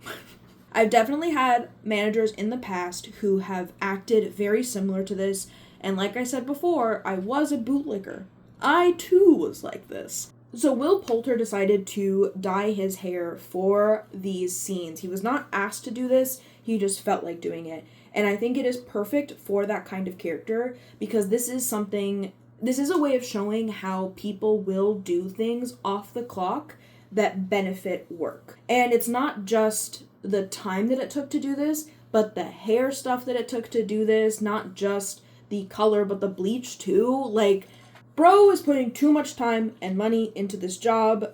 I've definitely had managers in the past who have acted very similar to this, and like I said before, I was a bootlicker. I too was like this. So Will Poulter decided to dye his hair for these scenes. He was not asked to do this, he just felt like doing it. And I think it is perfect for that kind of character, because this is a way of showing how people will do things off the clock that benefit work. And it's not just the time that it took to do this, but the hair stuff that it took to do this, not just the color, but the bleach too. Like, bro is putting too much time and money into this job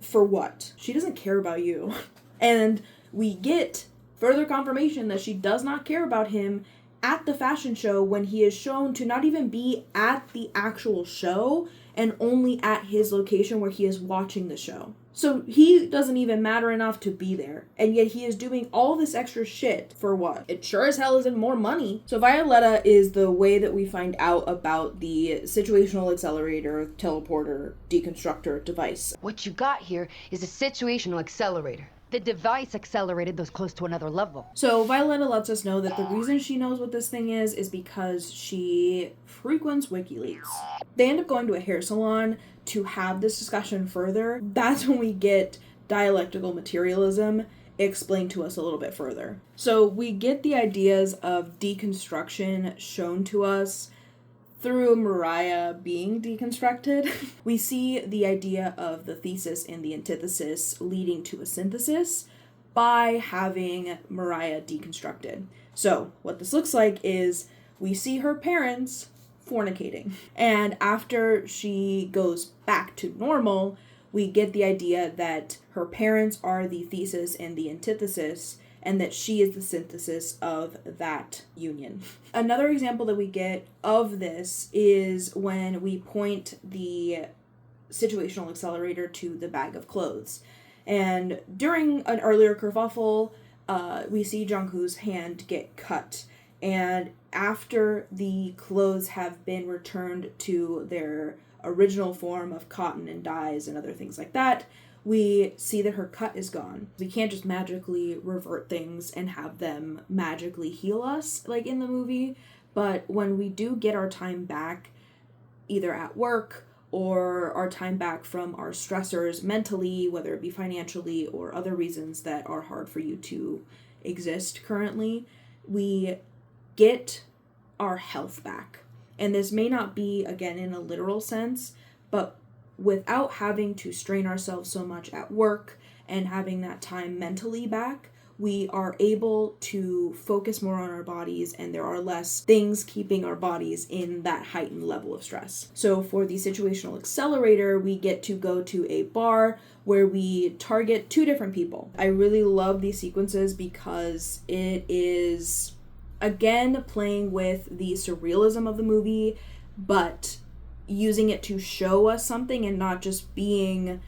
for what? She doesn't care about you. And we get further confirmation that she does not care about him at the fashion show, when he is shown to not even be at the actual show and only at his location where he is watching the show. So he doesn't even matter enough to be there, and yet he is doing all this extra shit for what? It sure as hell isn't more money. So Violeta is the way that we find out about the situational accelerator, teleporter, deconstructor device. What you got here is a situational accelerator. The device accelerated those close to another level. So Violeta lets us know that the reason she knows what this thing is because she frequents WikiLeaks. They end up going to a hair salon to have this discussion further. That's when we get dialectical materialism explained to us a little bit further. So we get the ideas of deconstruction shown to us through Mariah being deconstructed. We see the idea of the thesis and the antithesis leading to a synthesis by having Mariah deconstructed. So what this looks like is we see her parents fornicating. And after she goes back to normal, we get the idea that her parents are the thesis and the antithesis, and that she is the synthesis of that union. Another example that we get of this is when we point the situational accelerator to the bag of clothes. And during an earlier kerfuffle, we see Jianhu's hand get cut. And after the clothes have been returned to their original form of cotton and dyes and other things like that, we see that her cut is gone. We can't just magically revert things and have them magically heal us, like in the movie. But when we do get our time back, either at work or our time back from our stressors mentally, whether it be financially or other reasons that are hard for you to exist currently, we get our health back. And this may not be, again, in a literal sense, but without having to strain ourselves so much at work and having that time mentally back, we are able to focus more on our bodies, and there are less things keeping our bodies in that heightened level of stress. So for the situational accelerator, we get to go to a bar where we target two different people. I really love these sequences because it is, again, playing with the surrealism of the movie, but using it to show us something and not just being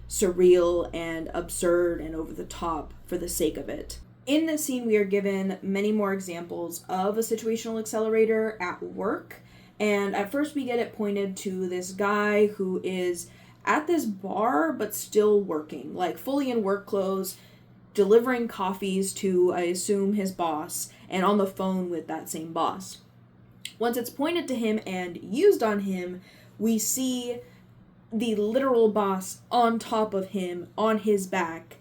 surreal and absurd and over the top for the sake of it. In this scene, we are given many more examples of a situational accelerator at work, and at first we get it pointed to this guy who is at this bar but still working, like fully in work clothes, delivering coffees to, I assume, his boss, and on the phone with that same boss. Once it's pointed to him and used on him, we see the literal boss on top of him, on his back,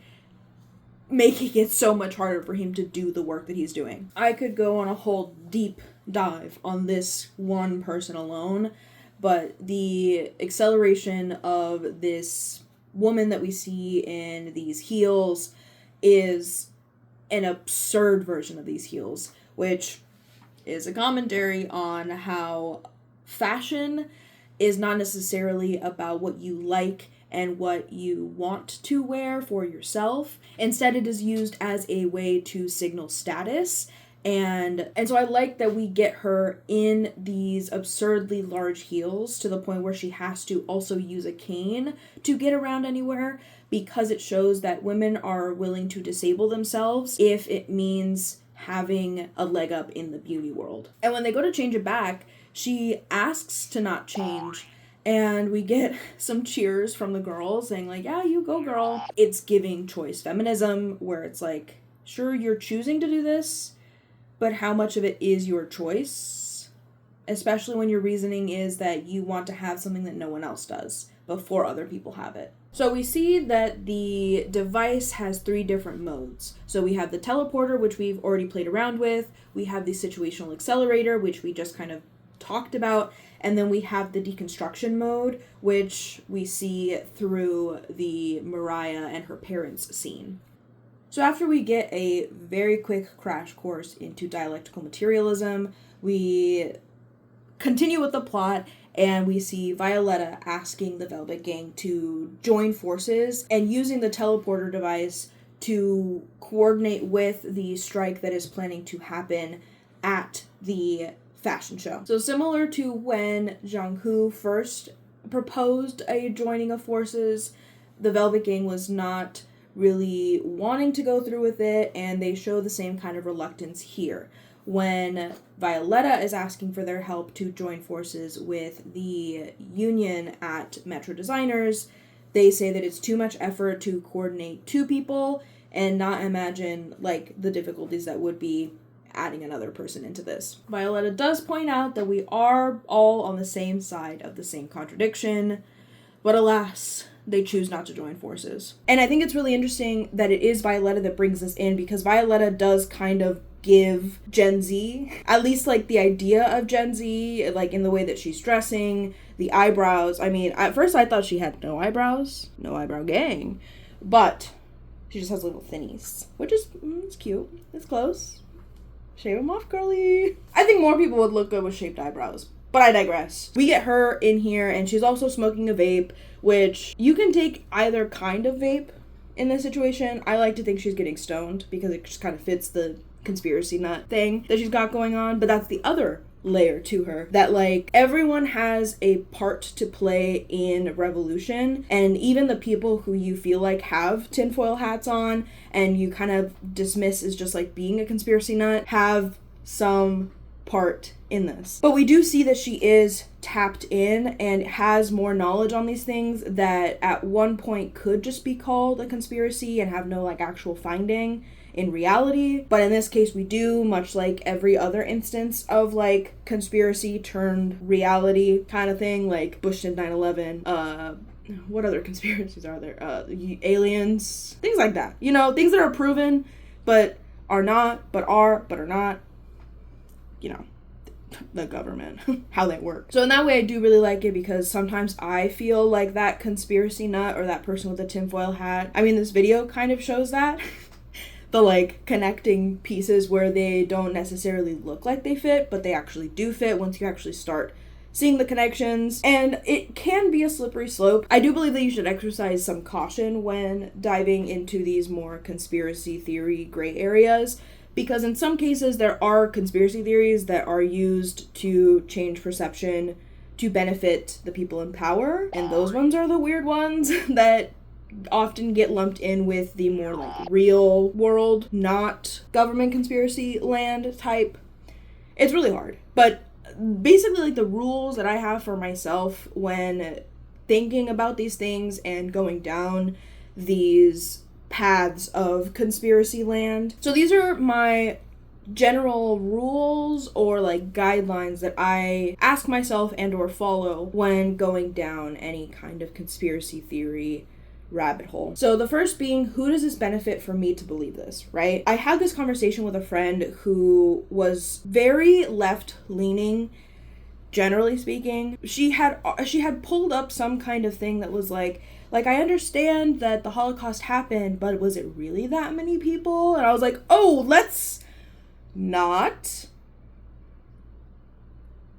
making it so much harder for him to do the work that he's doing. I could go on a whole deep dive on this one person alone, but the acceleration of this woman that we see in these heels is an absurd version of these heels, which is a commentary on how fashion is not necessarily about what you like and what you want to wear for yourself. Instead, it is used as a way to signal status. And so I like that we get her in these absurdly large heels to the point where she has to also use a cane to get around anywhere, because it shows that women are willing to disable themselves if it means having a leg up in the beauty world. And when they go to change it back, she asks to not change, and we get some cheers from the girls saying like, yeah, you go girl. It's giving choice feminism, where it's like, sure, you're choosing to do this, but how much of it is your choice? Especially when your reasoning is that you want to have something that no one else does before other people have it. So we see that the device has 3 different modes. So we have the teleporter, which we've already played around with. We have the situational accelerator, which we just kind of talked about. And then we have the deconstruction mode, which we see through the Mariah and her parents scene. So after we get a very quick crash course into dialectical materialism, we continue with the plot, and we see Violeta asking the Velvet Gang to join forces and using the teleporter device to coordinate with the strike that is planning to happen at the fashion show. So similar to when Jianhu first proposed a joining of forces, the Velvet Gang was not really wanting to go through with it, and they show the same kind of reluctance here. When Violeta is asking for their help to join forces with the union at Metro Designers, they say that it's too much effort to coordinate 2 people and not imagine like the difficulties that would be adding another person into this. Violeta does point out that we are all on the same side of the same contradiction, but alas, they choose not to join forces. And I think it's really interesting that it is Violeta that brings this in, because Violeta does kind of give Gen Z, at least like the idea of Gen Z, like in the way that she's dressing, the eyebrows. I mean, at first I thought she had no eyebrows, no eyebrow gang, but she just has little thinnies, which is, it's cute, it's close. Shave them off, girly. I think more people would look good with shaped eyebrows, but I digress. We get her in here, and she's also smoking a vape, which you can take either kind of vape in this situation. I like to think she's getting stoned because it just kind of fits the conspiracy nut thing that she's got going on, but that's the other layer to her, that like everyone has a part to play in revolution, and even the people who you feel like have tinfoil hats on and you kind of dismiss as just like being a conspiracy nut have some part in this. But we do see that she is tapped in and has more knowledge on these things that at one point could just be called a conspiracy and have no like actual finding in reality. But in this case we do, much like every other instance of like conspiracy turned reality kind of thing, like Bush did 9/11, what other conspiracies are there? Aliens, things like that. You know, things that are proven but are not, but are, but are not. You know, the government, how they work. So in that way, I do really like it, because sometimes I feel like that conspiracy nut or that person with the tinfoil hat. I mean, this video kind of shows that. The like connecting pieces where they don't necessarily look like they fit, but they actually do fit once you actually start seeing the connections. And it can be a slippery slope. I do believe that you should exercise some caution when diving into these more conspiracy theory gray areas, because in some cases there are conspiracy theories that are used to change perception to benefit the people in power, and those ones are the weird ones that often get lumped in with the more like real world, not government conspiracy land type. It's really hard, but basically like the rules that I have for myself when thinking about these things and going down these paths of conspiracy land. So these are my general rules or like guidelines that I ask myself and or follow when going down any kind of conspiracy theory rabbit hole. So the first being, who does this benefit for me to believe this, right? I had this conversation with a friend who was very left-leaning, generally speaking. She had pulled up some kind of thing that was like I understand that the Holocaust happened, but was it really that many people? And I was like, oh, let's not.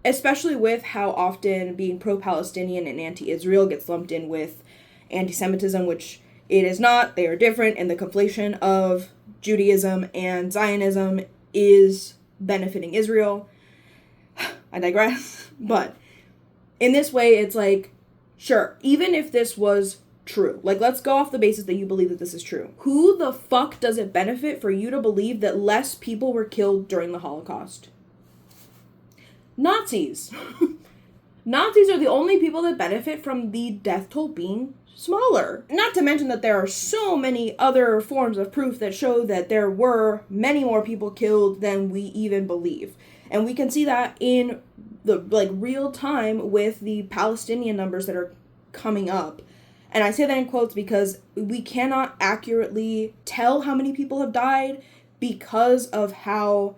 Especially with how often being pro-Palestinian and anti-Israel gets lumped in with anti-Semitism, which it is not. They are different, and the conflation of Judaism and Zionism is benefiting Israel. I digress. But in this way, it's like, sure, even if this was true, like, let's go off the basis that you believe that this is true. Who the fuck does it benefit for you to believe that less people were killed during the Holocaust? Nazis. Nazis are the only people that benefit from the death toll being smaller. Not to mention that there are so many other forms of proof that show that there were many more people killed than we even believe. And we can see that in the real time with the Palestinian numbers that are coming up. And I say that in quotes because we cannot accurately tell how many people have died because of how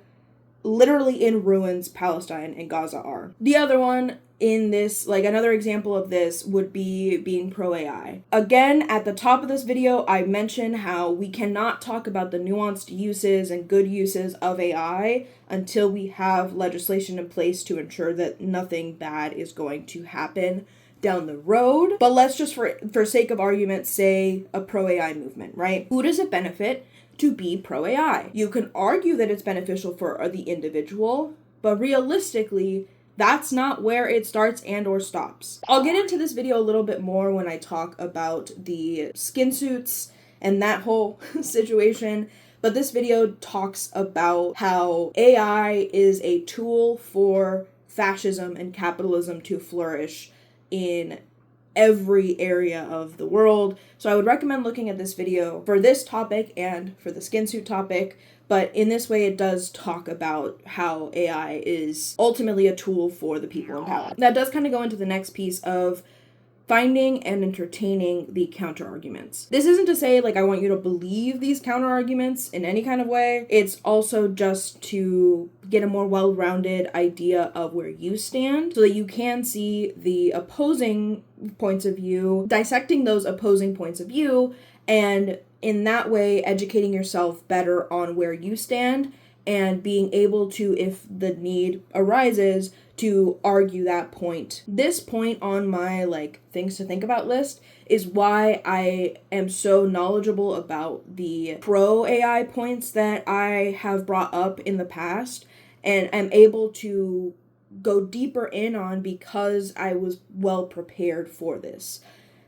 literally in ruins Palestine and Gaza are. The other one in this, another example of this would be being pro-AI. Again, at the top of this video, I mention how we cannot talk about the nuanced uses and good uses of AI until we have legislation in place to ensure that nothing bad is going to happen down the road. But let's just, for sake of argument, say a pro-AI movement, right? Who does it benefit to be pro-AI? You can argue that it's beneficial for the individual, but realistically, that's not where it starts and or stops. I'll get into this video a little bit more when I talk about the skin suits and that whole situation, but this video talks about how AI is a tool for fascism and capitalism to flourish in every area of the world. So I would recommend looking at this video for this topic and for the skin suit topic. But in this way, it does talk about how AI is ultimately a tool for the people in power. That does kind of go into the next piece of finding and entertaining the counter-arguments. This isn't to say, I want you to believe these counter-arguments in any kind of way. It's also just to get a more well-rounded idea of where you stand so that you can see the opposing points of view, dissecting those opposing points of view, and in that way, educating yourself better on where you stand and being able to, if the need arises, to argue that point. This point on my, things to think about list is why I am so knowledgeable about the pro-AI points that I have brought up in the past and am able to go deeper in on because I was well prepared for this.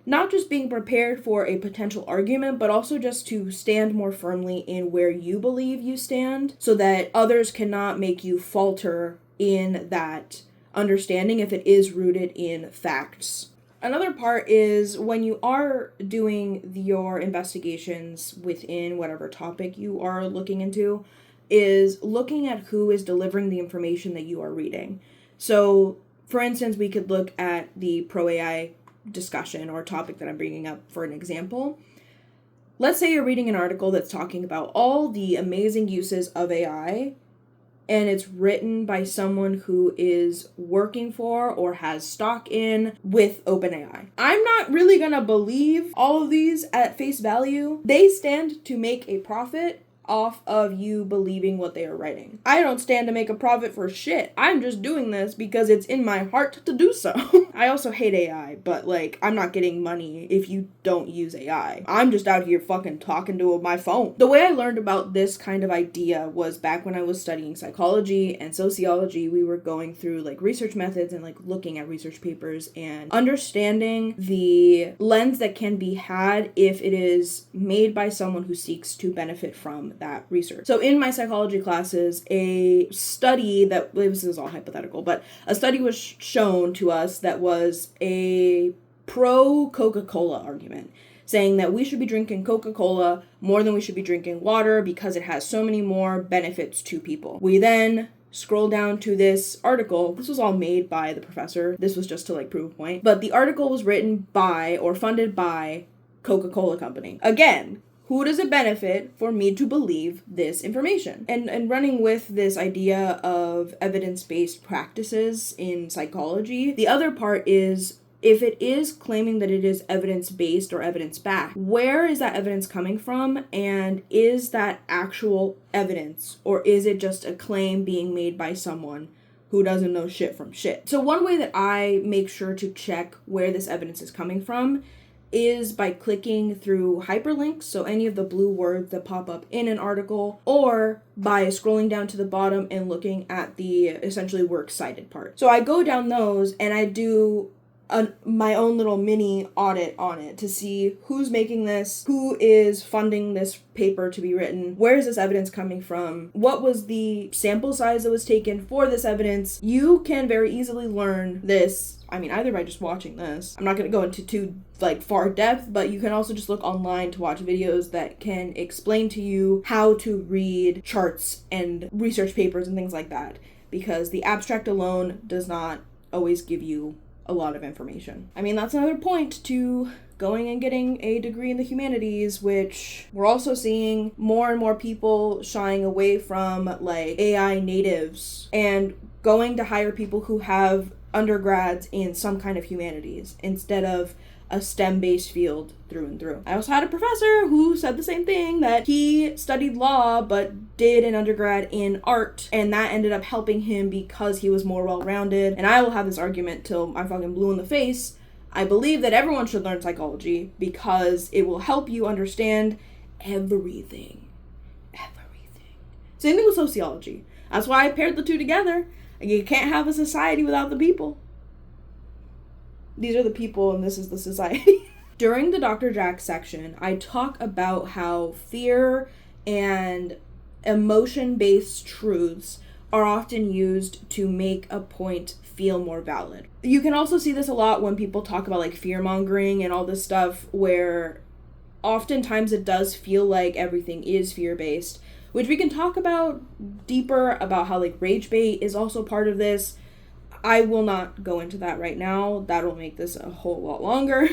Not just being prepared for a potential argument, but also just to stand more firmly in where you believe you stand so that others cannot make you falter in that understanding if it is rooted in facts. Another part is when you are doing your investigations within whatever topic you are looking into, is looking at who is delivering the information that you are reading. So, for instance, we could look at the pro-AI discussion or topic that I'm bringing up for an example. Let's say you're reading an article that's talking about all the amazing uses of AI, and it's written by someone who is working for or has stock in with OpenAI. I'm not really gonna believe all of these at face value. They stand to make a profit off of you believing what they are writing. I don't stand to make a profit for shit. I'm just doing this because it's in my heart to do so. I also hate AI, but I'm not getting money if you don't use AI. I'm just out here fucking talking to my phone. The way I learned about this kind of idea was back when I was studying psychology and sociology. We were going through research methods and looking at research papers and understanding the lens that can be had if it is made by someone who seeks to benefit from that research. So in my psychology classes, a study that, this is all hypothetical, but a study was shown to us that was a pro-Coca-Cola argument, saying that we should be drinking Coca-Cola more than we should be drinking water because it has so many more benefits to people. We then scroll down to this article. This was all made by the professor. This was just to prove a point. But the article was written by or funded by Coca-Cola Company. Again, who does it benefit for me to believe this information? And running with this idea of evidence-based practices in psychology, the other part is, if it is claiming that it is evidence-based or evidence-backed, where is that evidence coming from? And is that actual evidence? Or is it just a claim being made by someone who doesn't know shit from shit? So one way that I make sure to check where this evidence is coming from is by clicking through hyperlinks, so any of the blue words that pop up in an article, or by scrolling down to the bottom and looking at the essentially works cited part. So I go down those and I do my own little mini audit on it to see who's making this, who is funding this paper to be written, where is this evidence coming from, what was the sample size that was taken for this evidence. You can very easily learn this, either by just watching this. I'm not going to go into too far depth, but you can also just look online to watch videos that can explain to you how to read charts and research papers and things like that, because the abstract alone does not always give you a lot of information. That's another point to going and getting a degree in the humanities, which we're also seeing more and more people shying away from AI natives and going to hire people who have undergrads in some kind of humanities instead of a STEM-based field through and through. I also had a professor who said the same thing, that he studied law but did an undergrad in art, and that ended up helping him because he was more well-rounded. And I will have this argument till I'm fucking blue in the face. I believe that everyone should learn psychology because it will help you understand everything. Same thing with sociology. That's why I paired the two together. You can't have a society without the people. These are the people and this is the society. During the Dr. Jack section, I talk about how fear and emotion-based truths are often used to make a point feel more valid. You can also see this a lot when people talk about fear-mongering and all this stuff, where oftentimes it does feel like everything is fear-based, which we can talk about deeper about how rage bait is also part of this. I will not go into that right now. That'll make this a whole lot longer.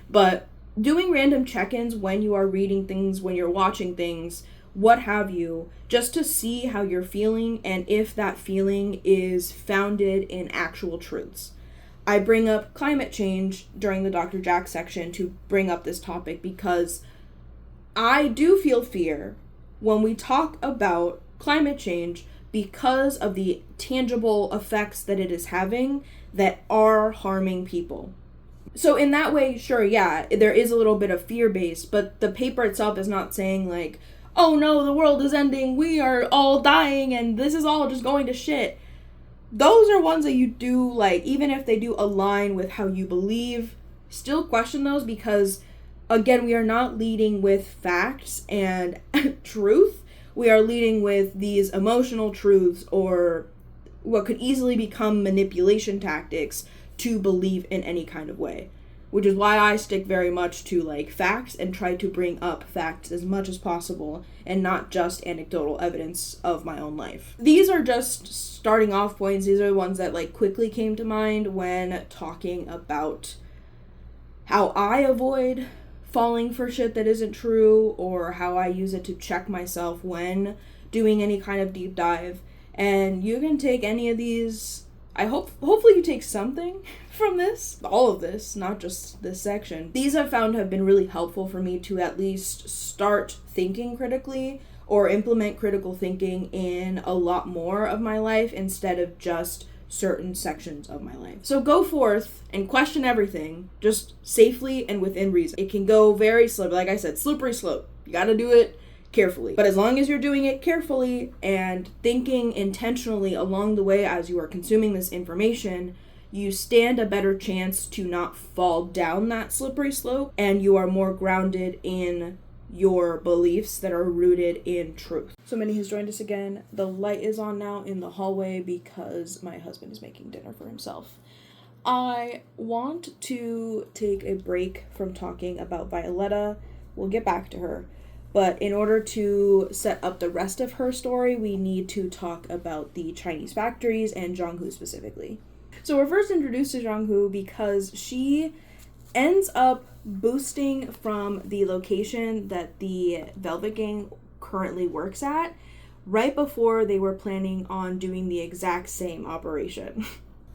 But doing random check-ins when you are reading things, when you're watching things, what have you, just to see how you're feeling and if that feeling is founded in actual truths. I bring up climate change during the Dr. Jack section to bring up this topic because I do feel fear when we talk about climate change because of the tangible effects that it is having that are harming people. So in that way, sure, yeah, there is a little bit of fear-based, but the paper itself is not saying oh no, the world is ending, we are all dying, and this is all just going to shit. Those are ones that you do, even if they do align with how you believe, still question those because, again, we are not leading with facts and truth. We are leading with these emotional truths or what could easily become manipulation tactics to believe in any kind of way, which is why I stick very much to facts and try to bring up facts as much as possible and not just anecdotal evidence of my own life. These are just starting off points. These are the ones that quickly came to mind when talking about how I avoid falling for shit that isn't true, or how I use it to check myself when doing any kind of deep dive. And you can take any of these. Hopefully you take something from this, all of this, not just this section. These I've found have been really helpful for me to at least start thinking critically or implement critical thinking in a lot more of my life instead of just certain sections of my life. So go forth and question everything, just safely and within reason. It can go very slippery, like I said, slippery slope. You gotta do it carefully. But as long as you're doing it carefully and thinking intentionally along the way as you are consuming this information, you stand a better chance to not fall down that slippery slope, and you are more grounded in your beliefs that are rooted in truth. So Minnie has joined us again. The light is on now in the hallway because my husband is making dinner for himself. I want to take a break from talking about Violeta. We'll get back to her. But in order to set up the rest of her story, we need to talk about the Chinese factories and Jianhu specifically. So we're first introduced to Jianhu because she ends up boosting from the location that the Velvet Gang currently works at right before they were planning on doing the exact same operation.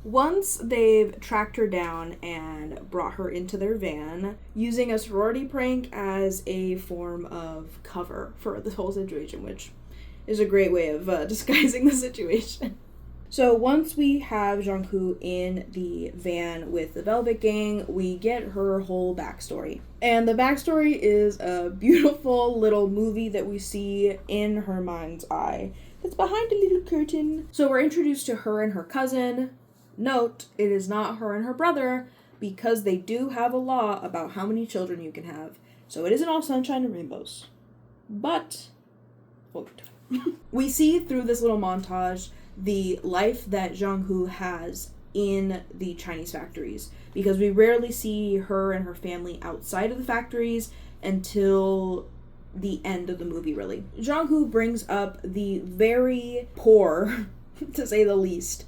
Once they've tracked her down and brought her into their van, using a sorority prank as a form of cover for this whole situation, which is a great way of disguising the situation. So once we have Jianhu in the van with the Velvet Gang, we get her whole backstory. And the backstory is a beautiful little movie that we see in her mind's eye. It's behind a little curtain. So we're introduced to her and her cousin. Note, it is not her and her brother, because they do have a law about how many children you can have. So it isn't all sunshine and rainbows. But, we see through this little montage the life that Jianhu has in the Chinese factories, because we rarely see her and her family outside of the factories until the end of the movie, really. Jianhu brings up the very poor, to say the least,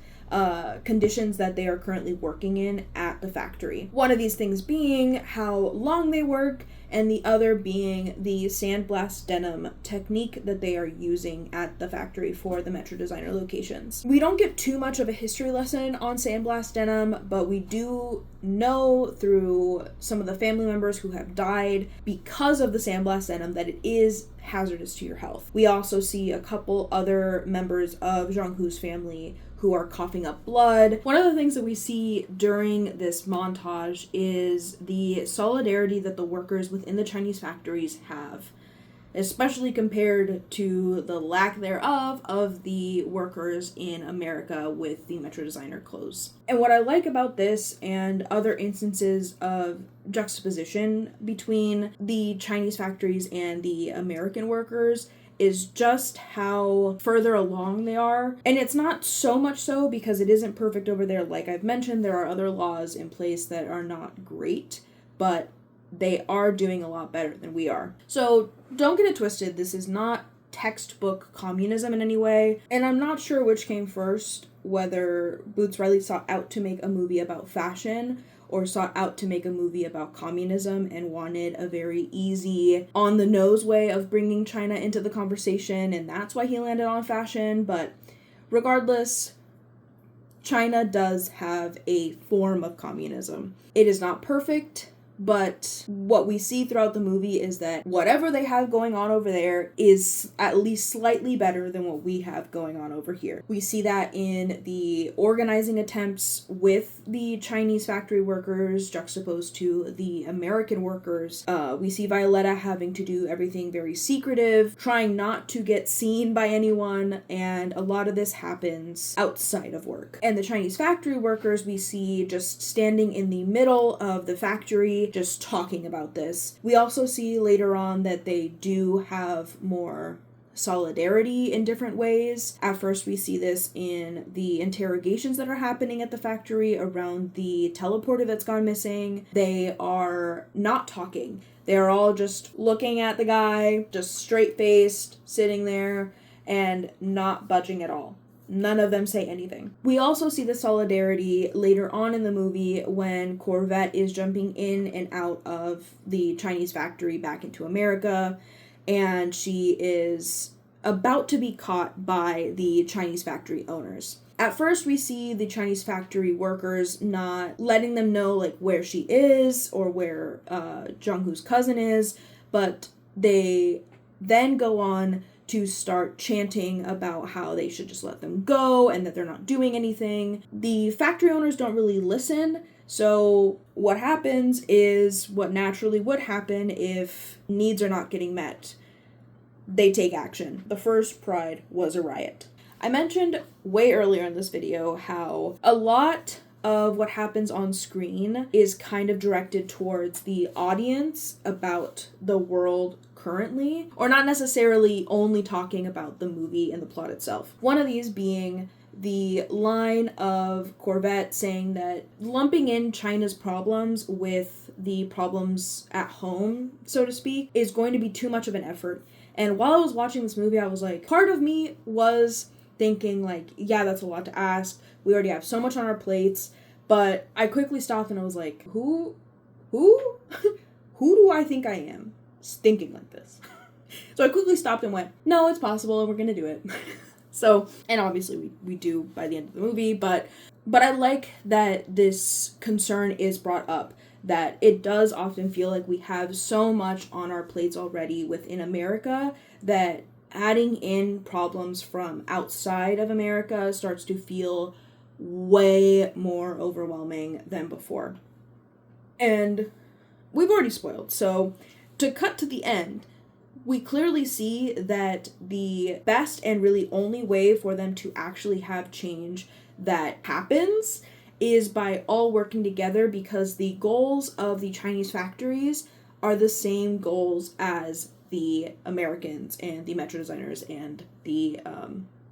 conditions that they are currently working in at the factory. One of these things being how long they work, and the other being the sandblast denim technique that they are using at the factory for the Metro Designer locations. We don't get too much of a history lesson on sandblast denim, but we do know through some of the family members who have died because of the sandblast denim that it is hazardous to your health. We also see a couple other members of Jianhu's family who are coughing up blood. One of the things that we see during this montage is the solidarity that the workers within the Chinese factories have, especially compared to the lack thereof of the workers in America with the Metro Designer clothes. And what I like about this and other instances of juxtaposition between the Chinese factories and the American workers is just how further along they are. And it's not so much so because it isn't perfect over there. Like I've mentioned, there are other laws in place that are not great, but they are doing a lot better than we are. So don't get it twisted. This is not textbook communism in any way. And I'm not sure which came first, whether Boots Riley sought out to make a movie about fashion or sought out to make a movie about communism and wanted a very easy, on-the-nose way of bringing China into the conversation, and that's why he landed on fashion. But regardless, China does have a form of communism. It is not perfect, but what we see throughout the movie is that whatever they have going on over there is at least slightly better than what we have going on over here. We see that in the organizing attempts with the Chinese factory workers juxtaposed to the American workers. We see Violeta having to do everything very secretive, trying not to get seen by anyone, and a lot of this happens outside of work. And the Chinese factory workers we see just standing in the middle of the factory, just talking about this. We also see later on that they do have more solidarity in different ways. At first we see this in the interrogations that are happening at the factory around the teleporter that's gone missing. They are not talking. They're all just looking at the guy, just straight-faced, sitting there, and not budging at all. None of them say anything. We also see the solidarity later on in the movie when Corvette is jumping in and out of the Chinese factory back into America, and she is about to be caught by the Chinese factory owners. At first, we see the Chinese factory workers not letting them know like where she is or where Jianhu's cousin is, but they then go on to start chanting about how they should just let them go and that they're not doing anything. The factory owners don't really listen, so what happens is what naturally would happen if needs are not getting met. They take action. The first Pride was a riot. I mentioned way earlier in this video how a lot of what happens on screen is kind of directed towards the audience about the world currently, or not necessarily only talking about the movie and the plot itself. One of these being the line of Corvette saying that lumping in China's problems with the problems at home, so to speak, is going to be too much of an effort. And while I was watching this movie, I was like, part of me was thinking like, yeah, that's a lot to ask. We already have so much on our plates. But I quickly stopped and I was like, who do I think I am thinking like this? So I quickly stopped and went, no, it's possible and we're gonna do it. So, and obviously we do by the end of the movie, but I like that this concern is brought up, that it does often feel like we have so much on our plates already within America that adding in problems from outside of America starts to feel way more overwhelming than before. And we've already spoiled, so to cut to the end, we clearly see that the best and really only way for them to actually have change that happens is by all working together, because the goals of the Chinese factories are the same goals as the Americans and the Metro designers and the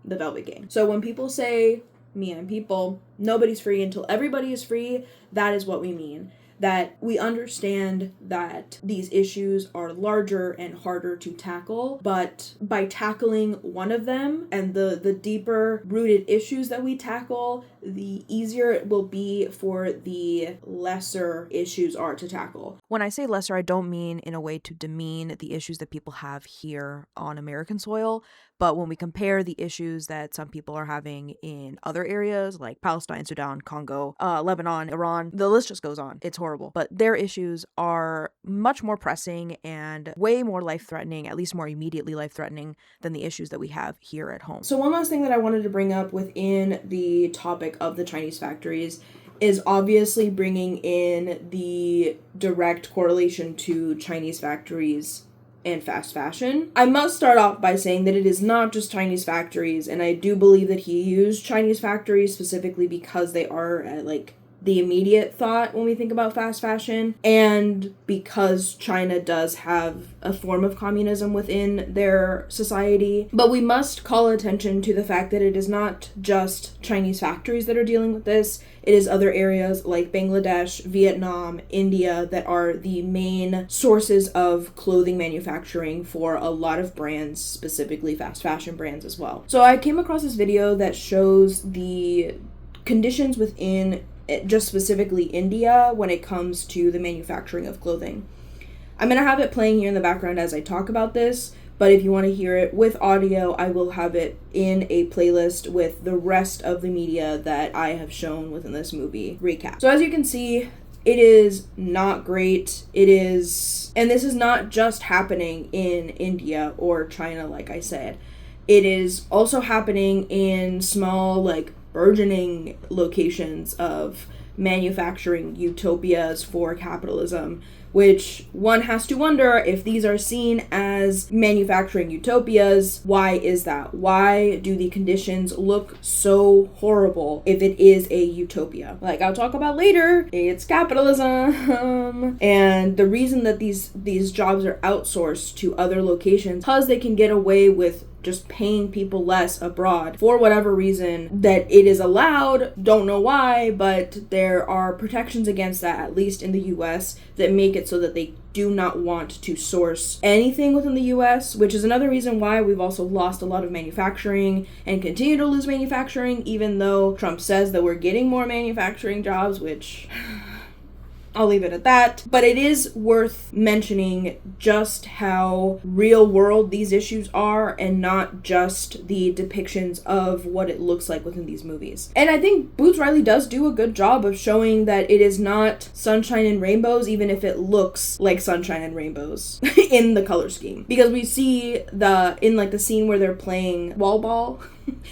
Velvet Gang. So when people say, me and people, nobody's free until everybody is free, that is what we mean. That we understand that these issues are larger and harder to tackle, but by tackling one of them and the deeper rooted issues that we tackle, the easier it will be for the lesser issues are to tackle. When I say lesser, I don't mean in a way to demean the issues that people have here on American soil, but when we compare the issues that some people are having in other areas like Palestine, Sudan, Congo, Lebanon, Iran, the list just goes on. It's horrible. But their issues are much more pressing and way more life-threatening, at least more immediately life-threatening than the issues that we have here at home. So one last thing that I wanted to bring up within the topic of the Chinese factories is obviously bringing in the direct correlation to Chinese factories and fast fashion. I must start off by saying that it is not just Chinese factories, and I do believe that he used Chinese factories specifically because they are the immediate thought when we think about fast fashion, and because China does have a form of communism within their society. But we must call attention to the fact that it is not just Chinese factories that are dealing with this. It is other areas like Bangladesh, Vietnam, India that are the main sources of clothing manufacturing for a lot of brands, specifically fast fashion brands as well. So I came across this video that shows the conditions within just specifically India when it comes to the manufacturing of clothing. I'm going to have it playing here in the background as I talk about this, but if you want to hear it with audio, I will have it in a playlist with the rest of the media that I have shown within this movie recap. So as you can see, it is not great. It is, and this is not just happening in India or China, like I said. It is also happening in small, burgeoning locations of manufacturing utopias for capitalism, which one has to wonder if these are seen as manufacturing utopias. Why is that? Why do the conditions look so horrible if it is a utopia? Like I'll talk about later, it's capitalism. And the reason that these jobs are outsourced to other locations, because they can get away with just paying people less abroad for whatever reason that it is allowed. Don't know why, but there are protections against that, at least in the US, that make it so that they do not want to source anything within the US, which is another reason why we've also lost a lot of manufacturing and continue to lose manufacturing, even though Trump says that we're getting more manufacturing jobs, which I'll leave it at that. But it is worth mentioning just how real world these issues are and not just the depictions of what it looks like within these movies. And I think Boots Riley does do a good job of showing that it is not sunshine and rainbows, even if it looks like sunshine and rainbows in the color scheme. Because we see in the scene where they're playing wall ball,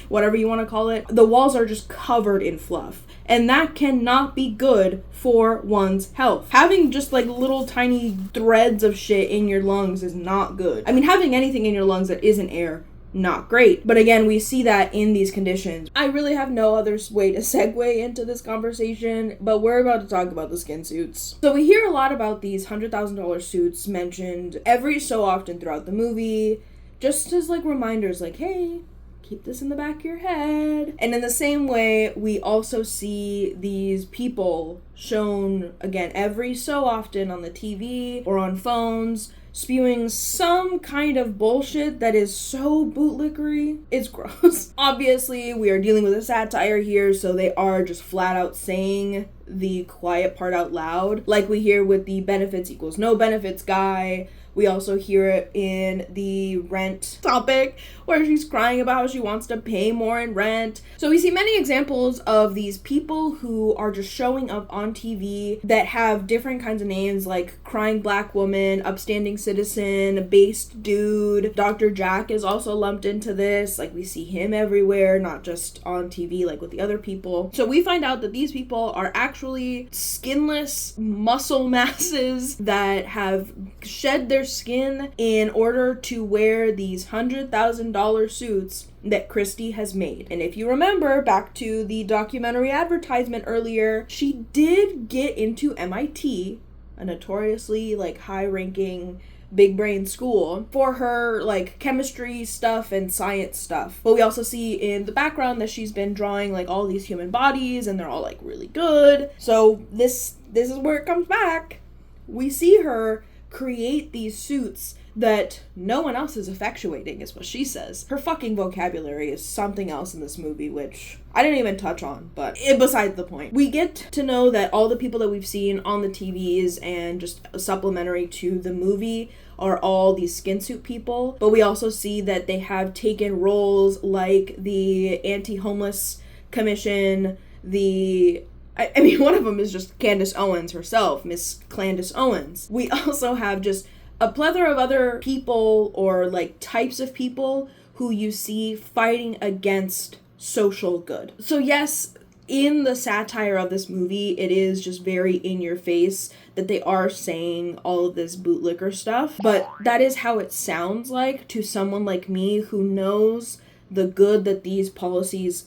whatever you want to call it, the walls are just covered in fluff. And that cannot be good for one's health. Having just little tiny threads of shit in your lungs is not good. I mean, having anything in your lungs that isn't air, not great. But again, we see that in these conditions. I really have no other way to segue into this conversation, but we're about to talk about the skin suits. So we hear a lot about these $100,000 suits mentioned every so often throughout the movie, just as reminders hey, keep this in the back of your head. And in the same way, we also see these people shown, again, every so often on the TV or on phones, spewing some kind of bullshit that is so bootlickery. It's gross. Obviously, we are dealing with a satire here, so they are just flat out saying the quiet part out loud, like we hear with the benefits equals no benefits guy. We also hear it in the rent topic where she's crying about how she wants to pay more in rent. So we see many examples of these people who are just showing up on TV that have different kinds of names like crying black woman, upstanding citizen based dude. Dr. Jack is also lumped into this. Like, we see him everywhere, not just on TV like with the other people. So we find out that these people are actually skinless muscle masses that have shed their skin in order to wear these $100,000 suits that Christie has made. And if you remember back to the documentary advertisement earlier, she did get into MIT, a notoriously like high-ranking big brain school, for her like chemistry stuff and science stuff. But we also see in the background that she's been drawing like all these human bodies and they're all like really good. So this is where it comes back. We see her create these suits that no one else is effectuating, is what she says. Her fucking vocabulary is something else in this movie, which I didn't even touch on, but besides the point. We get to know that all the people that we've seen on the TVs and just supplementary to the movie are all these skin suit people, but we also see that they have taken roles like the anti-homeless commission, I mean, one of them is just Candace Owens herself, Miss Candace Owens. We also have just a plethora of other people or like types of people who you see fighting against social good. So yes, in the satire of this movie, it is just very in your face that they are saying all of this bootlicker stuff, but that is how it sounds like to someone like me who knows the good that these policies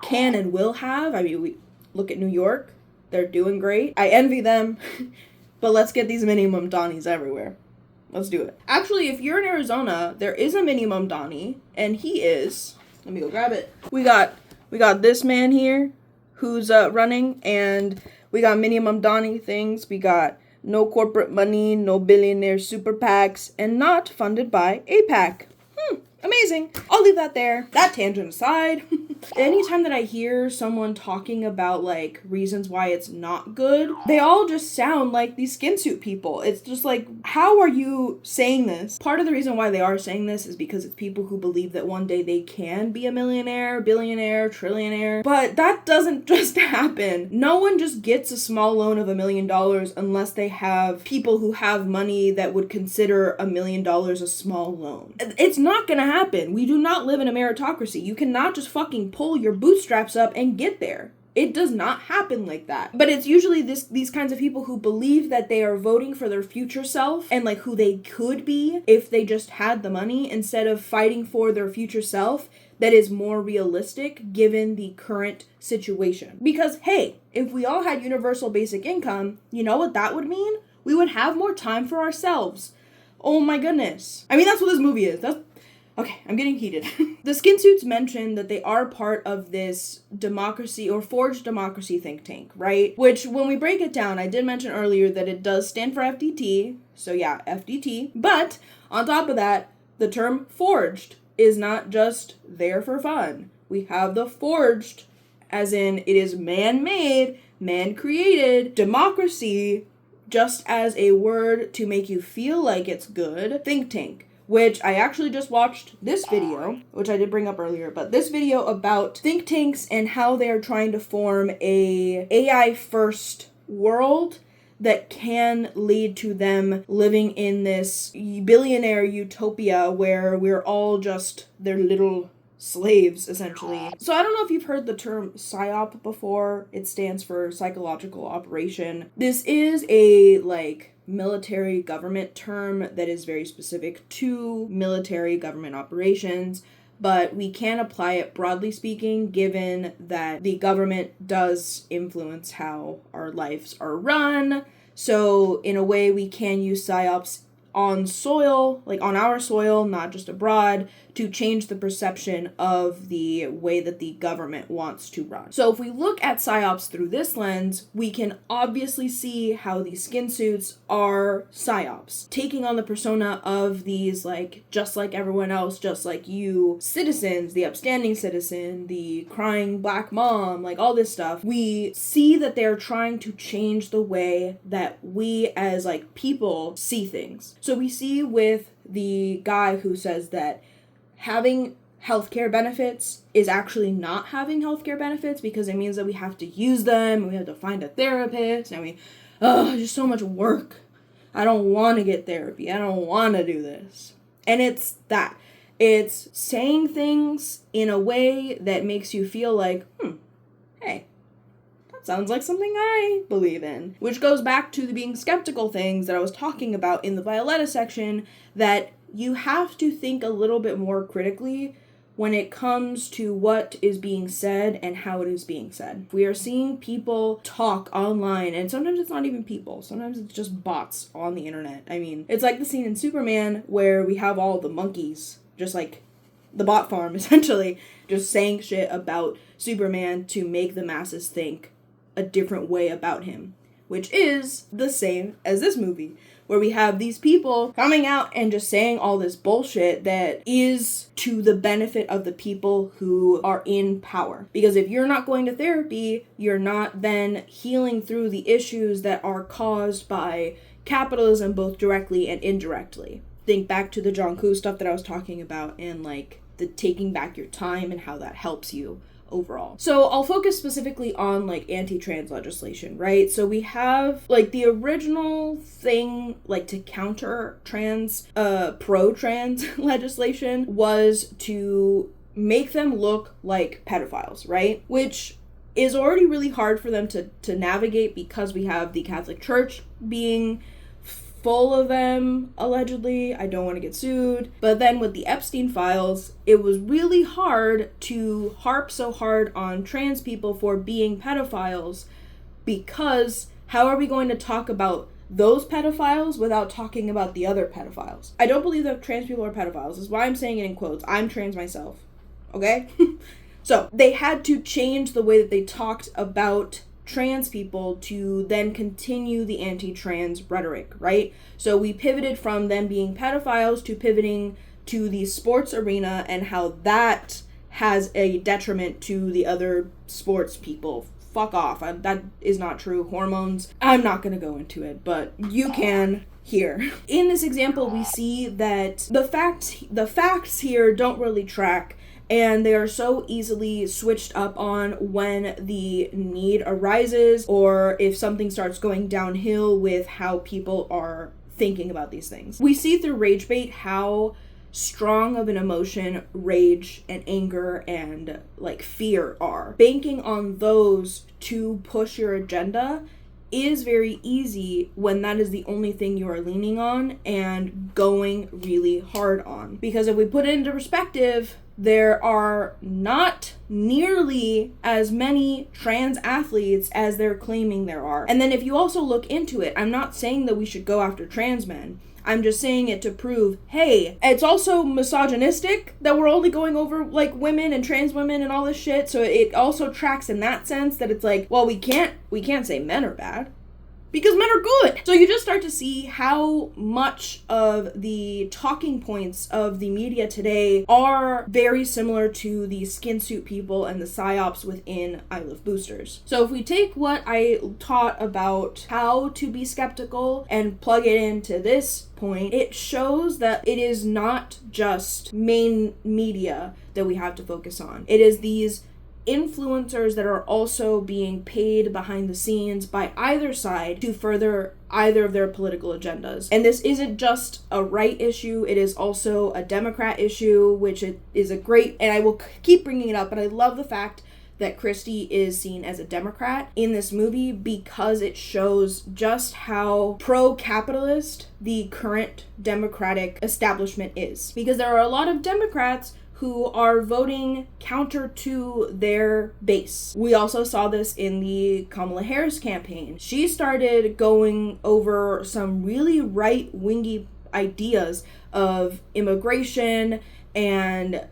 can and will have. I mean, we look at New York, they're doing great. I envy them, but let's get these minimum Donnies everywhere. Let's do it. Actually, if you're in Arizona, there is a minimum Donnie, and he is, let me go grab it. We got this man here who's running, and we got minimum Donnie things. We got no corporate money, no billionaire super PACs, and not funded by APAC. Amazing. I'll leave that there. That tangent aside. Anytime that I hear someone talking about like reasons why it's not good, they all just sound like these skin suit people. It's just like, how are you saying this? Part of the reason why they are saying this is because it's people who believe that one day they can be a millionaire, billionaire, trillionaire. But that doesn't just happen. No one just gets a small loan of $1 million unless they have people who have money that would consider $1 million a small loan. It's not gonna happen. We do not live in a meritocracy. You cannot just fucking pull your bootstraps up and get there. It does not happen like that. But it's usually these kinds of people who believe that they are voting for their future self and like who they could be if they just had the money, instead of fighting for their future self that is more realistic given the current situation. Because hey, if we all had universal basic income, you know what that would mean? We would have more time for ourselves. Oh my goodness. I mean, that's what this movie is. Okay, I'm getting heated. The skin suits mention that they are part of this democracy or forged democracy think tank, right? Which, when we break it down, I did mention earlier that it does stand for FDT. So yeah, FDT. But on top of that, the term forged is not just there for fun. We have the forged, as in it is man-made, man-created democracy, just as a word to make you feel like it's good, think tank. Which I actually just watched this video, which I did bring up earlier, but this video about think tanks and how they are trying to form a AI first world that can lead to them living in this billionaire utopia where we're all just their little slaves, essentially. So I don't know if you've heard the term PSYOP before. It stands for psychological operation. This is a military government term that is very specific to military government operations, but we can apply it broadly speaking, given that the government does influence how our lives are run. So in a way, we can use PSYOPs on soil, like on our soil, not just abroad, to change the perception of the way that the government wants to run. So if we look at PSYOPs through this lens, we can obviously see how these skin suits are PSYOPs, taking on the persona of these, just like everyone else, just like you, citizens, the upstanding citizen, the crying black mom, all this stuff. We see that they're trying to change the way that we as people see things. So we see with the guy who says that having healthcare benefits is actually not having healthcare benefits, because it means that we have to use them and we have to find a therapist and just so much work. I don't want to get therapy. I don't want to do this. And it's that. It's saying things in a way that makes you feel like, hey, that sounds like something I believe in. Which goes back to the being skeptical things that I was talking about in the Violeta section, that you have to think a little bit more critically when it comes to what is being said and how it is being said. We are seeing people talk online, and sometimes it's not even people. Sometimes it's just bots on the internet. I mean, it's like the scene in Superman where we have all the monkeys, just like the bot farm, essentially, just saying shit about Superman to make the masses think a different way about him, which is the same as this movie, where we have these people coming out and just saying all this bullshit that is to the benefit of the people who are in power. Because if you're not going to therapy, you're not then healing through the issues that are caused by capitalism, both directly and indirectly. Think back to the Jianhu stuff that I was talking about, and like the taking back your time and how that helps you overall. So I'll focus specifically on like anti-trans legislation, right? So we have like the original thing like to counter pro-trans legislation was to make them look like pedophiles, right? Which is already really hard for them to navigate because we have the Catholic Church being full of them, allegedly. I don't want to get sued. But then with the Epstein files, it was really hard to harp so hard on trans people for being pedophiles, because how are we going to talk about those pedophiles without talking about the other pedophiles? I don't believe that trans people are pedophiles. This is why I'm saying it in quotes. I'm trans myself. Okay? So they had to change the way that they talked about trans people to then continue the anti-trans rhetoric, right? So we pivoted from them being pedophiles to pivoting to the sports arena and how that has a detriment to the other sports people. Fuck off. That is not true. Hormones. I'm not going to go into it, but you can here. In this example, we see that the facts here don't really track, and they are so easily switched up on when the need arises or if something starts going downhill with how people are thinking about these things. We see through rage bait how strong of an emotion rage and anger and like fear are. Banking on those to push your agenda is very easy when that is the only thing you are leaning on and going really hard on. Because if we put it into perspective, there are not nearly as many trans athletes as they're claiming there are. And then if you also look into it, I'm not saying that we should go after trans men. I'm just saying it to prove, hey, it's also misogynistic that we're only going over like women and trans women and all this shit. So it also tracks in that sense that it's like, well, we can't say men are bad, because men are good. So you just start to see how much of the talking points of the media today are very similar to the skin suit people and the psyops within I Love Boosters. So if we take what I taught about how to be skeptical and plug it into this point, it shows that it is not just main media that we have to focus on. It is these influencers that are also being paid behind the scenes by either side to further either of their political agendas. And this isn't just a right issue, it is also a Democrat issue, which it is a great, and I will keep bringing it up, but I love the fact that Christie is seen as a Democrat in this movie because it shows just how pro-capitalist the current Democratic establishment is. Because there are a lot of Democrats who are voting counter to their base. We also saw this in the Kamala Harris campaign. She started going over some really right-wingy ideas of immigration and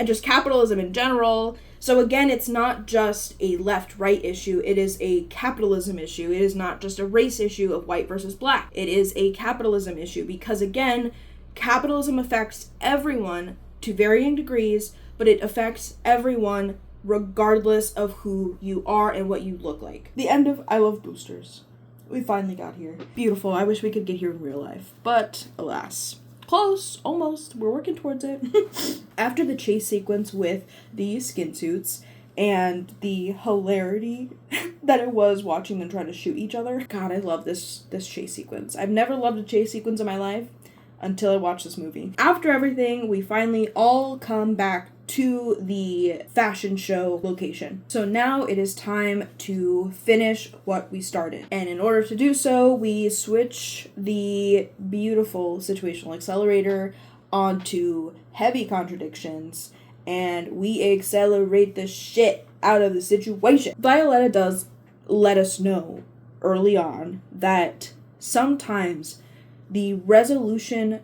just capitalism in general. So again, it's not just a left-right issue, it is a capitalism issue. It is not just a race issue of white versus black. It is a capitalism issue because again, capitalism affects everyone to varying degrees, but it affects everyone regardless of who you are and what you look like. The end of I Love Boosters. We finally got here. Beautiful. I wish we could get here in real life, but alas. Close, almost. We're working towards it. After the chase sequence with the skin suits and the hilarity that it was watching them try to shoot each other. God, I love this chase sequence. I've never loved a chase sequence in my life until I watched this movie. After everything, we finally all come back to the fashion show location. So now it is time to finish what we started. And in order to do so, we switch the beautiful situational accelerator onto heavy contradictions, and we accelerate the shit out of the situation. Violeta does let us know early on that sometimes the resolution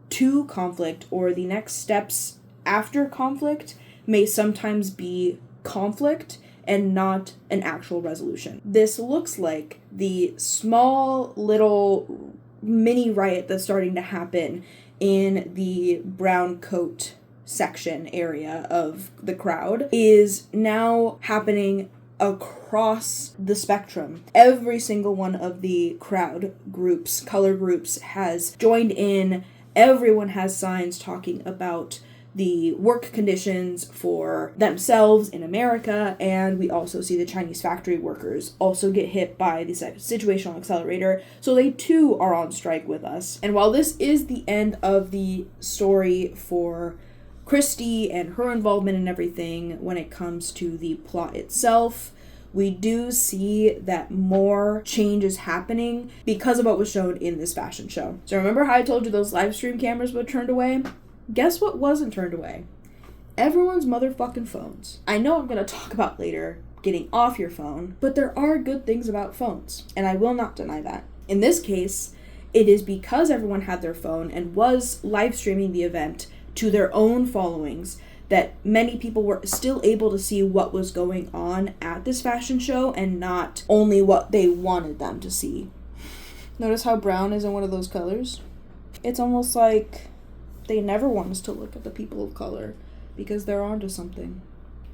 to conflict or the next steps after conflict may sometimes be conflict and not an actual resolution. This looks like the small little mini riot that's starting to happen in the brown coat section area of the crowd is now happening across the spectrum. Every single one of the crowd groups, color groups, has joined in. Everyone has signs talking about the work conditions for themselves in America, and we also see the Chinese factory workers also get hit by the situational accelerator, so they too are on strike with us. And while this is the end of the story for Christie and her involvement in everything when it comes to the plot itself, we do see that more change is happening because of what was shown in this fashion show. So remember how I told you those live stream cameras were turned away? Guess what wasn't turned away? Everyone's motherfucking phones. I know I'm going to talk about later getting off your phone, but there are good things about phones, and I will not deny that. In this case, it is because everyone had their phone and was live streaming the event to their own followings that many people were still able to see what was going on at this fashion show and not only what they wanted them to see. Notice how brown is in one of those colors? It's almost like they never want us to look at the people of color because they're onto something.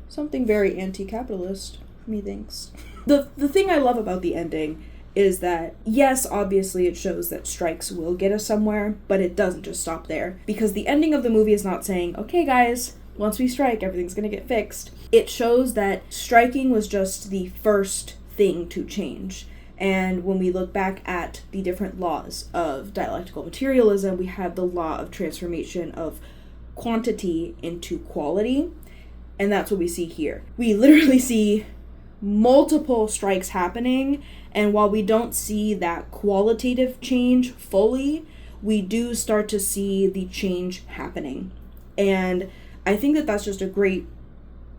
Something very anti-capitalist, methinks. The thing I love about the ending is that, yes, obviously it shows that strikes will get us somewhere, but it doesn't just stop there. Because the ending of the movie is not saying, okay guys, once we strike, everything's gonna get fixed. It shows that striking was just the first thing to change. And when we look back at the different laws of dialectical materialism, we have the law of transformation of quantity into quality. And that's what we see here. We literally see multiple strikes happening. And while we don't see that qualitative change fully, we do start to see the change happening. And I think that that's just a great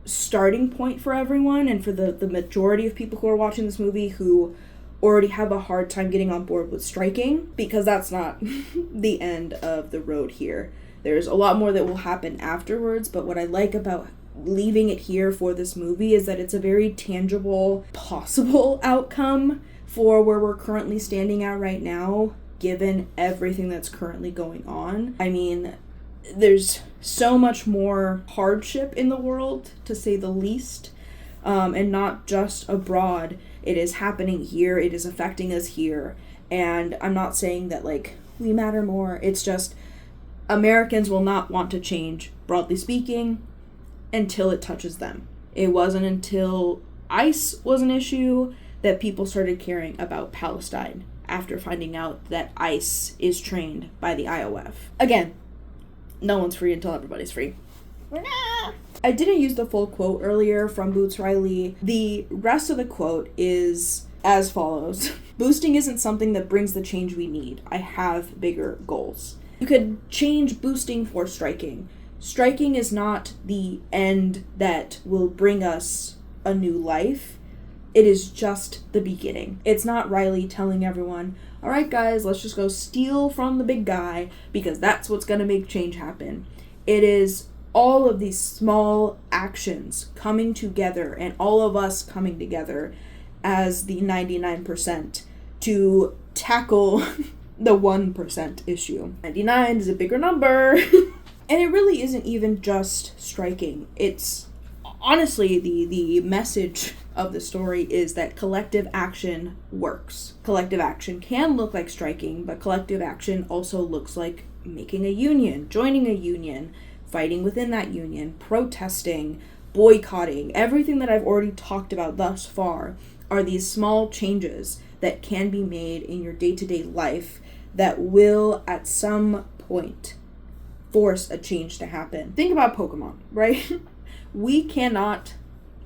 starting point for everyone and for the majority of people who are watching this movie who already have a hard time getting on board with striking, because that's not the end of the road here. There's a lot more that will happen afterwards, but what I like about leaving it here for this movie is that it's a very tangible, possible outcome for where we're currently standing at right now, given everything that's currently going on. I mean, there's so much more hardship in the world, to say the least, and not just abroad. It is happening here, it is affecting us here, and I'm not saying that, like, we matter more. It's just Americans will not want to change, broadly speaking, until it touches them. It wasn't until ICE was an issue that people started caring about Palestine after finding out that ICE is trained by the IOF. Again, no one's free until everybody's free. I didn't use the full quote earlier from Boots Riley. The rest of the quote is as follows. Boosting isn't something that brings the change we need. I have bigger goals. You could change boosting for striking. Striking is not the end that will bring us a new life. It is just the beginning. It's not Riley telling everyone, all right guys, let's just go steal from the big guy because that's what's going to make change happen. It is all of these small actions coming together and all of us coming together as the 99% to tackle the 1% issue. 99 is a bigger number. And it really isn't even just striking. It's honestly the message of the story is that collective action works. Collective action can look like striking, but collective action also looks like making a union, joining a union, fighting within that union, protesting, boycotting, everything that I've already talked about thus far are these small changes that can be made in your day-to-day life that will, at some point, force a change to happen. Think about Pokemon, right? We cannot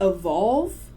evolve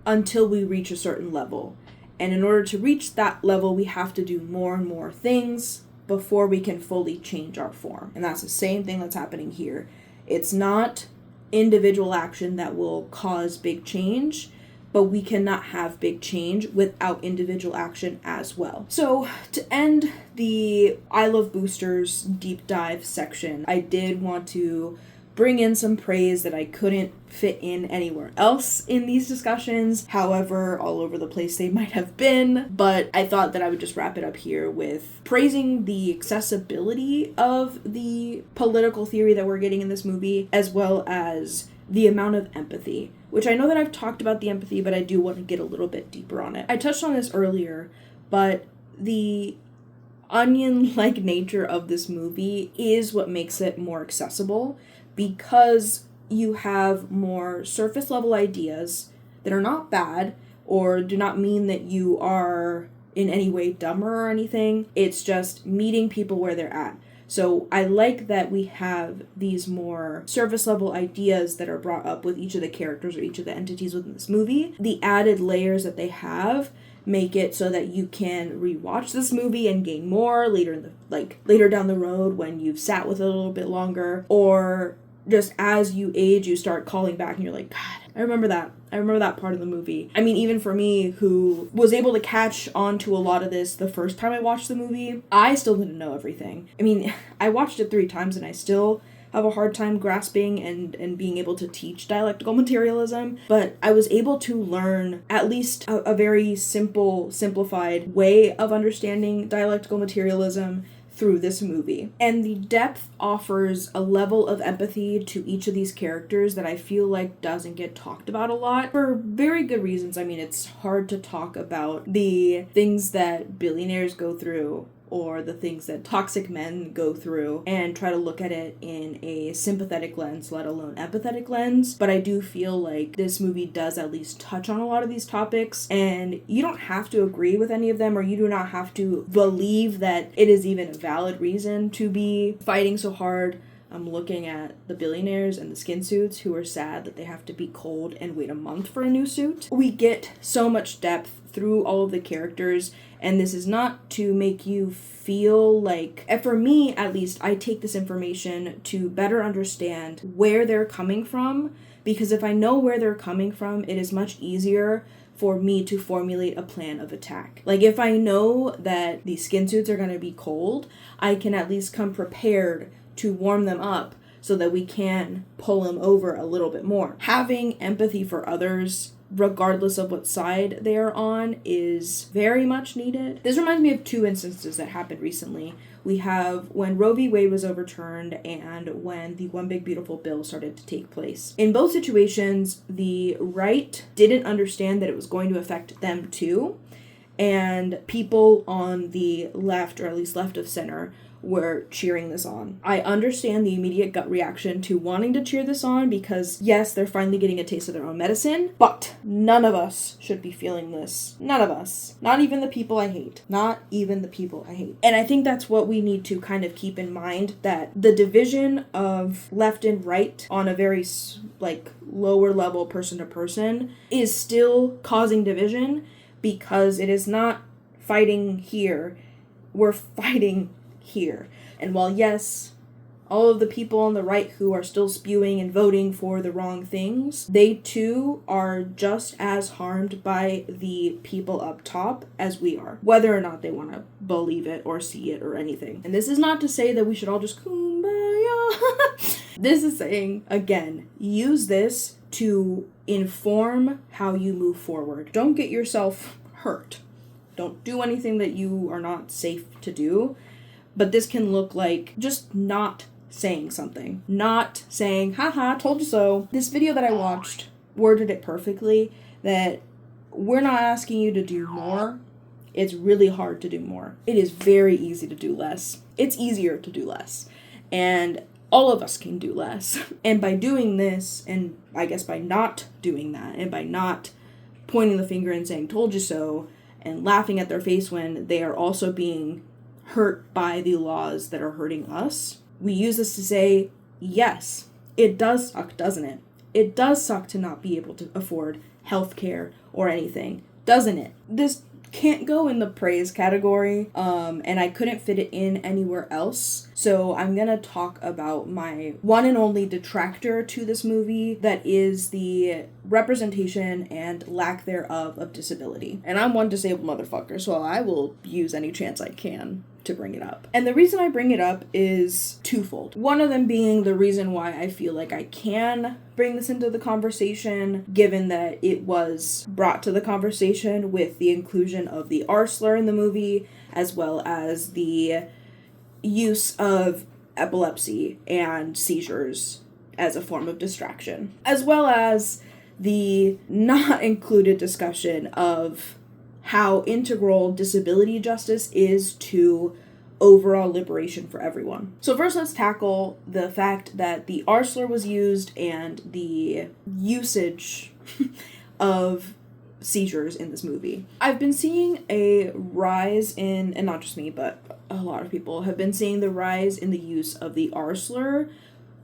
until we reach a certain level. And in order to reach that level, we have to do more and more things before we can fully change our form. And that's the same thing that's happening here. It's not individual action that will cause big change, but we cannot have big change without individual action as well. So to end the I Love Boosters deep dive section, I did want to bring in some praise that I couldn't fit in anywhere else in these discussions, however all over the place they might have been, but I thought that I would just wrap it up here with praising the accessibility of the political theory that we're getting in this movie, as well as the amount of empathy, which I know that I've talked about the empathy, but I do want to get a little bit deeper on it. I touched on this earlier, but the onion-like nature of this movie is what makes it more accessible, because you have more surface level ideas that are not bad or do not mean that you are in any way dumber or anything. It's just meeting people where they're at. So I like that we have these more surface level ideas that are brought up with each of the characters or each of the entities within this movie. The added layers that they have make it so that you can rewatch this movie and gain more later down the road when you've sat with it a little bit longer, or just as you age, you start calling back and you're like, God, I remember that part of the movie. I mean, even for me, who was able to catch on to a lot of this the first time I watched the movie, I still didn't know everything. I mean, I watched it 3 times and I still have a hard time grasping and being able to teach dialectical materialism, but I was able to learn at least a very simplified way of understanding dialectical materialism through this movie. And the depth offers a level of empathy to each of these characters that I feel like doesn't get talked about a lot, for very good reasons. I mean, it's hard to talk about the things that billionaires go through or the things that toxic men go through and try to look at it in a sympathetic lens, let alone empathetic lens. But I do feel like this movie does at least touch on a lot of these topics, and you don't have to agree with any of them, or you do not have to believe that it is even a valid reason to be fighting so hard. I'm looking at the billionaires and the skin suits who are sad that they have to be cold and wait a month for a new suit. We get so much depth through all of the characters, and this is not to make you feel like, and for me at least, I take this information to better understand where they're coming from, because if I know where they're coming from, it is much easier for me to formulate a plan of attack. Like, if I know that the skin suits are going to be cold, I can at least come prepared to warm them up so that we can pull them over a little bit more. Having empathy for others, regardless of what side they are on, is very much needed. This reminds me of 2 instances that happened recently. We have when Roe v. Wade was overturned and when the One Big Beautiful Bill started to take place. In both situations, the right didn't understand that it was going to affect them too, and people on the left, or at least left of center, were cheering this on. I understand the immediate gut reaction to wanting to cheer this on because, yes, they're finally getting a taste of their own medicine, but none of us should be feeling this. None of us. Not even the people I hate. Not even the people I hate. And I think that's what we need to kind of keep in mind, that the division of left and right on a very, lower level person to person is still causing division, because it is not fighting here. We're fighting here. And while, yes, all of the people on the right who are still spewing and voting for the wrong things, they too are just as harmed by the people up top as we are, whether or not they want to believe it or see it or anything. And this is not to say that we should all just kumbaya. This is saying, again, use this to inform how you move forward. Don't get yourself hurt. Don't do anything that you are not safe to do. But this can look like just not saying something. Not saying, haha, told you so. This video that I watched worded it perfectly, that we're not asking you to do more. It's really hard to do more. It is very easy to do less. It's easier to do less. And all of us can do less. And by doing this, and I guess by not doing that, and by not pointing the finger and saying, told you so, and laughing at their face when they are also being hurt by the laws that are hurting us. We use this to say, yes, it does suck, doesn't it? It does suck to not be able to afford healthcare or anything, doesn't it? This can't go in the praise category, and I couldn't fit it in anywhere else. So I'm gonna talk about my one and only detractor to this movie, that is the representation and lack thereof of disability. And I'm one disabled motherfucker, so I will use any chance I can to bring it up. And the reason I bring it up is twofold. One of them being the reason why I feel like I can bring this into the conversation, given that it was brought to the conversation with the inclusion of the R slur in the movie, as well as the use of epilepsy and seizures as a form of distraction, as well as the not included discussion of how integral disability justice is to overall liberation for everyone. So first, let's tackle the fact that the R slur was used and the usage of seizures in this movie. I've been seeing a rise in, and not just me, but a lot of people have been seeing the rise in the use of the R slur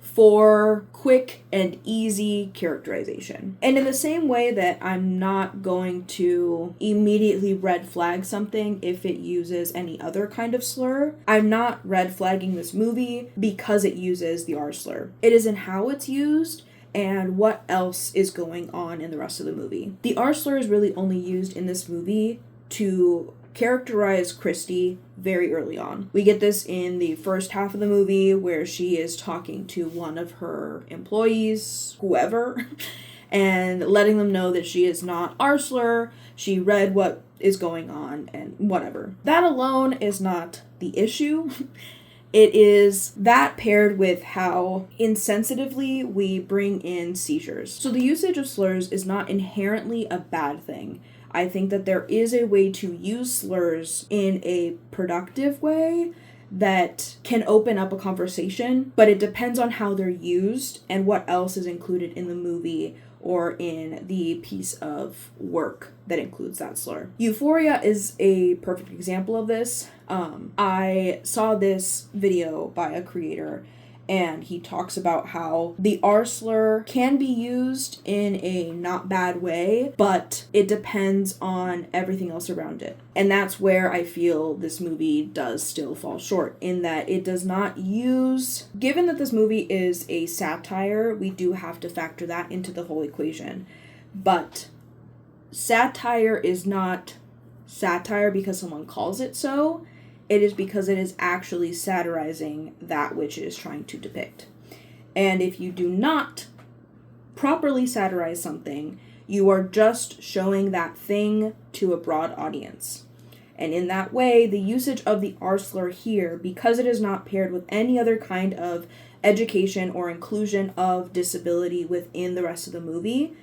for quick and easy characterization. And in the same way that I'm not going to immediately red flag something if it uses any other kind of slur, I'm not red flagging this movie because it uses the R slur. It is in how it's used and what else is going on in the rest of the movie. The R slur is really only used in this movie to characterize Christie very early on. We get this in the first half of the movie where she is talking to one of her employees, whoever, and letting them know that she is not R slur, she read what is going on, and whatever. That alone is not the issue. It is that paired with how insensitively we bring in seizures. So the usage of slurs is not inherently a bad thing. I think that there is a way to use slurs in a productive way that can open up a conversation, but it depends on how they're used and what else is included in the movie or in the piece of work that includes that slur. Euphoria is a perfect example of this. I saw this video by a creator, and he talks about how the R slur can be used in a not bad way, but it depends on everything else around it. And that's where I feel this movie does still fall short, in that it does not use... Given that this movie is a satire, we do have to factor that into the whole equation. But satire is not satire because someone calls it so. It is because it is actually satirizing that which it is trying to depict. And if you do not properly satirize something, you are just showing that thing to a broad audience. And in that way, the usage of the R slur here, because it is not paired with any other kind of education or inclusion of disability within the rest of the movie,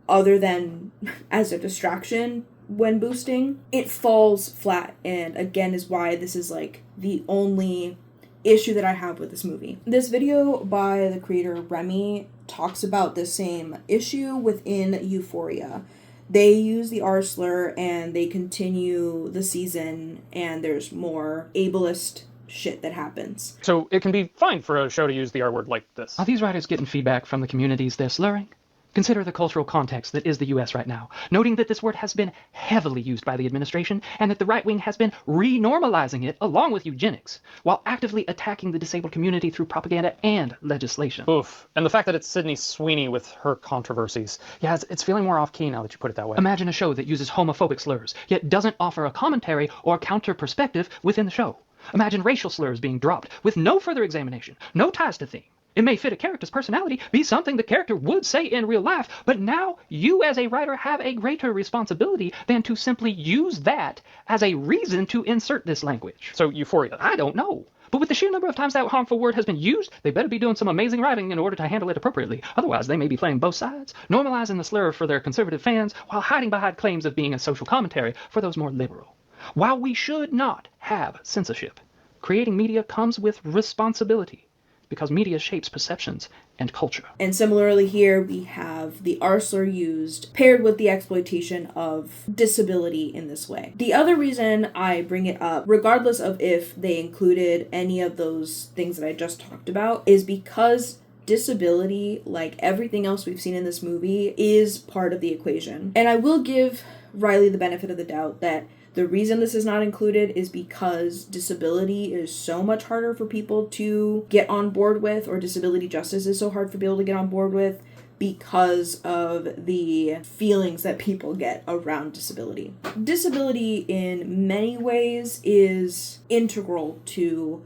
other than as a distraction when boosting, it falls flat, and again is why this is like the only issue that I have with this movie. This video by the creator Remy talks about the same issue within Euphoria. They use the R slur and they continue the season, and there's more ableist shit that happens. So it can be fine for a show to use the R word like this. Are these writers getting feedback from the communities they're slurring? Consider the cultural context that is the US right now, noting that this word has been heavily used by the administration and that the right wing has been renormalizing it along with eugenics, while actively attacking the disabled community through propaganda and legislation. Oof. And the fact that it's Sydney Sweeney with her controversies. Yeah, it's feeling more off-key now that you put it that way. Imagine a show that uses homophobic slurs, yet doesn't offer a commentary or counter perspective within the show. Imagine racial slurs being dropped with no further examination, no ties to theme. It may fit a character's personality, be something the character would say in real life, but now you as a writer have a greater responsibility than to simply use that as a reason to insert this language. So Euphoria. I don't know. But with the sheer number of times that harmful word has been used, they better be doing some amazing writing in order to handle it appropriately. Otherwise, they may be playing both sides, normalizing the slur for their conservative fans while hiding behind claims of being a social commentary for those more liberal. While we should not have censorship, creating media comes with responsibility. because media shapes perceptions and culture. And similarly here, we have the R slur used paired with the exploitation of disability in this way. The other reason I bring it up, regardless of if they included any of those things that I just talked about, is because disability, like everything else we've seen in this movie, is part of the equation. And I will give Riley the benefit of the doubt that the reason this is not included is because disability is so much harder for people to get on board with, or disability justice is so hard for people to get on board with, because of the feelings that people get around disability. Disability in many ways is integral to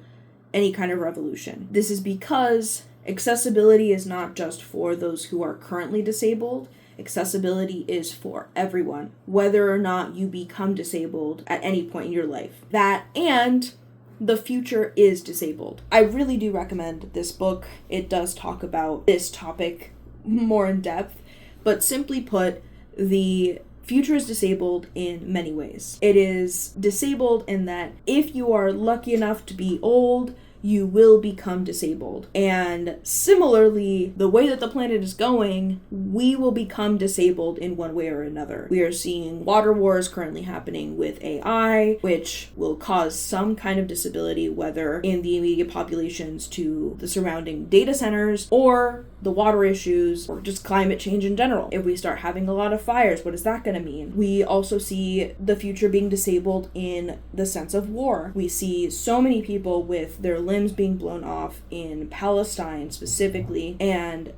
any kind of revolution. This is because accessibility is not just for those who are currently disabled. Accessibility is for everyone, whether or not you become disabled at any point in your life. That and the future is disabled. I really do recommend this book. It does talk about this topic more in depth, but simply put, the future is disabled in many ways. It is disabled in that if you are lucky enough to be old, you will become disabled. And similarly, the way that the planet is going, we will become disabled in one way or another. We are seeing water wars currently happening with AI, which will cause some kind of disability, whether in the immediate populations to the surrounding data centers, or the water issues, or just climate change in general. If we start having a lot of fires, what is that going to mean? We also see the future being disabled in the sense of war. We see so many people with their limbs being blown off in Palestine specifically, and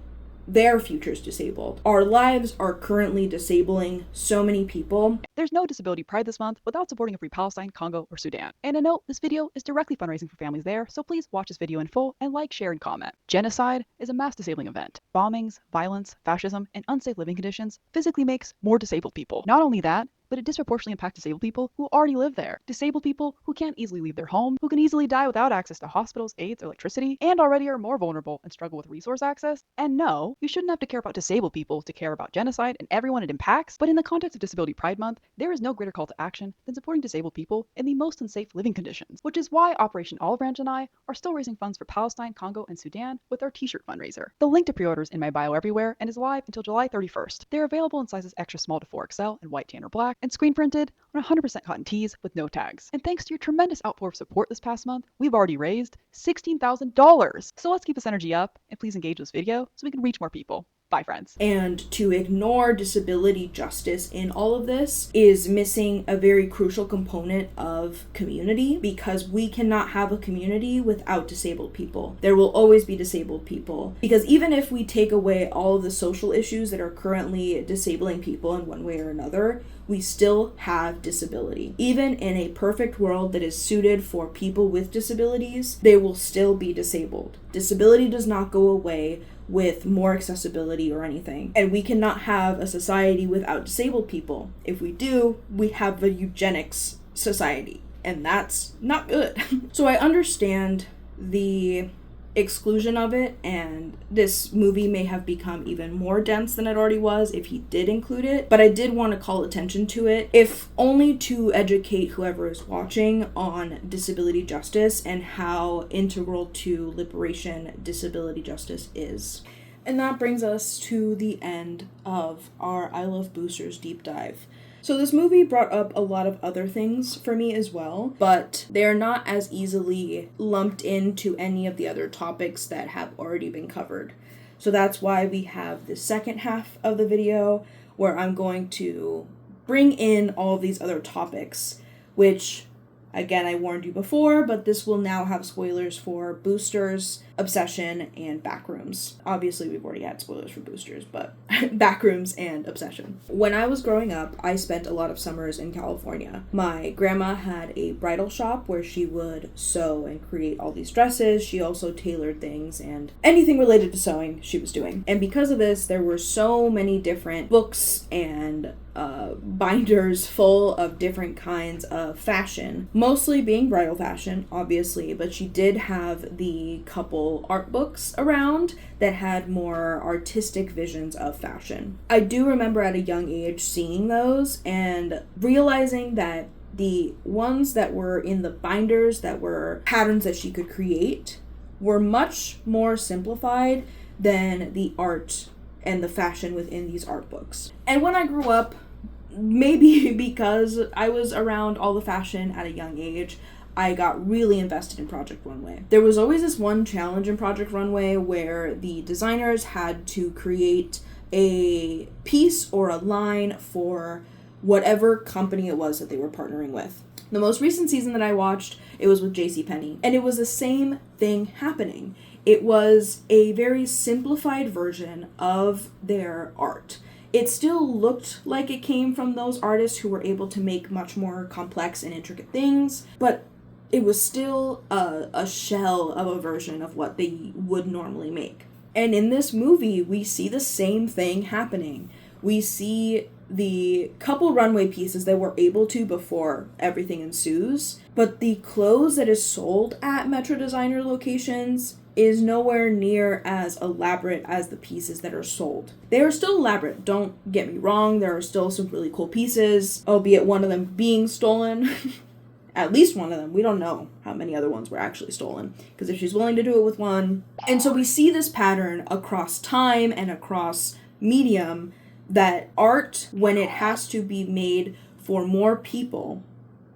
their futures disabled. Our lives are currently disabling so many people. There's no Disability Pride this month without supporting a free Palestine, Congo, or Sudan. And a note, this video is directly fundraising for families there, so please watch this video in full and like, share, and comment. Genocide is a mass disabling event. Bombings, violence, fascism, and unsafe living conditions physically makes more disabled people. Not only that, but it disproportionately impacts disabled people who already live there. Disabled people who can't easily leave their home, who can easily die without access to hospitals, aids, or electricity, and already are more vulnerable and struggle with resource access. And no, you shouldn't have to care about disabled people to care about genocide and everyone it impacts, but in the context of Disability Pride Month, there is no greater call to action than supporting disabled people in the most unsafe living conditions, which is why Operation Olive Branch and I are still raising funds for Palestine, Congo, and Sudan with our t-shirt fundraiser. The link to pre-orders in my bio everywhere and is live until July 31st. They're available in sizes extra small to 4XL in white, tan, or black, and screen printed on 100% cotton tees with no tags. And thanks to your tremendous outpour of support this past month, we've already raised $16,000. So let's keep this energy up, and please engage this video so we can reach more people. Bye, friends. And to ignore disability justice in all of this is missing a very crucial component of community, because we cannot have a community without disabled people. There will always be disabled people, because even if we take away all of the social issues that are currently disabling people in one way or another, we still have disability. Even in a perfect world that is suited for people with disabilities, they will still be disabled. Disability does not go away with more accessibility or anything. And we cannot have a society without disabled people. If we do, we have a eugenics society, and that's not good. So I understand the exclusion of it, and this movie may have become even more dense than it already was if he did include it, but I did want to call attention to it, if only to educate whoever is watching on disability justice and how integral to liberation disability justice is. And that brings us to the end of our I Love Boosters deep dive. So this movie brought up a lot of other things for me as well, but they are not as easily lumped into any of the other topics that have already been covered. So that's why we have the second half of the video where I'm going to bring in all of these other topics, which, again, I warned you before, but this will now have spoilers for Boosters, Obsession, and Backrooms. Obviously, we've already had spoilers for Boosters, but Backrooms and Obsession. When I was growing up, I spent a lot of summers in California. My grandma had a bridal shop where she would sew and create all these dresses. She also tailored things, and anything related to sewing she was doing. And because of this, there were so many different books and binders full of different kinds of fashion, mostly being bridal fashion, obviously, but she did have the couple art books around that had more artistic visions of fashion. I do remember at a young age seeing those and realizing that the ones that were in the binders that were patterns that she could create were much more simplified than the art and the fashion within these art books. And when I grew up, maybe because I was around all the fashion at a young age, I got really invested in Project Runway. There was always this one challenge in Project Runway where the designers had to create a piece or a line for whatever company it was that they were partnering with. The most recent season that I watched, it was with JCPenney, and it was the same thing happening. It was a very simplified version of their art. It still looked like it came from those artists who were able to make much more complex and intricate things, but it was still a shell of a version of what they would normally make. And in this movie, we see the same thing happening. We see the couple runway pieces that we're able to before everything ensues, but the clothes that is sold at Metro Designer locations is nowhere near as elaborate as the pieces that are sold. They are still elaborate, don't get me wrong, there are still some really cool pieces, albeit one of them being stolen. At least one of them. We don't know how many other ones were actually stolen, because if she's willing to do it with one. And so we see this pattern across time and across medium, that art, when it has to be made for more people,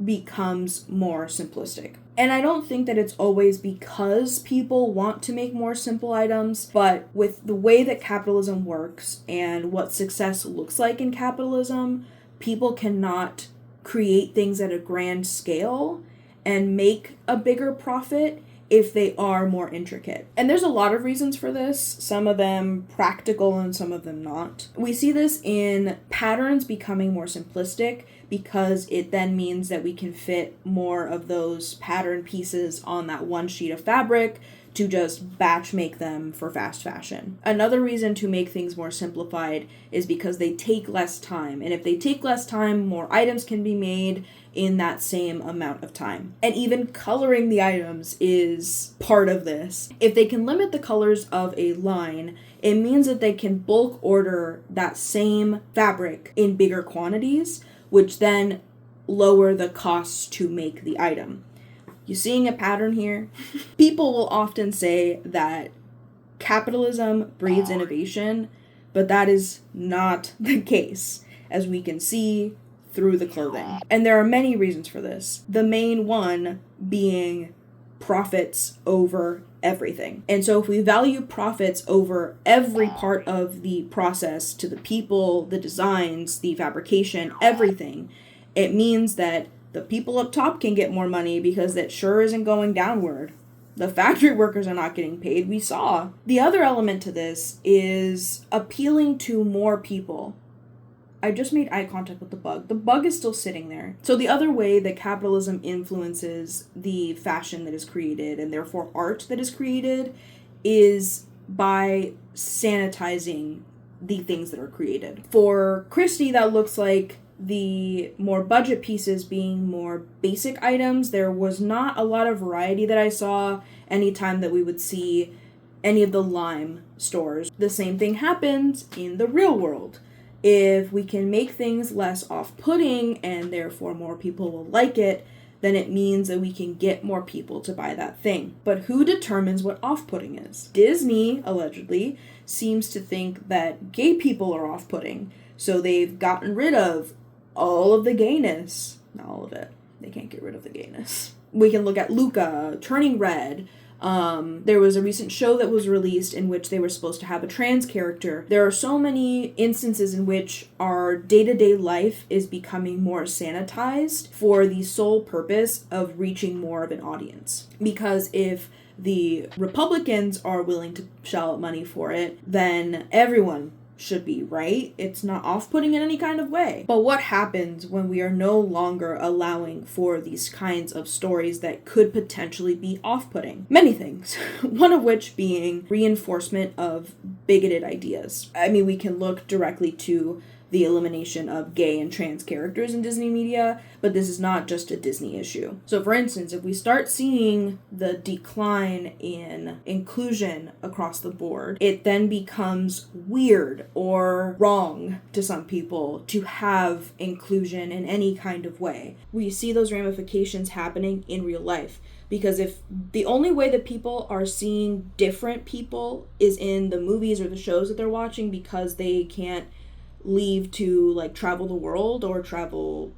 becomes more simplistic. And I don't think that it's always because people want to make more simple items, but with the way that capitalism works and what success looks like in capitalism, people cannot create things at a grand scale and make a bigger profit if they are more intricate. And there's a lot of reasons for this, some of them practical and some of them not. We see this in patterns becoming more simplistic because it then means that we can fit more of those pattern pieces on that one sheet of fabric to just batch make them for fast fashion. Another reason to make things more simplified is because they take less time. And if they take less time, more items can be made in that same amount of time. And even coloring the items is part of this. If they can limit the colors of a line, it means that they can bulk order that same fabric in bigger quantities, which then lower the costs to make the item. You seeing a pattern here? People will often say that capitalism breeds innovation, but that is not the case, as we can see through the clothing. And there are many reasons for this. The main one being profits over everything. And so if we value profits over every part of the process, to the people, the designs, the fabrication, everything, it means that the people up top can get more money because that sure isn't going downward. The factory workers are not getting paid, we saw. The other element to this is appealing to more people. I just made eye contact with the bug. The bug is still sitting there. So the other way that capitalism influences the fashion that is created, and therefore art that is created, is by sanitizing the things that are created. For Christie, that looks like the more budget pieces being more basic items. There was not a lot of variety that I saw anytime that we would see any of the Lime stores. The same thing happens in the real world. If we can make things less off-putting and therefore more people will like it, then it means that we can get more people to buy that thing. But who determines what off-putting is? Disney, allegedly, seems to think that gay people are off-putting, so they've gotten rid of all of the gayness. Not all of it. They can't get rid of the gayness. We can look at Luca, Turning Red. There was a recent show that was released in which they were supposed to have a trans character. There are so many instances in which our day-to-day life is becoming more sanitized for the sole purpose of reaching more of an audience. Because if the Republicans are willing to shell out money for it, then everyone should be, right? It's not off-putting in any kind of way. But what happens when we are no longer allowing for these kinds of stories that could potentially be off-putting? Many things. One of which being reinforcement of bigoted ideas. I mean, we can look directly to the elimination of gay and trans characters in Disney media, but this is not just a Disney issue. So for instance, if we start seeing the decline in inclusion across the board, it then becomes weird or wrong to some people to have inclusion in any kind of way. We see those ramifications happening in real life. Because if the only way that people are seeing different people is in the movies or the shows that they're watching because they can't leave to like travel the world or travel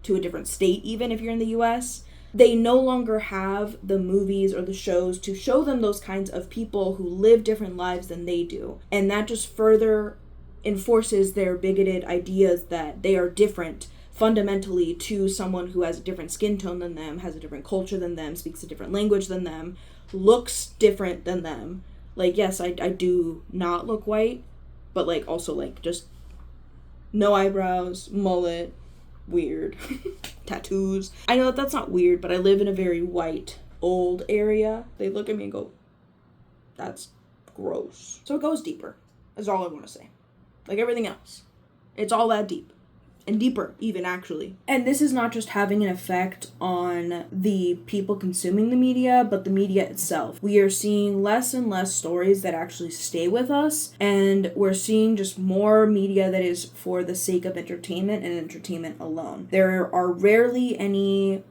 to a different state, even if you're in the US, they no longer have the movies or the shows to show them those kinds of people who live different lives than they do. And that just further enforces their bigoted ideas that they are different fundamentally to someone who has a different skin tone than them, has a different culture than them, speaks a different language than them, looks different than them. Like, yes, I do not look white, but like also like just no eyebrows, mullet, weird, tattoos. I know that that's not weird, but I live in a very white, old area. They look at me and go, that's gross. So it goes deeper, is all I want to say. Like everything else. It's all that deep. And deeper, even, actually. And this is not just having an effect on the people consuming the media, but the media itself. We are seeing less and less stories that actually stay with us, and we're seeing just more media that is for the sake of entertainment and entertainment alone. There are rarely any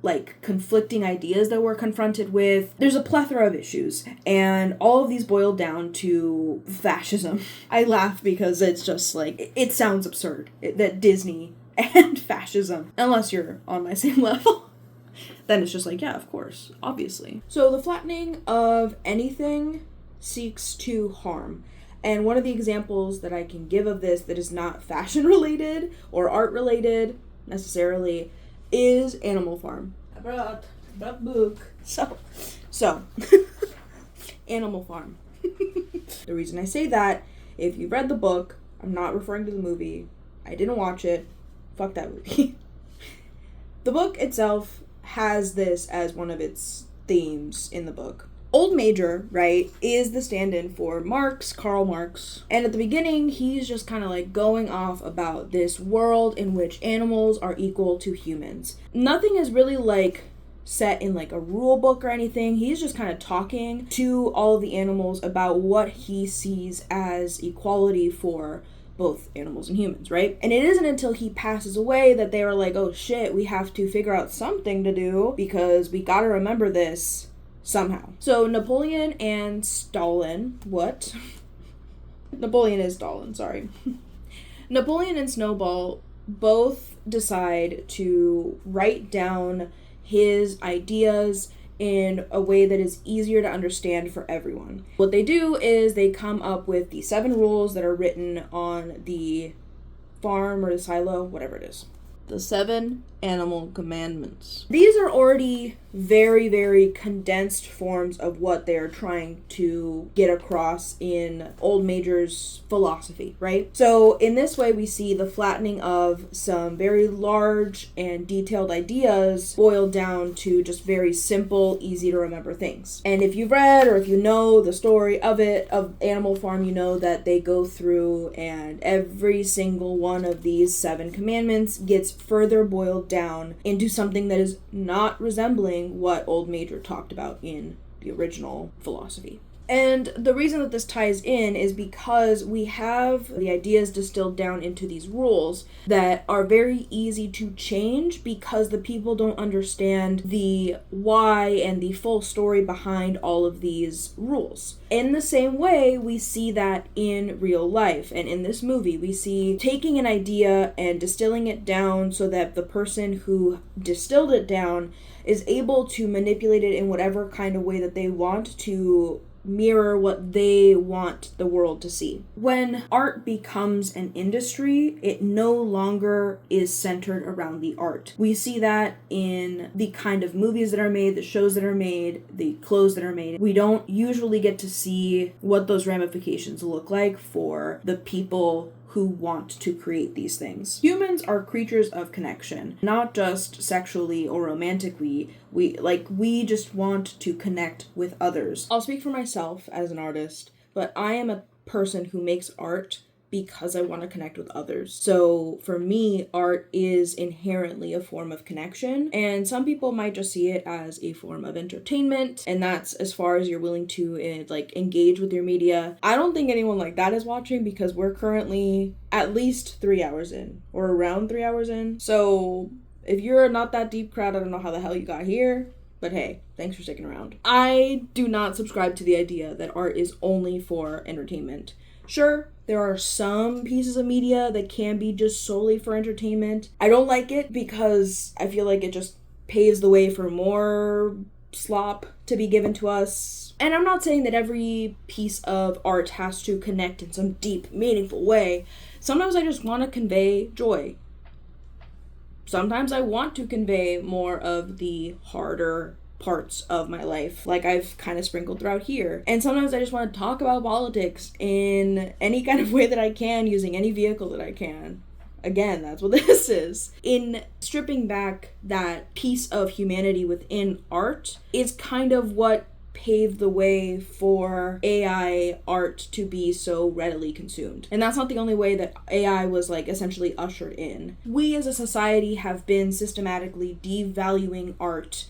like conflicting ideas that we're confronted with. There's a plethora of issues, and all of these boil down to fascism. I laugh because it's just like, it sounds absurd that Disney and fascism, unless you're on my same level, then it's just like, yeah, of course, obviously. So the flattening of anything seeks to harm. And one of the examples that I can give of this that is not fashion related or art related necessarily is Animal Farm. I brought that book. So, Animal Farm. The reason I say that, if you've read the book, I'm not referring to the movie. I didn't watch it. Fuck that movie. The book itself has this as one of its themes in the book. Old Major, right, is the stand-in for Marx, Karl Marx. And at the beginning, he's just kind of like going off about this world in which animals are equal to humans. Nothing is really like set in like a rule book or anything. He's just kind of talking to all of the animals about what he sees as equality for both animals and humans, right? And it isn't until he passes away that they are like, oh shit, we have to figure out something to do because we gotta remember this somehow. So Napoleon and Stalin, what? Napoleon is Stalin, sorry. Napoleon and Snowball both decide to write down his ideas in a way that is easier to understand for everyone. What they do is they come up with the 7 rules that are written on the farm or the silo, whatever it is. The 7 animal commandments. These are already very, very condensed forms of what they're trying to get across in Old Major's philosophy, right? So in this way, we see the flattening of some very large and detailed ideas boiled down to just very simple, easy to remember things. And if you've read or if you know the story of Animal Farm, you know that they go through and every single one of these 7 commandments gets further boiled down into something that is not resembling what Old Major talked about in the original philosophy. And the reason that this ties in is because we have the ideas distilled down into these rules that are very easy to change because the people don't understand the why and the full story behind all of these rules. In the same way, we see that in real life. And in this movie, we see taking an idea and distilling it down so that the person who distilled it down is able to manipulate it in whatever kind of way that they want to mirror what they want the world to see. When art becomes an industry, it no longer is centered around the art. We see that in the kind of movies that are made, the shows that are made, the clothes that are made. We don't usually get to see what those ramifications look like for the people who want to create these things. Humans are creatures of connection, not just sexually or romantically. We just want to connect with others. I'll speak for myself as an artist, but I am a person who makes art because I want to connect with others. So for me, art is inherently a form of connection, and some people might just see it as a form of entertainment, and that's as far as you're willing to like engage with your media. I don't think anyone like that is watching, because we're currently at least 3 hours in, or around 3 hours in. So if you're not that deep crowd, I don't know how the hell you got here. But hey, thanks for sticking around. I do not subscribe to the idea that art is only for entertainment. Sure, there are some pieces of media that can be just solely for entertainment. I don't like it because I feel like it just paves the way for more slop to be given to us. And I'm not saying that every piece of art has to connect in some deep, meaningful way. Sometimes I just want to convey joy. Sometimes I want to convey more of the harder parts of my life, like I've kind of sprinkled throughout here. And sometimes I just want to talk about politics in any kind of way that I can, using any vehicle that I can. Again, that's what this is. In stripping back that piece of humanity within art is kind of what paved the way for AI art to be so readily consumed. And that's not the only way that AI was like essentially ushered in. We as a society have been systematically devaluing art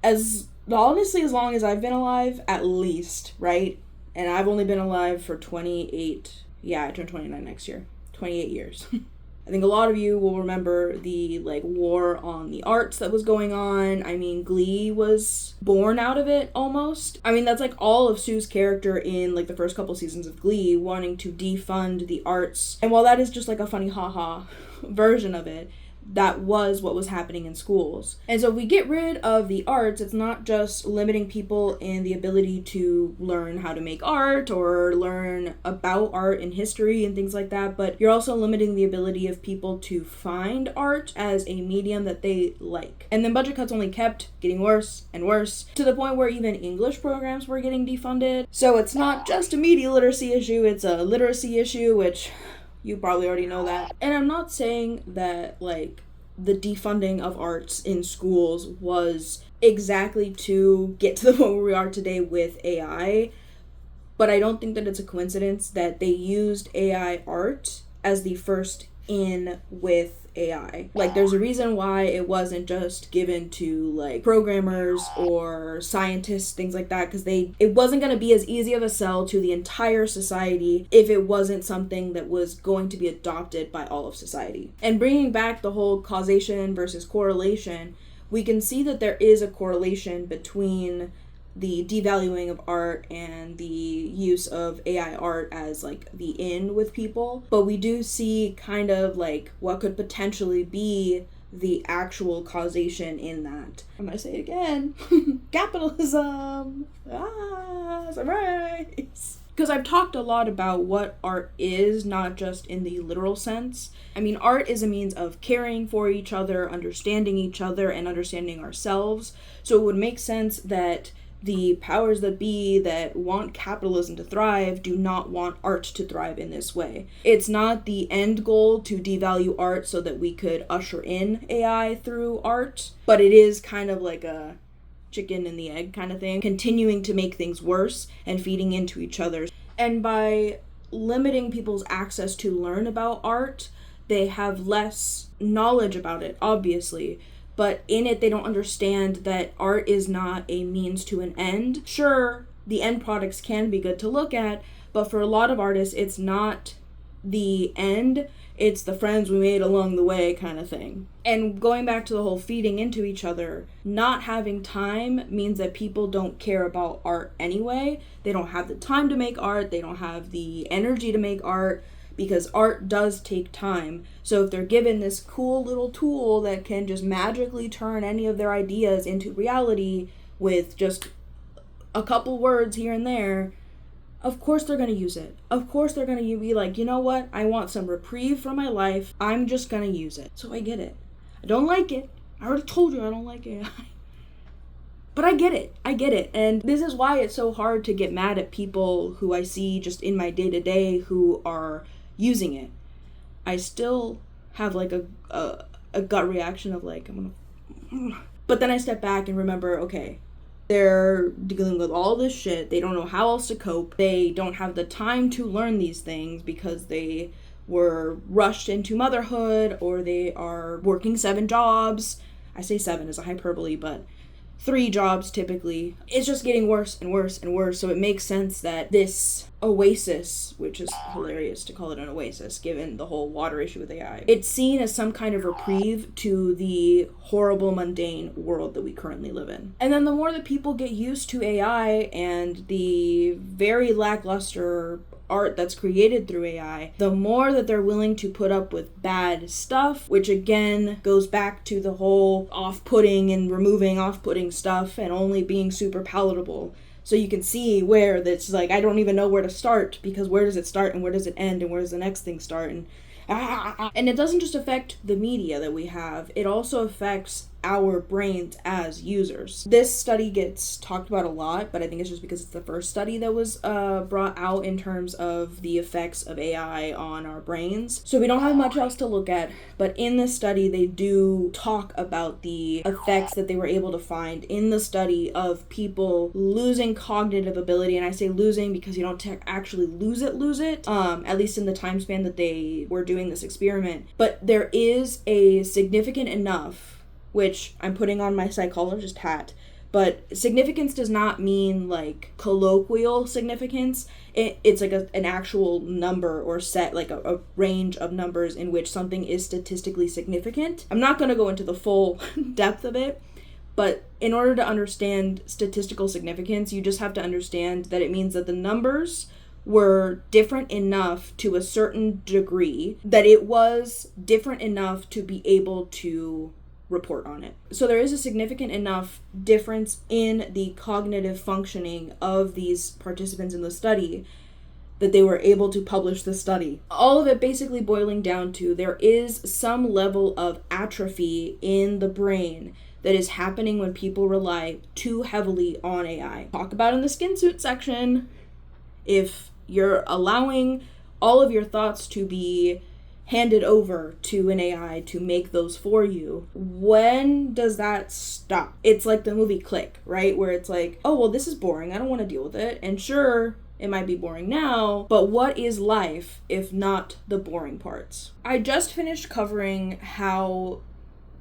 as honestly as long as I've been alive, at least, right? And I've only been alive for 28, yeah, I turn 29 next year, 28 years. I think a lot of you will remember the like war on the arts that was going on. I mean, Glee was born out of it almost. I mean, that's like all of Sue's character in like the first couple seasons of Glee, wanting to defund the arts. And while that is just like a funny haha version of it, that was what was happening in schools. And so if we get rid of the arts, it's not just limiting people in the ability to learn how to make art or learn about art and history and things like that, but you're also limiting the ability of people to find art as a medium that they like. And then budget cuts only kept getting worse and worse, to the point where even English programs were getting defunded. So it's not just a media literacy issue, it's a literacy issue, which you probably already know that. And I'm not saying that, like, the defunding of arts in schools was exactly to get to the point where we are today with AI, but I don't think that it's a coincidence that they used AI art as the first in with AI. Like, there's a reason why it wasn't just given to like programmers or scientists, things like that, because it wasn't going to be as easy of a sell to the entire society if it wasn't something that was going to be adopted by all of society. And bringing back the whole causation versus correlation, we can see that there is a correlation between the devaluing of art and the use of AI art as like the in with people. But we do see kind of like what could potentially be the actual causation in that. I'm gonna say it again. Capitalism! Surprise! Because I've talked a lot about what art is, not just in the literal sense. I mean, art is a means of caring for each other, understanding each other, and understanding ourselves. So it would make sense that the powers that be that want capitalism to thrive do not want art to thrive in this way. It's not the end goal to devalue art so that we could usher in AI through art, but it is kind of like a chicken and the egg kind of thing, continuing to make things worse and feeding into each other. And by limiting people's access to learn about art, they have less knowledge about it, obviously. But in it, they don't understand that art is not a means to an end. Sure, the end products can be good to look at, but for a lot of artists, it's not the end, it's the friends we made along the way kind of thing. And going back to the whole feeding into each other, not having time means that people don't care about art anyway. They don't have the time to make art, they don't have the energy to make art, because art does take time. So if they're given this cool little tool that can just magically turn any of their ideas into reality with just a couple words here and there, of course they're going to use it. Of course they're going to be like, you know what? I want some reprieve from my life. I'm just going to use it. So I get it. I don't like it. I already told you I don't like AI. But I get it. I get it. And this is why it's so hard to get mad at people who I see just in my day-to-day who are using it. I still have like a gut reaction of like, I'm gonna... But then I step back and remember, okay, They're dealing with all this shit. They don't know how else to cope. They don't have the time to learn these things because they were rushed into motherhood, or they are working 7 jobs. I say 7 as a hyperbole, but 3 jobs typically. It's just getting worse and worse and worse. So it makes sense that this oasis, which is hilarious to call it an oasis given the whole water issue with AI, it's seen as some kind of reprieve to the horrible mundane world that we currently live in. And then the more that people get used to AI and the very lackluster art that's created through AI, the more that they're willing to put up with bad stuff, which again goes back to the whole off-putting and removing off-putting stuff and only being super palatable. So you can see where that's like, I don't even know where to start, because where does it start and where does it end and where does the next thing start? And it doesn't just affect the media that we have, it also affects our brains as users. This study gets talked about a lot, but I think it's just because it's the first study that was brought out in terms of the effects of AI on our brains. So we don't have much else to look at, but in this study they do talk about the effects that they were able to find in the study of people losing cognitive ability. And I say losing because you don't actually lose it, at least in the time span that they were doing this experiment. But there is a significant enough, which I'm putting on my psychologist hat, but significance does not mean like colloquial significance. It's like an actual number or set, like a range of numbers in which something is statistically significant. I'm not going to go into the full depth of it, but in order to understand statistical significance, you just have to understand that it means that the numbers were different enough to a certain degree, that it was different enough to be able to report on it. So there is a significant enough difference in the cognitive functioning of these participants in the study that they were able to publish the study. All of it basically boiling down to there is some level of atrophy in the brain that is happening when people rely too heavily on AI. Talk about in the skin suit section. If you're allowing all of your thoughts to be handed over to an AI to make those for you, when does that stop? It's like the movie Click, right? Where it's like, oh, well, this is boring. I don't want to deal with it. And sure, it might be boring now, but what is life if not the boring parts? I just finished covering how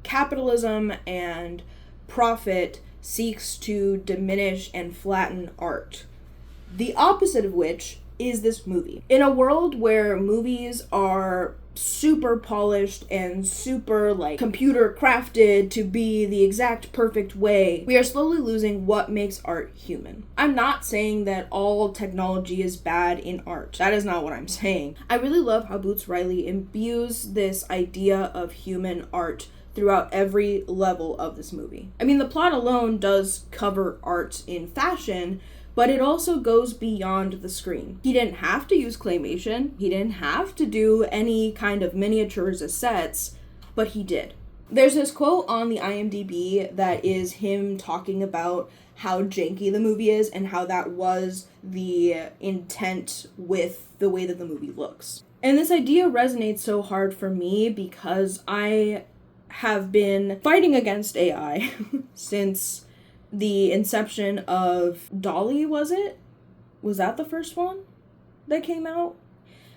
capitalism and profit seeks to diminish and flatten art. The opposite of which is this movie. In a world where movies are super polished and super like computer crafted to be the exact perfect way, we are slowly losing what makes art human. I'm not saying that all technology is bad in art. That is not what I'm saying. I really love how Boots Riley imbues this idea of human art throughout every level of this movie. I mean, the plot alone does cover art in fashion, but it also goes beyond the screen. He didn't have to use claymation. He didn't have to do any kind of miniatures as sets, but he did. There's this quote on the IMDb that is him talking about how janky the movie is and how that was the intent with the way that the movie looks. And this idea resonates so hard for me because I have been fighting against AI since the inception of DALL-E, was it? Was that the first one that came out?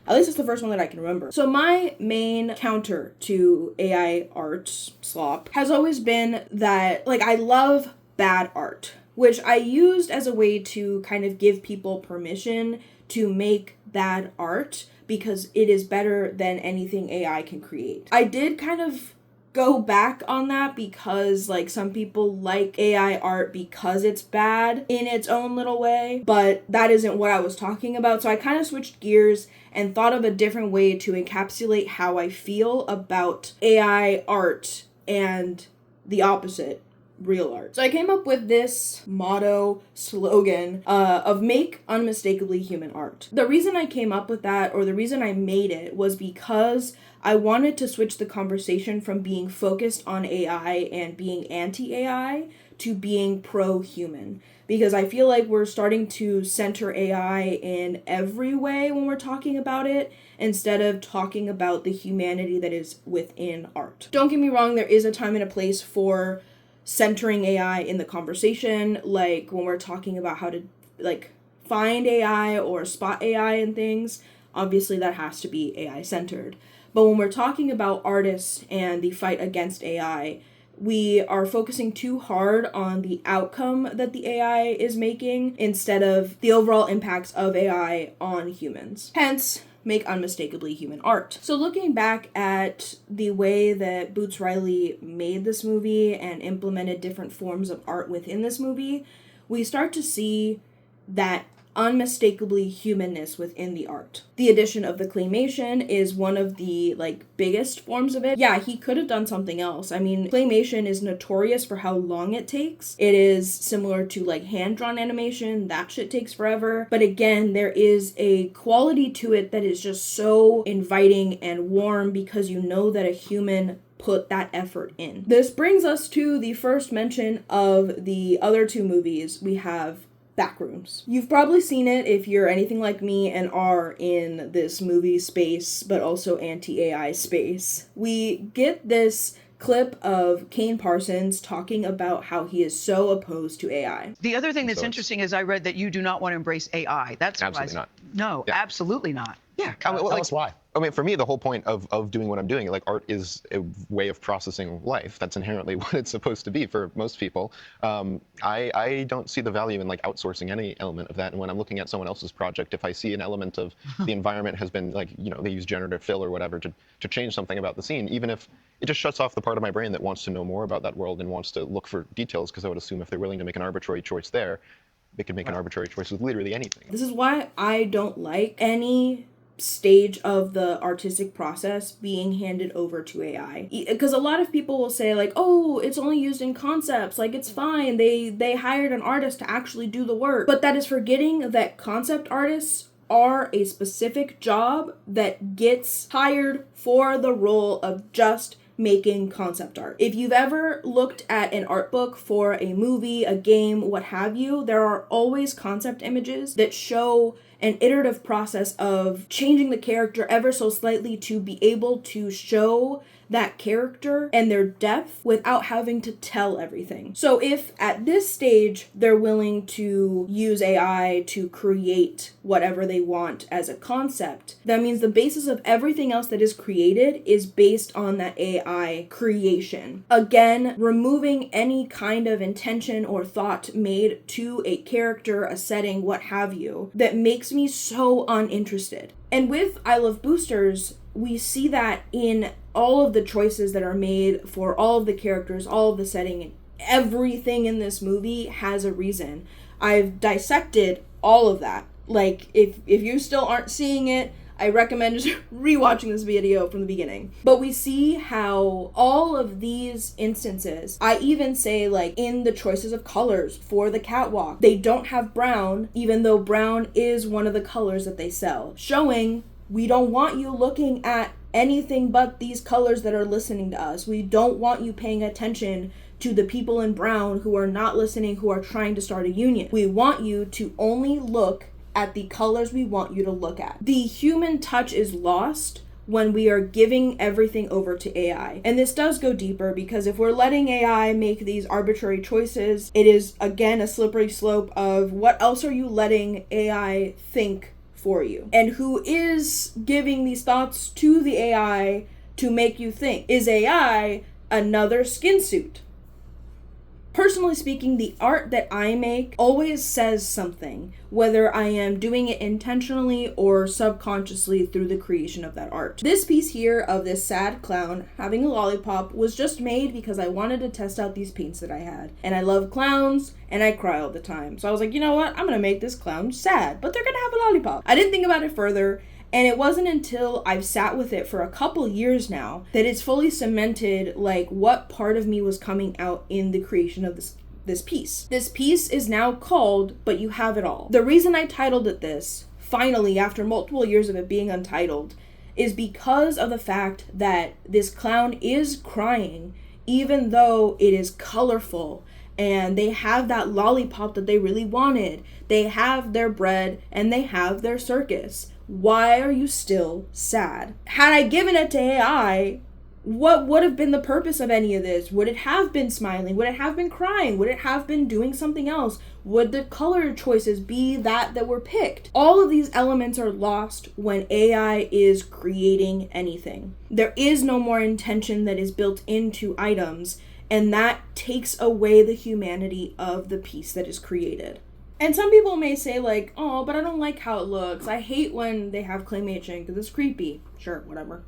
At least it's the first one that I can remember. So my main counter to AI art slop has always been that, like, I love bad art, which I used as a way to kind of give people permission to make bad art because it is better than anything AI can create. I did kind of go back on that because like some people like AI art because it's bad in its own little way, but that isn't what I was talking about. So I kind of switched gears and thought of a different way to encapsulate how I feel about AI art and the opposite, real art. So I came up with this motto, slogan, of make unmistakably human art. The reason I came up with that, or the reason I made it, was because I wanted to switch the conversation from being focused on AI and being anti-AI to being pro-human. Because I feel like we're starting to center AI in every way when we're talking about it, instead of talking about the humanity that is within art. Don't get me wrong, there is a time and a place for centering AI in the conversation, like when we're talking about how to like find AI or spot AI and things, obviously that has to be AI centered. But when we're talking about artists and the fight against AI, we are focusing too hard on the outcome that the AI is making instead of the overall impacts of AI on humans. Hence, make unmistakably human art. So looking back at the way that Boots Riley made this movie and implemented different forms of art within this movie, we start to see that unmistakably humanness within the art. The addition of the claymation is one of the biggest forms of it. Yeah, he could have done something else. I mean, claymation is notorious for how long it takes. It is similar to hand-drawn animation. That shit takes forever. But again, there is a quality to it that is just so inviting and warm because you know that a human put that effort in. This brings us to the first mention of the other two movies. We have Backrooms. You've probably seen it if you're anything like me and are in this movie space, but also anti-AI space. We get this clip of Kane Parsons talking about how he is so opposed to AI. The other thing that's interesting is I read that you do not want to embrace AI. That's absolutely not. No, yeah. Absolutely not. Yeah. Tell us why. I mean, for me, the whole point of doing what I'm doing, art is a way of processing life. That's inherently what it's supposed to be for most people. I don't see the value in outsourcing any element of that. And when I'm looking at someone else's project, if I see an element of the environment has been they use generative fill or whatever to change something about the scene, even if it just shuts off the part of my brain that wants to know more about that world and wants to look for details, because I would assume if they're willing to make an arbitrary choice there, they could make an arbitrary choice with literally anything. This is why I don't like any stage of the artistic process being handed over to AI. Because a lot of people will say oh, it's only used in concepts, it's fine. They hired an artist to actually do the work. But that is forgetting that concept artists are a specific job that gets hired for the role of just making concept art. If you've ever looked at an art book for a movie, a game, what have you, there are always concept images that show an iterative process of changing the character ever so slightly to be able to show that character and their depth without having to tell everything. So if at this stage they're willing to use AI to create whatever they want as a concept, that means the basis of everything else that is created is based on that AI creation. Again, removing any kind of intention or thought made to a character, a setting, what have you, that makes me so uninterested. And with I Love Boosters, we see that in all of the choices that are made for all of the characters, all of the setting, and everything in this movie has a reason. I've dissected all of that. If you still aren't seeing it, I recommend just rewatching this video from the beginning. But we see how all of these instances, I even say in the choices of colors for the catwalk, they don't have brown, even though brown is one of the colors that they sell, showing we don't want you looking at anything but these colors that are listening to us. We don't want you paying attention to the people in brown who are not listening, who are trying to start a union. We want you to only look at the colors we want you to look at. The human touch is lost when we are giving everything over to AI. And this does go deeper, because if we're letting AI make these arbitrary choices, it is again a slippery slope of what else are you letting AI think for you? And who is giving these thoughts to the AI to make you think? Is AI another skin suit? Personally speaking, the art that I make always says something, whether I am doing it intentionally or subconsciously through the creation of that art. This piece here of this sad clown having a lollipop was just made because I wanted to test out these paints that I had. And I love clowns, and I cry all the time. So I was like, you know what? I'm gonna make this clown sad, but they're gonna have a lollipop. I didn't think about it further. And it wasn't until I've sat with it for a couple years now that it's fully cemented what part of me was coming out in the creation of this piece. This piece is now called But You Have It All. The reason I titled it this, finally after multiple years of it being untitled, is because of the fact that this clown is crying even though it is colorful and they have that lollipop that they really wanted. They have their bread and they have their circus. Why are you still sad? Had I given it to AI, What would have been the purpose of any of this? Would it have been smiling? Would it have been crying? Would it have been doing something else? Would the color choices be that were picked? All of these elements are lost when AI is creating anything. There is no more intention that is built into items, and that takes away the humanity of the piece that is created. And some people may say like, oh, but I don't like how it looks. I hate when they have claymation because it's creepy. Sure, whatever.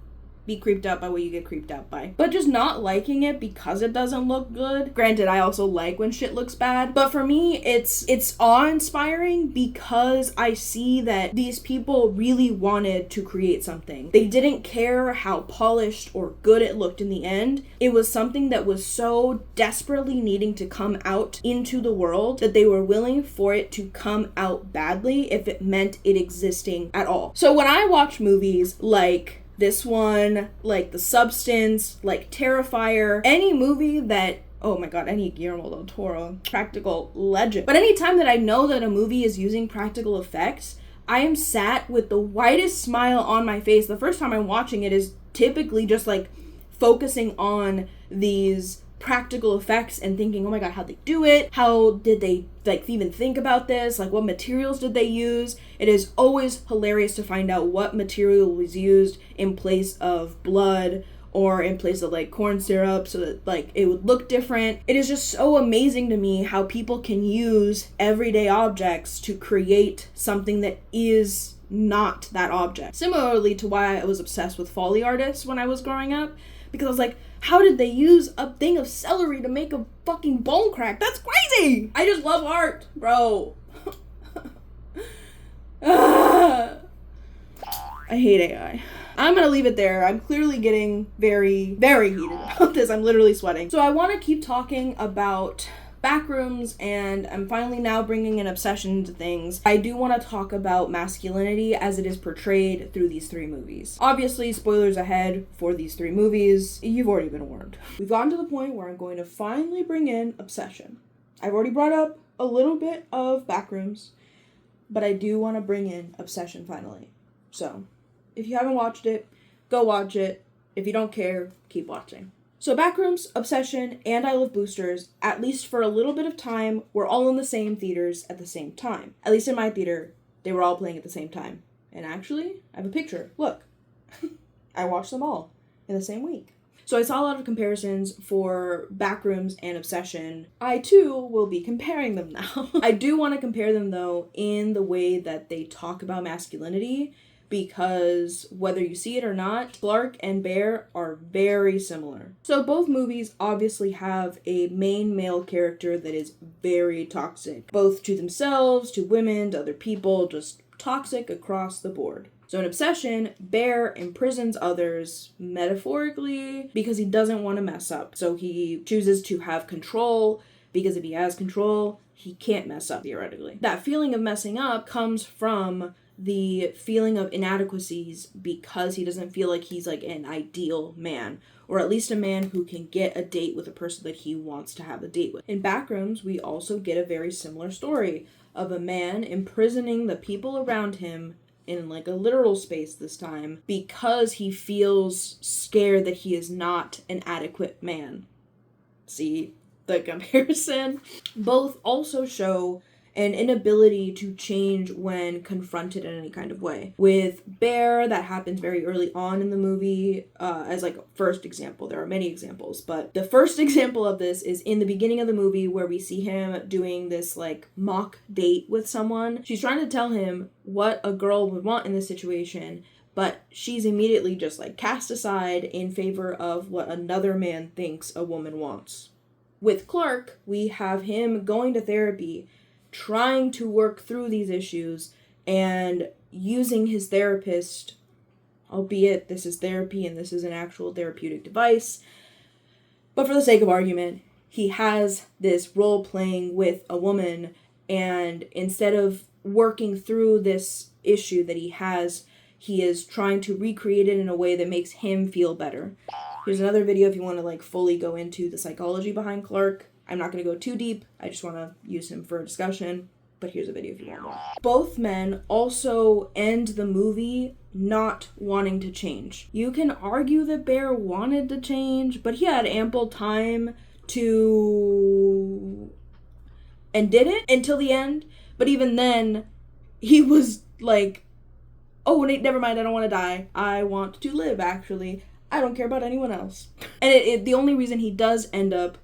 Be creeped out by what you get creeped out by. But just not liking it because it doesn't look good. Granted, I also like when shit looks bad. But for me, it's awe-inspiring because I see that these people really wanted to create something. They didn't care how polished or good it looked in the end. It was something that was so desperately needing to come out into the world that they were willing for it to come out badly if it meant it existing at all. So when I watch movies like this one, like The Substance, like Terrifier, any movie that, oh my god, any Guillermo del Toro, practical legend. But anytime that I know that a movie is using practical effects, I am sat with the widest smile on my face. The first time I'm watching it is typically just like focusing on these practical effects and thinking, oh my god, how'd they do it? How did they like even think about this? Like, what materials did they use? It is always hilarious to find out what material was used in place of blood or in place of like corn syrup so that like it would look different. It is just so amazing to me how people can use everyday objects to create something that is not that object. Similarly to why I was obsessed with Foley artists when I was growing up, because I was like, how did they use a thing of celery to make a fucking bone crack? That's crazy! I just love art, bro. I hate AI. I'm gonna leave it there. I'm clearly getting very, very heated about this. I'm literally sweating. So I want to keep talking about Backrooms, and I'm finally now bringing an obsession to things. I do want to talk about masculinity as it is portrayed through these three movies. Obviously, spoilers ahead for these three movies. You've already been warned. We've gotten to the point where I'm going to finally bring in obsession. I've already brought up a little bit of Backrooms, but I do want to bring in obsession finally. So, if you haven't watched it, go watch it. If you don't care, keep watching. So Backrooms, Obsession, and I Love Boosters, at least for a little bit of time, were all in the same theaters at the same time. At least in my theater, they were all playing at the same time. And actually, I have a picture. Look. I watched them all in the same week. So I saw a lot of comparisons for Backrooms and Obsession. I, too, will be comparing them now. I do want to compare them, though, in the way that they talk about masculinity, because whether you see it or not, Clark and Bear are very similar. So both movies obviously have a main male character that is very toxic, both to themselves, to women, to other people, just toxic across the board. So in Obsession, Bear imprisons others, metaphorically, because he doesn't want to mess up. So he chooses to have control, because if he has control, he can't mess up, theoretically. That feeling of messing up comes from the feeling of inadequacies because he doesn't feel like he's like an ideal man, or at least a man who can get a date with a person that he wants to have a date with. In Backrooms, we also get a very similar story of a man imprisoning the people around him in like a literal space this time because he feels scared that he is not an adequate man. See the comparison? Both also show an inability to change when confronted in any kind of way. With Bear, that happens very early on in the movie, as like a first example. There are many examples, but the first example of this is in the beginning of the movie where we see him doing this like mock date with someone. She's trying to tell him what a girl would want in this situation, but she's immediately just like cast aside in favor of what another man thinks a woman wants. With Clark, we have him going to therapy, trying to work through these issues and using his therapist, albeit this is therapy and this is an actual therapeutic device, but for the sake of argument, he has this role playing with a woman, and instead of working through this issue that he is trying to recreate it in a way that makes him feel better. Here's another video if you want to like fully go into the psychology behind Clark. I'm not going to go too deep. I just want to use him for a discussion. but here's a video if you want more. Both men also end the movie not wanting to change. You can argue that Bear wanted to change, but he had ample time to... and didn't until the end. But even then, he was like, oh, never mind, I don't want to die. I want to live, actually. I don't care about anyone else. And the only reason he does end up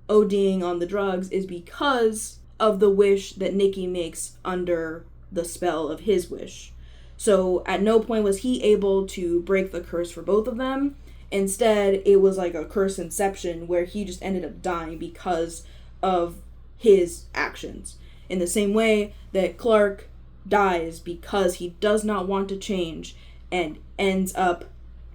ODing on the drugs is because of the wish that Nikki makes under the spell of his wish. So at no point was he able to break the curse for both of them. Instead, it was like a curse inception where he just ended up dying because of his actions. In the same way that Clark dies because he does not want to change and ends up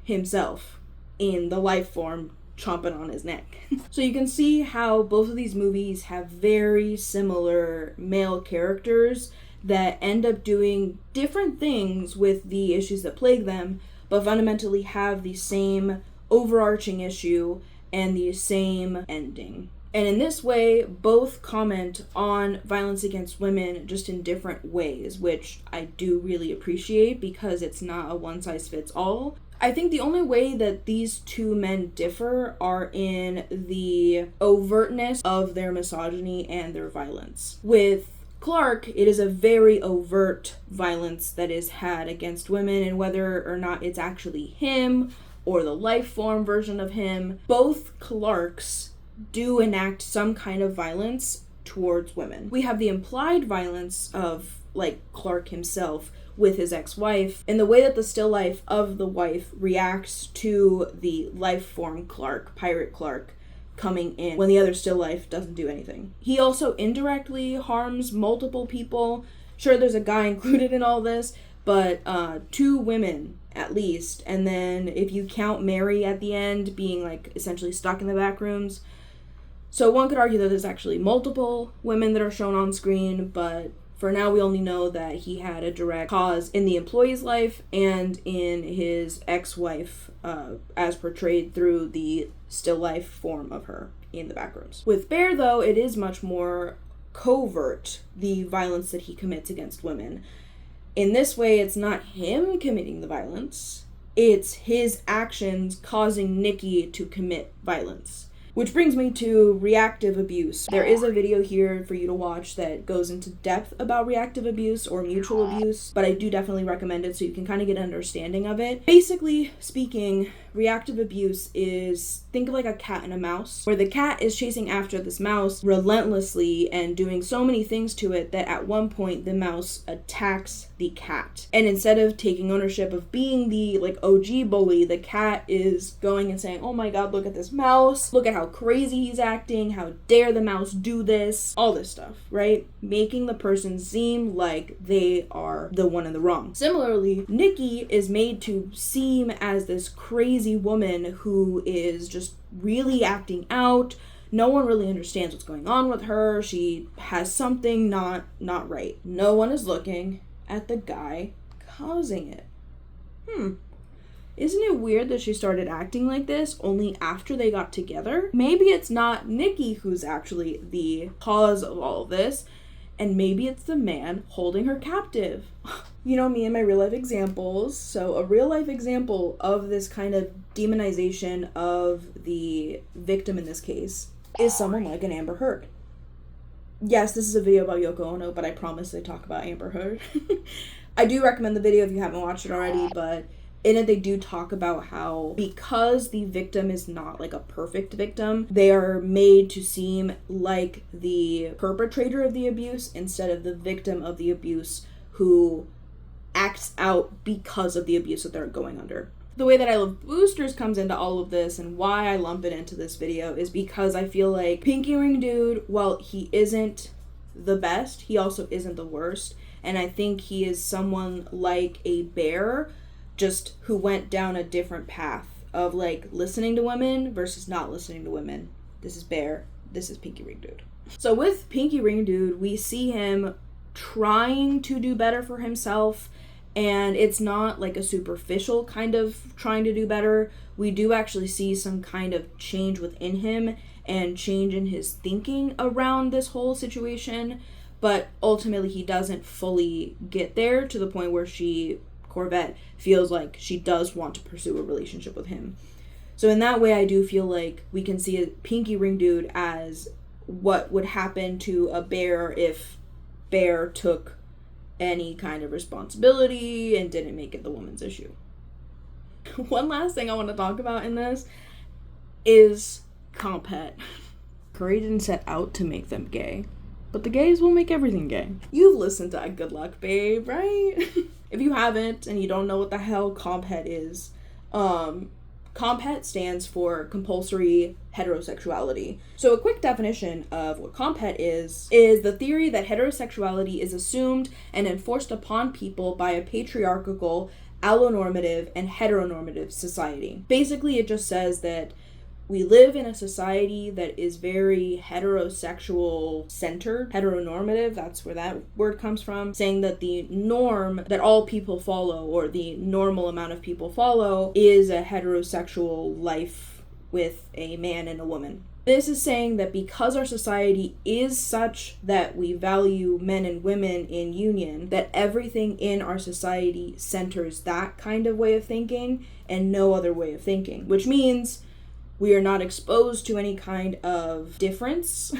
himself in the life form chomping on his neck. So you can see how both of these movies have very similar male characters that end up doing different things with the issues that plague them, but fundamentally have the same overarching issue and the same ending. And in this way, both comment on violence against women just in different ways, which I do really appreciate because it's not a one-size-fits-all. I think the only way that these two men differ are in the overtness of their misogyny and their violence. With Clark, it is a very overt violence that is had against women, and whether or not it's actually him or the life form version of him, both Clarks do enact some kind of violence towards women. We have the implied violence of, like, Clark himself with his ex-wife, and the way that the still life of the wife reacts to the life form Clark, Pirate Clark, coming in when the other still life doesn't do anything. He also indirectly harms multiple people. Sure, there's a guy included in all this, but 2 women at least, and then if you count Mary at the end being like essentially stuck in the back rooms. So one could argue that there's actually multiple women that are shown on screen, but for now we only know that he had a direct cause in the employee's life and in his ex-wife, as portrayed through the still life form of her in the back rooms. With Bear, though, it is much more covert, the violence that he commits against women. In this way, it's not him committing the violence, it's his actions causing Nikki to commit violence. Which brings me to reactive abuse. There is a video here for you to watch that goes into depth about reactive abuse or mutual abuse, but I do definitely recommend it so you can kind of get an understanding of it. Basically speaking, reactive abuse is, think of like a cat and a mouse, where the cat is chasing after this mouse relentlessly and doing so many things to it that at one point the mouse attacks the cat. And instead of taking ownership of being the like OG bully, the cat is going and saying, oh my god, look at this mouse, look at how crazy he's acting, how dare the mouse do this, all this stuff, right? Making the person seem like they are the one in the wrong. Similarly, Nikki is made to seem as this crazy woman who is just really acting out. No one really understands what's going on with her. She has something not right. No one is looking at the guy causing it. Isn't it weird that she started acting like this only after they got together? Maybe it's not Nikki who's actually the cause of all of this, and maybe it's the man holding her captive. You know me and my real life examples. So a real life example of this kind of demonization of the victim in this case is someone like an Amber Heard. Yes, this is a video about Yoko Ono, but I promise they talk about Amber Heard. I do recommend the video if you haven't watched it already, but in it they do talk about how because the victim is not like a perfect victim, they are made to seem like the perpetrator of the abuse instead of the victim of the abuse who acts out because of the abuse that they're going under. The way that I love boosters comes into all of this and why I lump it into this video is because I feel like Pinky Ring Dude, while he isn't the best, he also isn't the worst. And I think he is someone like a Bear, just who went down a different path of like listening to women versus not listening to women. This is Bear, this is Pinky Ring Dude. So with Pinky Ring Dude, we see him trying to do better for himself, and it's not like a superficial kind of trying to do better. We do actually see some kind of change within him and change in his thinking around this whole situation. but ultimately he doesn't fully get there to the point where Corvette, feels like she does want to pursue a relationship with him. So in that way, I do feel like we can see a pinky ring dude as what would happen to a bear if bear took any kind of responsibility and didn't make it the woman's issue. One last thing I want to talk about in this is compet. Curry didn't set out to make them gay, but the gays will make everything gay. You've listened to Good Luck Babe, right? If you haven't and you don't know what the hell compet is, compet stands for compulsory heterosexuality. So a quick definition of what compet is the theory that heterosexuality is assumed and enforced upon people by a patriarchal, allonormative, and heteronormative society. Basically, it just says that we live in a society that is very heterosexual centered, heteronormative, that's where that word comes from, saying that the norm that all people follow, or the normal amount of people follow, is a heterosexual life with a man and a woman. This is saying that because our society is such that we value men and women in union, that everything in our society centers that kind of way of thinking and no other way of thinking, which means we are not exposed to any kind of difference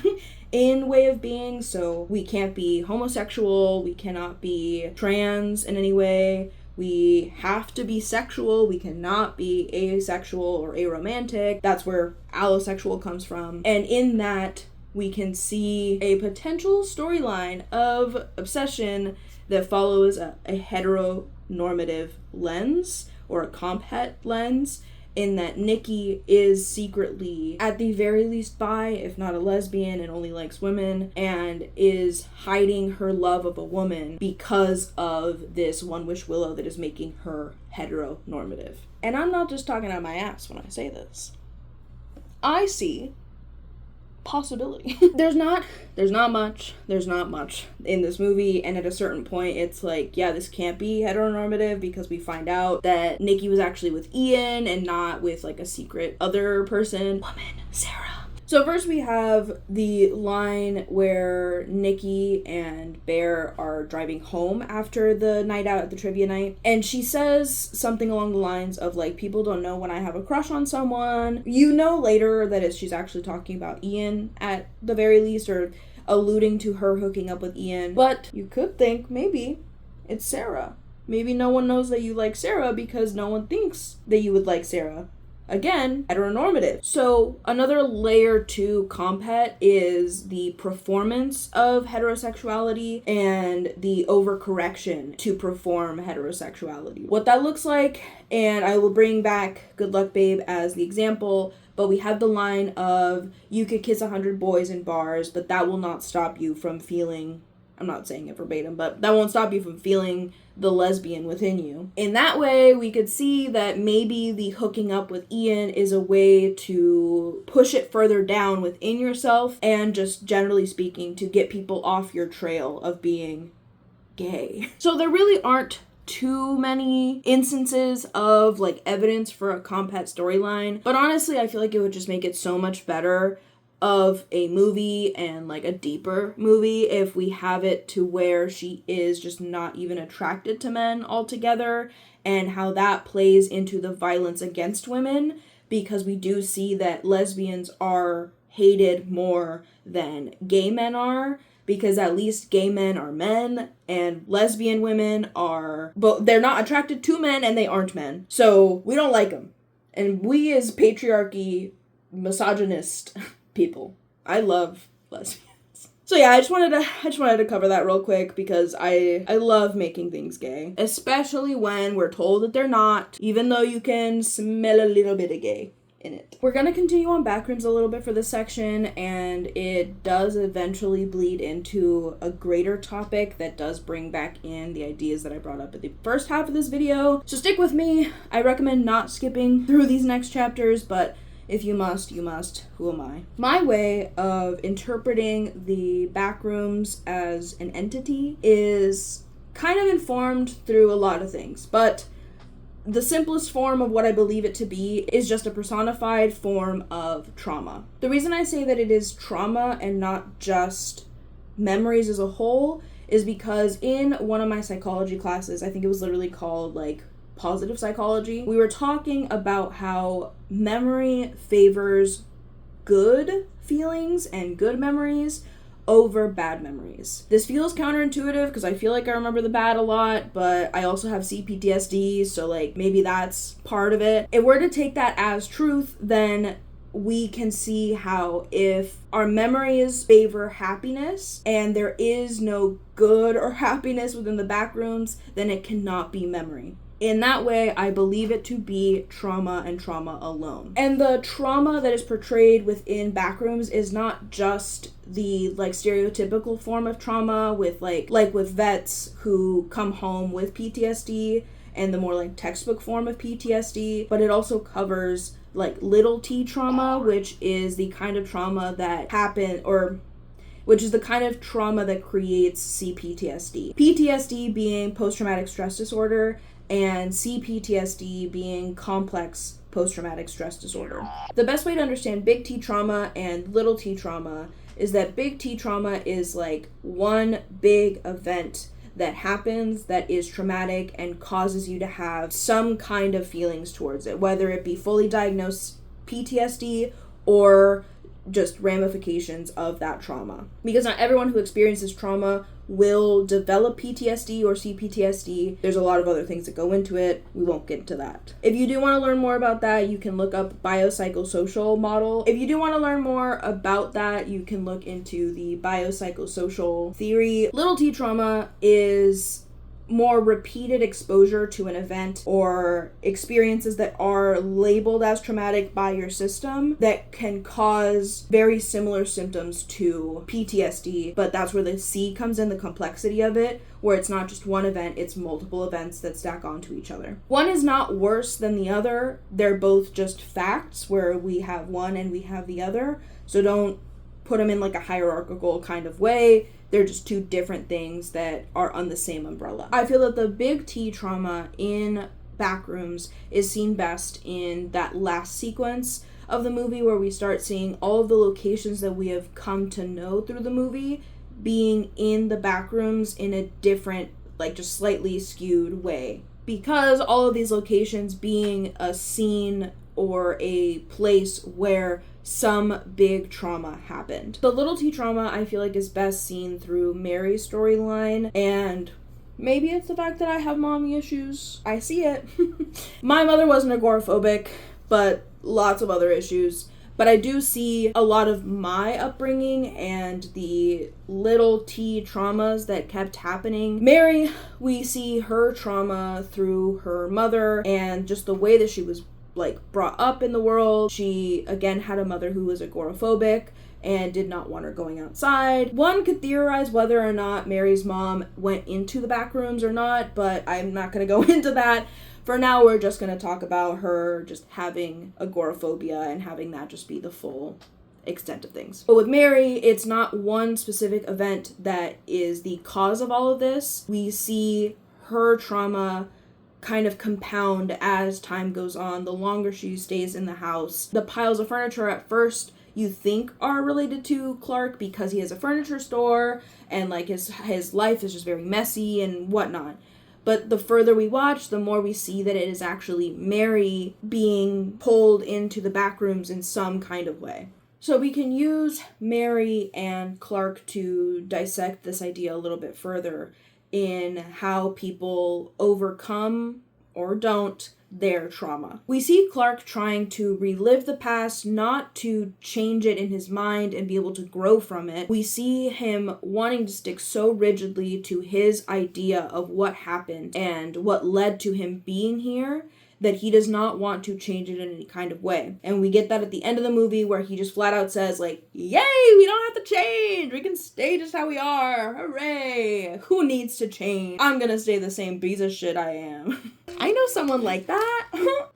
in way of being, so we can't be homosexual, we cannot be trans in any way, we have to be sexual, we cannot be asexual or aromantic. That's where allosexual comes from. And in that, we can see a potential storyline of obsession that follows a heteronormative lens, or a compet lens, in that Nikki is secretly, at the very least, bi, if not a lesbian, and only likes women, and is hiding her love of a woman because of this one wish willow that is making her heteronormative. And I'm not just talking out my ass when I say this. I see possibility. There's not much in this movie, and at a certain point it's like, yeah, this can't be heteronormative because we find out that Nikki was actually with Ian and not with like a secret other person, woman, Sarah. So first we have the line where Nikki and Bear are driving home after the night out at the trivia night, and she says something along the lines of like, people don't know when I have a crush on someone. You know later that she's actually talking about Ian at the very least, or alluding to her hooking up with Ian, but you could think maybe it's Sarah. Maybe no one knows that you like Sarah because no one thinks that you would like Sarah. Again, heteronormative. So another layer to compet is the performance of heterosexuality and the overcorrection to perform heterosexuality. What that looks like, and I will bring back Good Luck Babe as the example, but we have the line of, you could kiss 100 boys in bars, but that will not stop you from feeling, I'm not saying it verbatim, but that won't stop you from feeling the lesbian within you. In that way, we could see that maybe the hooking up with Ian is a way to push it further down within yourself, and just generally speaking, to get people off your trail of being gay. So there really aren't too many instances of like evidence for a compet storyline, but honestly I feel like it would just make it so much better of a movie, and like a deeper movie, if we have it to where she is just not even attracted to men altogether, and how that plays into the violence against women, because we do see that lesbians are hated more than gay men are, because at least gay men are men and lesbian women are, but they're not attracted to men and they aren't men, so we don't like them. And we as patriarchy misogynist people, I love lesbians. So yeah, I just wanted to cover that real quick because I love making things gay, especially when we're told that they're not, even though you can smell a little bit of gay in it. We're gonna continue on Backrooms a little bit for this section, and it does eventually bleed into a greater topic that does bring back in the ideas that I brought up at the first half of this video. So stick with me. I recommend not skipping through these next chapters, but if you must, you must. Who am I? My way of interpreting the Backrooms as an entity is kind of informed through a lot of things, but the simplest form of what I believe it to be is just a personified form of trauma. The reason I say that it is trauma and not just memories as a whole is because in one of my psychology classes, I think it was literally called like positive psychology, we were talking about how memory favors good feelings and good memories over bad memories. This feels counterintuitive because I feel like I remember the bad a lot, but I also have CPTSD, so like maybe that's part of it. If we're to take that as truth, then we can see how if our memories favor happiness and there is no good or happiness within the backrooms, then it cannot be memory. In that way, I believe it to be trauma and trauma alone. And the trauma that is portrayed within Backrooms is not just the like stereotypical form of trauma with like with vets who come home with PTSD and the more like textbook form of PTSD, but it also covers like little t trauma, which is the kind of trauma that which is the kind of trauma that creates CPTSD. PTSD being post-traumatic stress disorder, and CPTSD being complex post-traumatic stress disorder. The best way to understand big T trauma and little t trauma is that big T trauma is like one big event that happens that is traumatic and causes you to have some kind of feelings towards it, whether it be fully diagnosed PTSD or just ramifications of that trauma. Because not everyone who experiences trauma will develop PTSD or CPTSD. There's a lot of other things that go into it. We won't get into that. If you do want to learn more about that, you can look up biopsychosocial model. If you do want to learn more about that, you can look into the biopsychosocial theory. Little t trauma is more repeated exposure to an event or experiences that are labeled as traumatic by your system that can cause very similar symptoms to PTSD, but that's where the C comes in, the complexity of it, where it's not just one event, it's multiple events that stack onto each other. One is not worse than the other. They're both just facts where we have one and we have the other, so don't put them in like a hierarchical kind of way. They're just two different things that are on the same umbrella. I feel that the big T trauma in Backrooms is seen best in that last sequence of the movie where we start seeing all of the locations that we have come to know through the movie being in the Backrooms in a different, like just slightly skewed way. Because all of these locations being a scene or a place where some big trauma happened. The little t trauma I feel like is best seen through Mary's storyline, and maybe it's the fact that I have mommy issues. I see it. My mother wasn't agoraphobic, but lots of other issues. But I do see a lot of my upbringing and the little t traumas that kept happening. Mary, we see her trauma through her mother and just the way that she was like brought up in the world. She again had a mother who was agoraphobic and did not want her going outside. One could theorize whether or not Mary's mom went into the Backrooms or not, but I'm not going to go into that. For now, we're just going to talk about her just having agoraphobia and having that just be the full extent of things. But with Mary, it's not one specific event that is the cause of all of this. We see her trauma kind of compound as time goes on, the longer she stays in the house. The piles of furniture at first you think are related to Clark because he has a furniture store and like his life is just very messy and whatnot. But the further we watch, the more we see that it is actually Mary being pulled into the Backrooms in some kind of way. So we can use Mary and Clark to dissect this idea a little bit further in how people overcome or don't their trauma. We see Clark trying to relive the past, not to change it in his mind and be able to grow from it. We see him wanting to stick so rigidly to his idea of what happened and what led to him being here that he does not want to change it in any kind of way. And we get that at the end of the movie where he just flat out says like, yay, we don't have to change. We can stay just how we are. Hooray. Who needs to change? I'm gonna stay the same piece of shit I am. I know someone like that.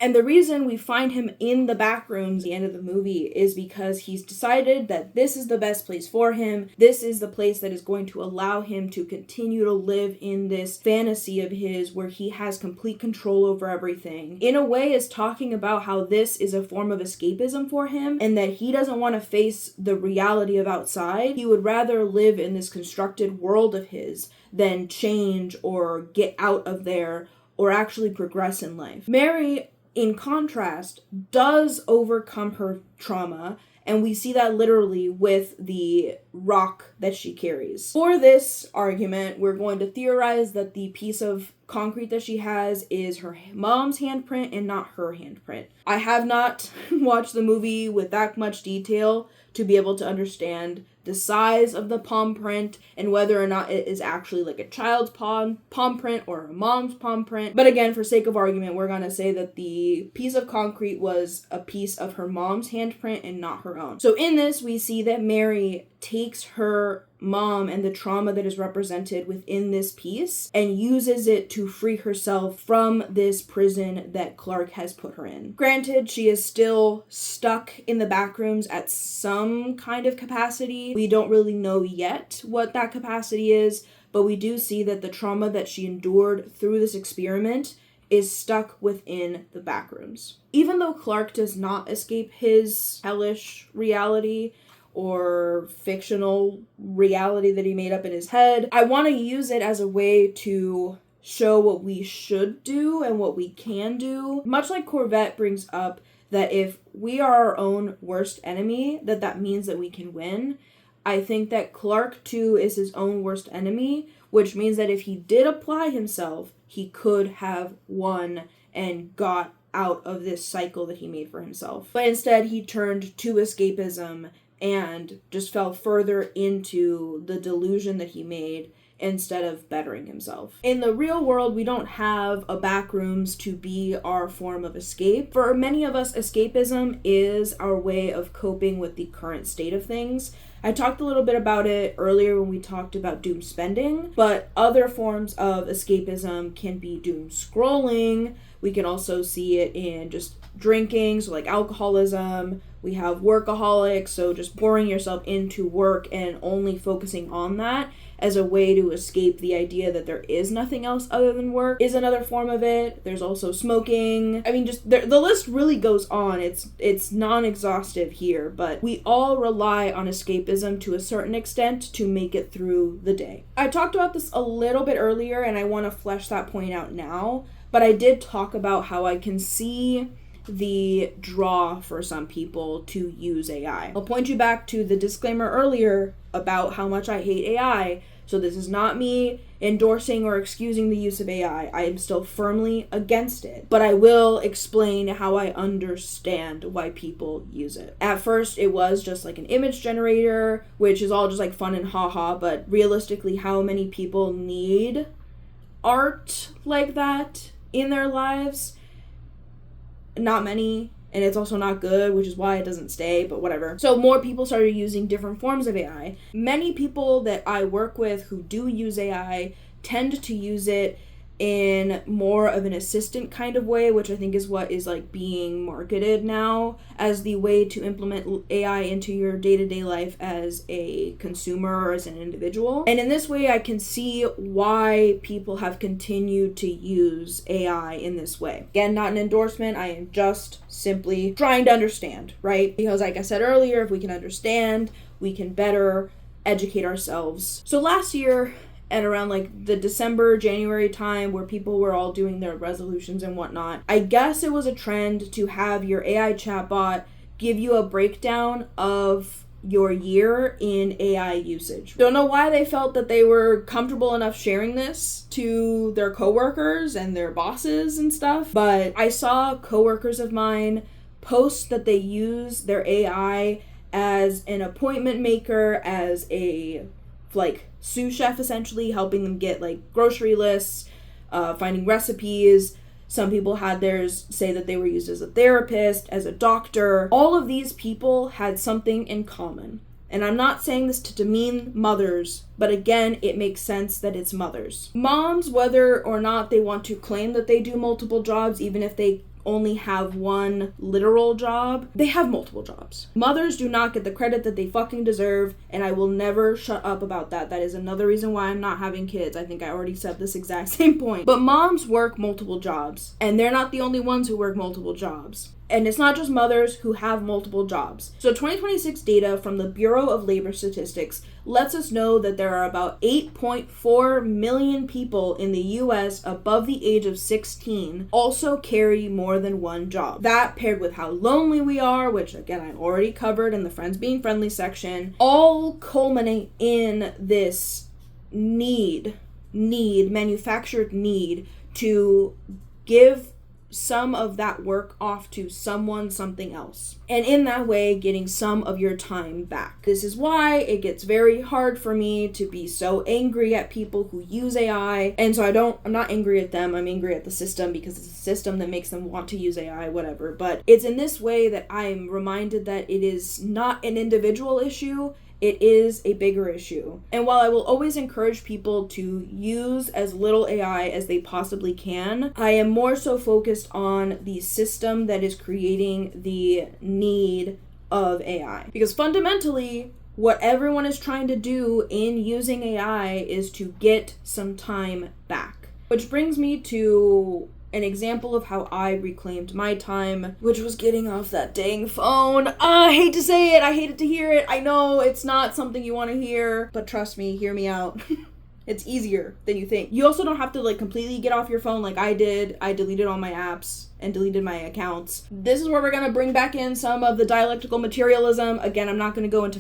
And the reason we find him in the back rooms at the end of the movie is because he's decided that this is the best place for him. This is the place that is going to allow him to continue to live in this fantasy of his where he has complete control over everything. In a way, is talking about how this is a form of escapism for him and that he doesn't want to face the reality of outside. He would rather live in this constructed world of his than change or get out of there or actually progress in life. Mary, in contrast, does overcome her trauma, and we see that literally with the rock that she carries. For this argument, we're going to theorize that the piece of concrete that she has is her mom's handprint and not her handprint. I have not watched the movie with that much detail to be able to understand the size of the palm print and whether or not it is actually like a child's palm print or a mom's palm print. But again, for sake of argument, we're going to say that the piece of concrete was a piece of her mom's handprint and not her own. So in this, we see that Mary takes her mom and the trauma that is represented within this piece and uses it to free herself from this prison that Clark has put her in. Granted, she is still stuck in the back rooms at some kind of capacity. We don't really know yet what that capacity is, but we do see that the trauma that she endured through this experiment is stuck within the back rooms. Even though Clark does not escape his hellish reality, or fictional reality that he made up in his head, I want to use it as a way to show what we should do and what we can do. Much like Corvette brings up that if we are our own worst enemy, that means that we can win. I think that Clark too is his own worst enemy, which means that if he did apply himself, he could have won and got out of this cycle that he made for himself. But instead, he turned to escapism and just fell further into the delusion that he made instead of bettering himself. In the real world, we don't have a back rooms to be our form of escape. For many of us, escapism is our way of coping with the current state of things. I talked a little bit about it earlier when we talked about doom spending, but other forms of escapism can be doom scrolling. We can also see it in just drinking, so like alcoholism. We have workaholics, so just pouring yourself into work and only focusing on that as a way to escape the idea that there is nothing else other than work is another form of it. There's also smoking. I mean, just the list really goes on. It's non-exhaustive here, but we all rely on escapism to a certain extent to make it through the day. I talked about this a little bit earlier, and I want to flesh that point out now, but I did talk about how I can see the draw for some people to use AI. I'll point you back to the disclaimer earlier about how much I hate AI. So this is not me endorsing or excusing the use of AI. I am still firmly against it. But I will explain how I understand why people use it. At first, it was just like an image generator, which is all just like fun and haha, but realistically, how many people need art like that in their lives? Not many, and it's also not good, which is why it doesn't stay, but whatever. So more people started using different forms of AI. Many people that I work with who do use AI tend to use it in more of an assistant kind of way, which I think is what is like being marketed now as the way to implement AI into your day-to-day life as a consumer or as an individual. And in this way, I can see why people have continued to use AI in this way. Again, not an endorsement. I am just simply trying to understand, right? Because like I said earlier, if we can understand, we can better educate ourselves. So last year, and around like the December, January time where people were all doing their resolutions and whatnot, I guess it was a trend to have your AI chatbot give you a breakdown of your year in AI usage. Don't know why they felt that they were comfortable enough sharing this to their coworkers and their bosses and stuff, but I saw coworkers of mine post that they use their AI as an appointment maker, as a like sous chef, essentially helping them get like grocery lists, finding recipes. Some people had theirs say that they were used as a therapist, as a doctor. All of these people had something in common, And I'm not saying this to demean mothers, but again, it makes sense that it's mothers. Moms, whether or not they want to claim that they do multiple jobs, even if they only have one literal job, they have multiple jobs. Mothers do not get the credit that they fucking deserve, and I will never shut up about that. That is another reason why I'm not having kids. I think I already said this exact same point. But moms work multiple jobs, and they're not the only ones who work multiple jobs. And it's not just mothers who have multiple jobs. So 2026 data from the Bureau of Labor Statistics lets us know that there are about 8.4 million people in the US above the age of 16 also carry more than one job. That, paired with how lonely we are, which again I already covered in the Friends Being Friendly section, all culminate in this manufactured need to give some of that work off to someone, something else. And in that way, getting some of your time back. This is why it gets very hard for me to be so angry at people who use AI. And so I'm not angry at them, I'm angry at the system, because it's a system that makes them want to use AI, whatever. But it's in this way that I'm reminded that it is not an individual issue, it is a bigger issue. And while I will always encourage people to use as little AI as they possibly can, I am more so focused on the system that is creating the need of AI. Because fundamentally, what everyone is trying to do in using AI is to get some time back. Which brings me to an example of how I reclaimed my time, which was getting off that dang phone. I hate to say it, I hated to hear it. I know it's not something you want to hear, but trust me, hear me out. It's easier than you think. You also don't have to completely get off your phone like I did. I deleted all my apps and deleted my accounts. This is where we're gonna bring back in some of the dialectical materialism. Again, I'm not gonna go into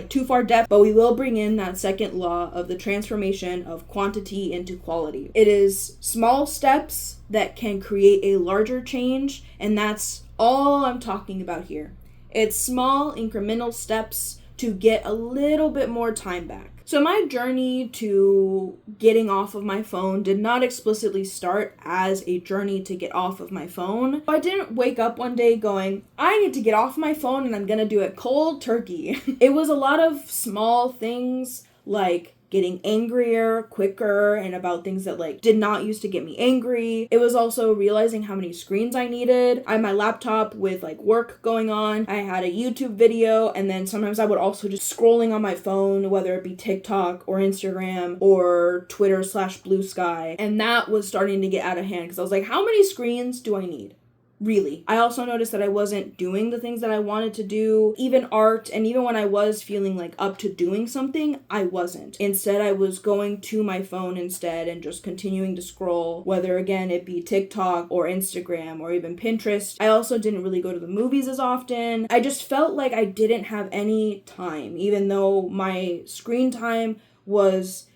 too far depth, but we will bring in that second law of the transformation of quantity into quality. It is small steps that can create a larger change, and that's all I'm talking about here. It's small incremental steps to get a little bit more time back. So my journey to getting off of my phone did not explicitly start as a journey to get off of my phone. I didn't wake up one day going, I need to get off my phone and I'm gonna do it cold turkey. It was a lot of small things like getting angrier quicker and about things that did not used to get me angry. It was also realizing how many screens I needed. I had my laptop with work going on. I had a YouTube video, and then sometimes I would also just scrolling on my phone, whether it be TikTok or Instagram or Twitter/Blue Sky. And that was starting to get out of hand because I was like, how many screens do I need? Really. I also noticed that I wasn't doing the things that I wanted to do, even art, and even when I was feeling up to doing something, I wasn't. Instead, I was going to my phone instead and just continuing to scroll, whether again it be TikTok or Instagram or even Pinterest. I also didn't really go to the movies as often. I just felt like I didn't have any time, even though my screen time was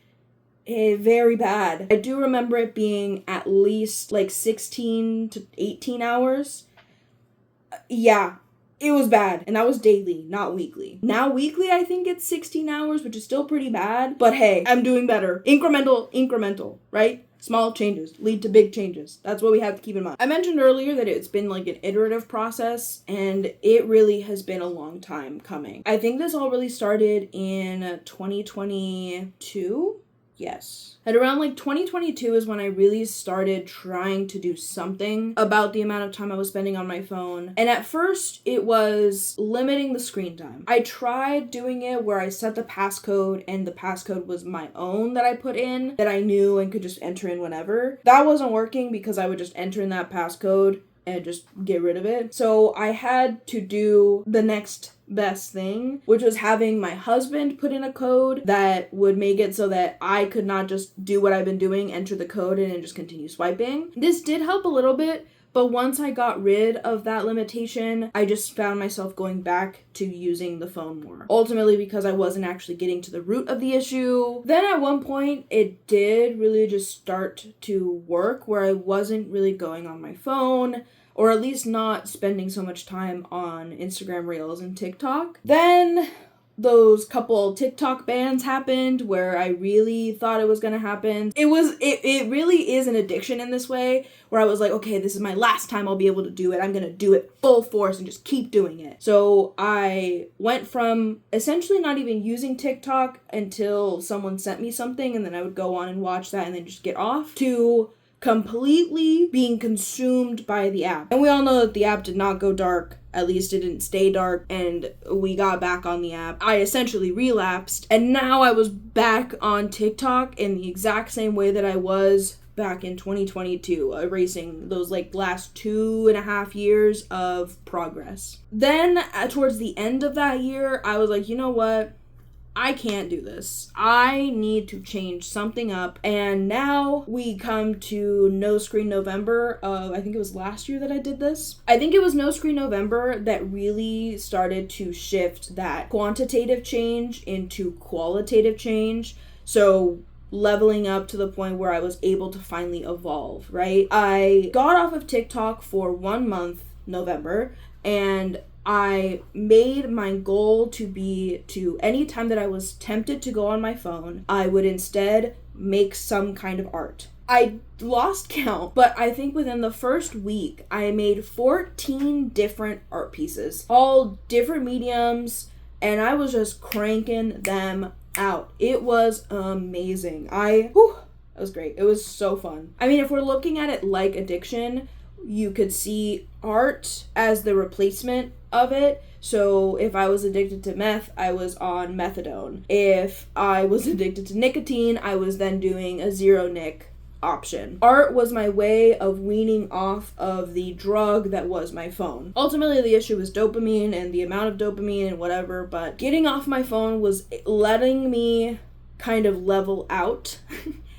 very bad. I do remember it being at least 16 to 18 hours. Yeah, it was bad. And that was daily, not weekly. Now weekly, I think it's 16 hours, which is still pretty bad. But hey, I'm doing better. Incremental, right? Small changes lead to big changes. That's what we have to keep in mind. I mentioned earlier that it's been an iterative process, and it really has been a long time coming. I think this all really started in 2022. Yes. At around 2022 is when I really started trying to do something about the amount of time I was spending on my phone. And at first, it was limiting the screen time. I tried doing it where I set the passcode, and the passcode was my own that I put in, that I knew and could just enter in whenever. That wasn't working because I would just enter in that passcode and just get rid of it. So I had to do the next best thing, which was having my husband put in a code that would make it so that I could not just do what I've been doing, enter the code in and just continue swiping. This did help a little bit, but once I got rid of that limitation, I just found myself going back to using the phone more. Ultimately because I wasn't actually getting to the root of the issue. Then at one point, it did really just start to work where I wasn't really going on my phone, or at least not spending so much time on Instagram Reels and TikTok. Then those couple TikTok bans happened where I really thought it was gonna happen. It really is an addiction in this way where I was like, okay, this is my last time I'll be able to do it. I'm gonna do it full force and just keep doing it. So I went from essentially not even using TikTok until someone sent me something and then I would go on and watch that and then just get off, to completely being consumed by the app. And we all know that the app did not go dark. At least it didn't stay dark, and we got back on the app. I essentially relapsed, and now I was back on TikTok in the exact same way that I was back in 2022, erasing those like last 2.5 years of progress. Then towards the end of that year, I was like, you know what? I can't do this. I need to change something up. And now we come to No Screen November of, I think it was last year that I did this. I think it was No Screen November that really started to shift that quantitative change into qualitative change. So leveling up to the point where I was able to finally evolve, right? I got off of TikTok for 1 month, November, and I made my goal to be to any time that I was tempted to go on my phone, I would instead make some kind of art. I lost count, but I think within the first week, I made 14 different art pieces, all different mediums, and I was just cranking them out. It was amazing. It was great. It was so fun. I mean, if we're looking at it like addiction, you could see art as the replacement of it. So if I was addicted to meth, I was on methadone. If I was addicted to nicotine, I was then doing a zero nic option. Art was my way of weaning off of the drug that was my phone. Ultimately, the issue was dopamine and the amount of dopamine and whatever, but getting off my phone was letting me kind of level out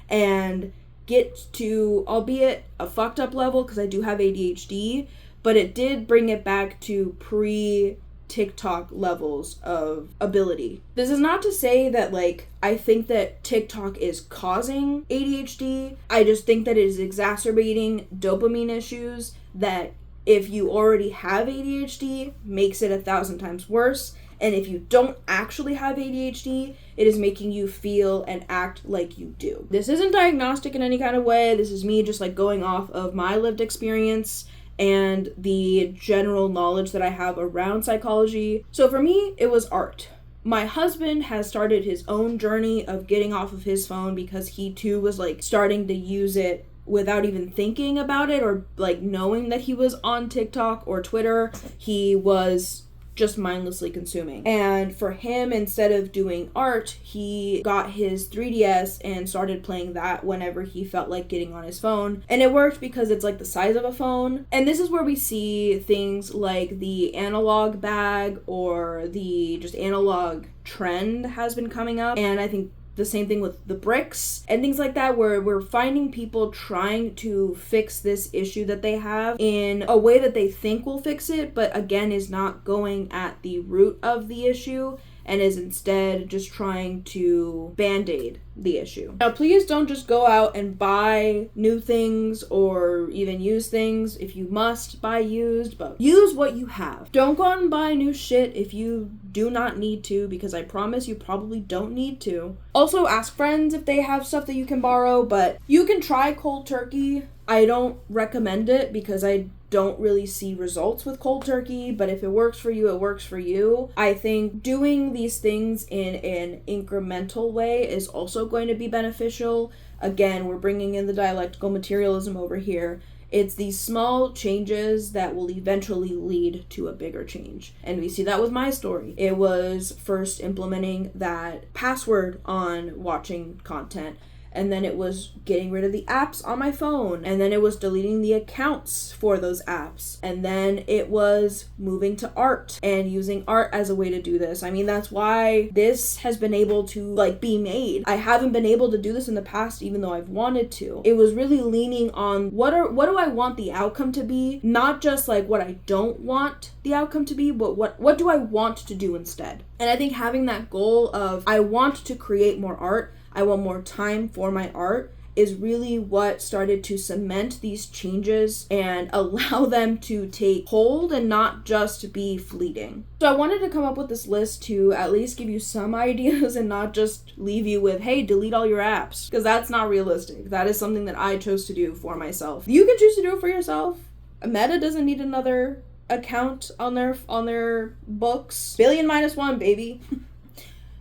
and get to, albeit a fucked up level because I do have ADHD, but it did bring it back to pre-TikTok levels of ability. This is not to say that, like, I think that TikTok is causing ADHD. I just think that it is exacerbating dopamine issues that, if you already have ADHD, makes it 1,000 times worse. And if you don't actually have ADHD, it is making you feel and act like you do. This isn't diagnostic in any kind of way. This is me just like going off of my lived experience and the general knowledge that I have around psychology. So for me, it was art. My husband has started his own journey of getting off of his phone because he too was like starting to use it without even thinking about it or like knowing that he was on TikTok or Twitter. He was just mindlessly consuming. And for him, instead of doing art, he got his 3DS and started playing that whenever he felt like getting on his phone. And it worked because it's like the size of a phone. And this is where we see things like the analog bag or the just analog trend has been coming up. And I think the same thing with the bricks and things like that, where we're finding people trying to fix this issue that they have in a way that they think will fix it, but again is not going at the root of the issue and is instead just trying to band-aid the issue. Now, please don't just go out and buy new things or even use things. If you must, buy used, but use what you have. Don't go out and buy new shit if you do not need to, because I promise you probably don't need to. Also, ask friends if they have stuff that you can borrow, but you can try cold turkey. I don't recommend it because I don't really see results with cold turkey, but if it works for you, it works for you. I think doing these things in an incremental way is also going to be beneficial. Again, we're bringing in the dialectical materialism over here. It's these small changes that will eventually lead to a bigger change. And we see that with my story. It was first implementing that password on watching content. And then it was getting rid of the apps on my phone. And then it was deleting the accounts for those apps. And then it was moving to art and using art as a way to do this. I mean, that's why this has been able to like be made. I haven't been able to do this in the past, even though I've wanted to. It was really leaning on what do I want the outcome to be? Not just like what I don't want the outcome to be, but what do I want to do instead? And I think having that goal of I want to create more art, I want more time for my art, is really what started to cement these changes and allow them to take hold and not just be fleeting. So I wanted to come up with this list to at least give you some ideas and not just leave you with, hey, delete all your apps, because that's not realistic. That is something that I chose to do for myself. You can choose to do it for yourself. Meta doesn't need another account on their books. Billion minus one, baby.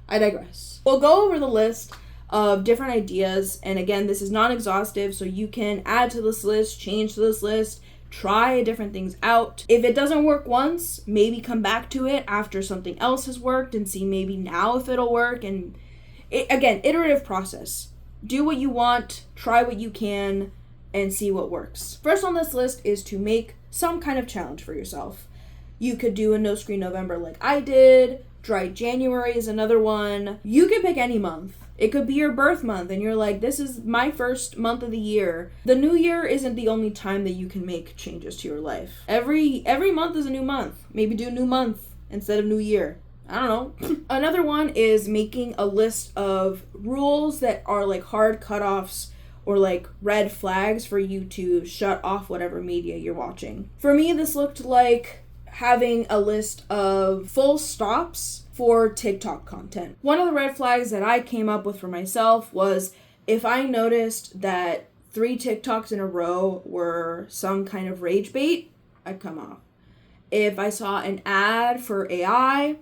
I digress. We'll go over the list of different ideas, and again, this is not exhaustive, so you can add to this list, change to this list, try different things out. If it doesn't work once, maybe come back to it after something else has worked and see maybe now if it'll work. And again, iterative process. Do what you want, try what you can, and see what works. First on this list is to make some kind of challenge for yourself. You could do a no screen November like I did. Dry January is another one. You can pick any month. It could be your birth month and you're like, this is my first month of the year. The new year isn't the only time that you can make changes to your life. Every month is a new month. Maybe do new month instead of new year. I don't know. Another one is making a list of rules that are like hard cutoffs or like red flags for you to shut off whatever media you're watching. For me, this looked like having a list of full stops for TikTok content. One of the red flags that I came up with for myself was if I noticed that 3 TikToks in a row were some kind of rage bait, I'd come off. If I saw an ad for AI,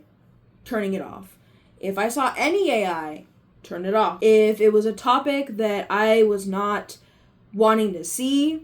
turning it off. If I saw any AI, turn it off. If it was a topic that I was not wanting to see,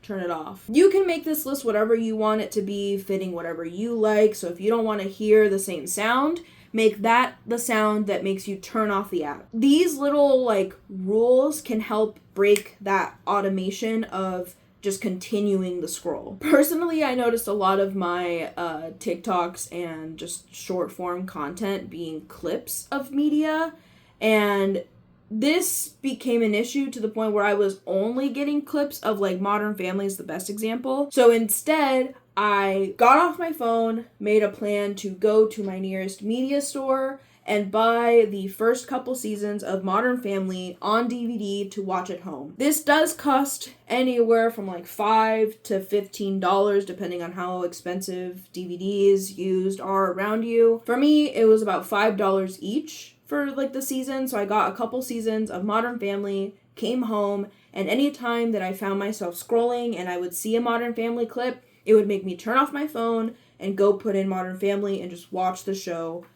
turn it off. You can make this list whatever you want it to be, fitting whatever you like. So if you don't want to hear the same sound, make that the sound that makes you turn off the app. These little like rules can help break that automation of just continuing the scroll. Personally, I noticed a lot of my TikToks and just short form content being clips of media, and this became an issue to the point where I was only getting clips of like Modern Family is the best example. So instead, I got off my phone, made a plan to go to my nearest media store and buy the first couple seasons of Modern Family on DVD to watch at home. This does cost anywhere from like $5 to $15 depending on how expensive DVDs used are around you. For me, it was about $5 each for like the season, so I got a couple seasons of Modern Family, came home, and anytime that I found myself scrolling and I would see a Modern Family clip, it would make me turn off my phone and go put in Modern Family and just watch the show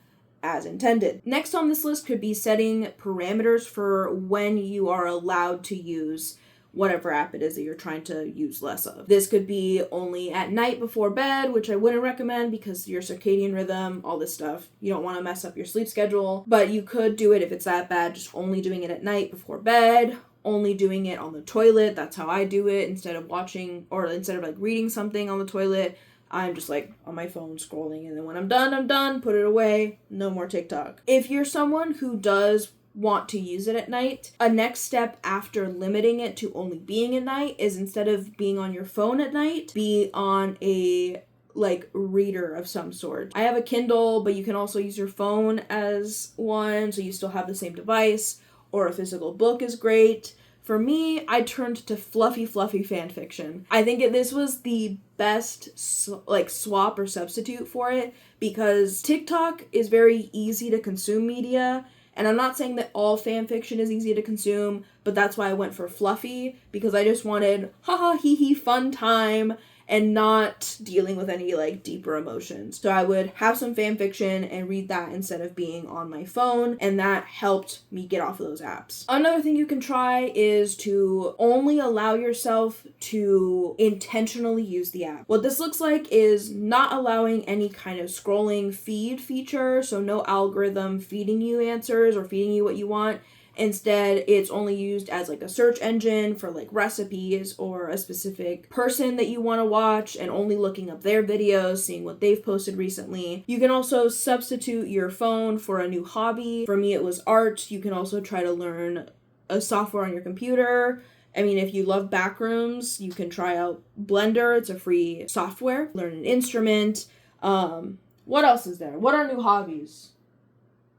as intended. Next on this list could be setting parameters for when you are allowed to use whatever app it is that you're trying to use less of. This could be only at night before bed, which I wouldn't recommend because your circadian rhythm, all this stuff, you don't want to mess up your sleep schedule. But you could do it if it's that bad, just only doing it at night before bed, only doing it on the toilet. That's how I do it. Instead of watching or instead of like reading something on the toilet, I'm just like on my phone scrolling, and then when I'm done, put it away, no more TikTok. If you're someone who does want to use it at night, a next step after limiting it to only being at night is instead of being on your phone at night, be on a like reader of some sort. I have a Kindle, but you can also use your phone as one, so you still have the same device, or a physical book is great. For me, I turned to fluffy fan fiction. I think this was the best swap or substitute for it because TikTok is very easy to consume media, and I'm not saying that all fan fiction is easy to consume, but that's why I went for fluffy, because I just wanted haha hee hee fun time and not dealing with any like deeper emotions. So I would have some fan fiction and read that instead of being on my phone, and that helped me get off of those apps. Another thing you can try is to only allow yourself to intentionally use the app. What this looks like is not allowing any kind of scrolling feed feature, so no algorithm feeding you answers or feeding you what you want. Instead, it's only used as like a search engine for like recipes or a specific person that you want to watch, and only looking up their videos, seeing what they've posted recently. You can also substitute your phone for a new hobby. For me, it was art. You can also try to learn a software on your computer. I mean, if you love Backrooms, you can try out Blender. It's a free software. Learn an instrument. What else is there? What are new hobbies?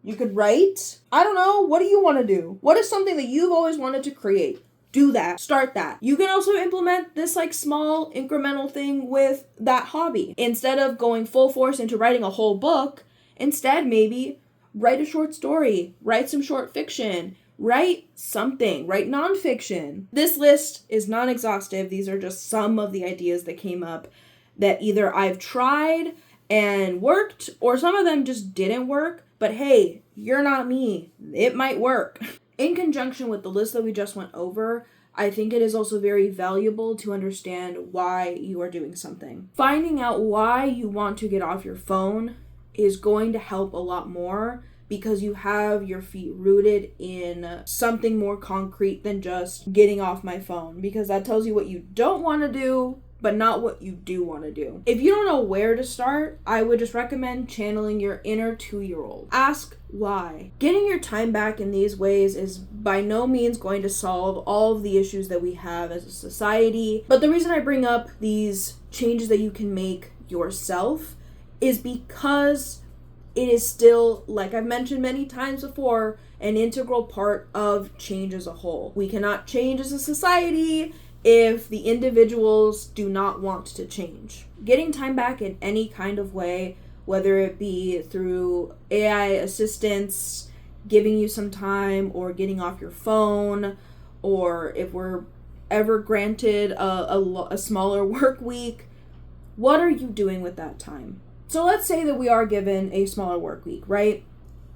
You could write. I don't know. What do you want to do? What is something that you've always wanted to create? do that. Start that. You can also implement this like small incremental thing with that hobby. Instead of going full force into writing a whole book, instead maybe write a short story, write some short fiction, write something, write nonfiction. This list is non-exhaustive. These are just some of the ideas that came up that either I've tried and worked, or some of them just didn't work. But hey, you're not me. It might work. In conjunction with the list that we just went over, I think it is also very valuable to understand why you are doing something. Finding out why you want to get off your phone is going to help a lot more, because you have your feet rooted in something more concrete than just getting off my phone, because that tells you what you don't want to do, but not what you do want to do. If you don't know where to start, I would just recommend channeling your inner 2-year-old. Ask why. Getting your time back in these ways is by no means going to solve all of the issues that we have as a society, but the reason I bring up these changes that you can make yourself is because it is still, like I've mentioned many times before, an integral part of change as a whole. We cannot change as a society if the individuals do not want to change. Getting time back in any kind of way, whether it be through AI assistance, giving you some time, or getting off your phone, or if we're ever granted a smaller work week, what are you doing with that time? So let's say that we are given a smaller work week, right?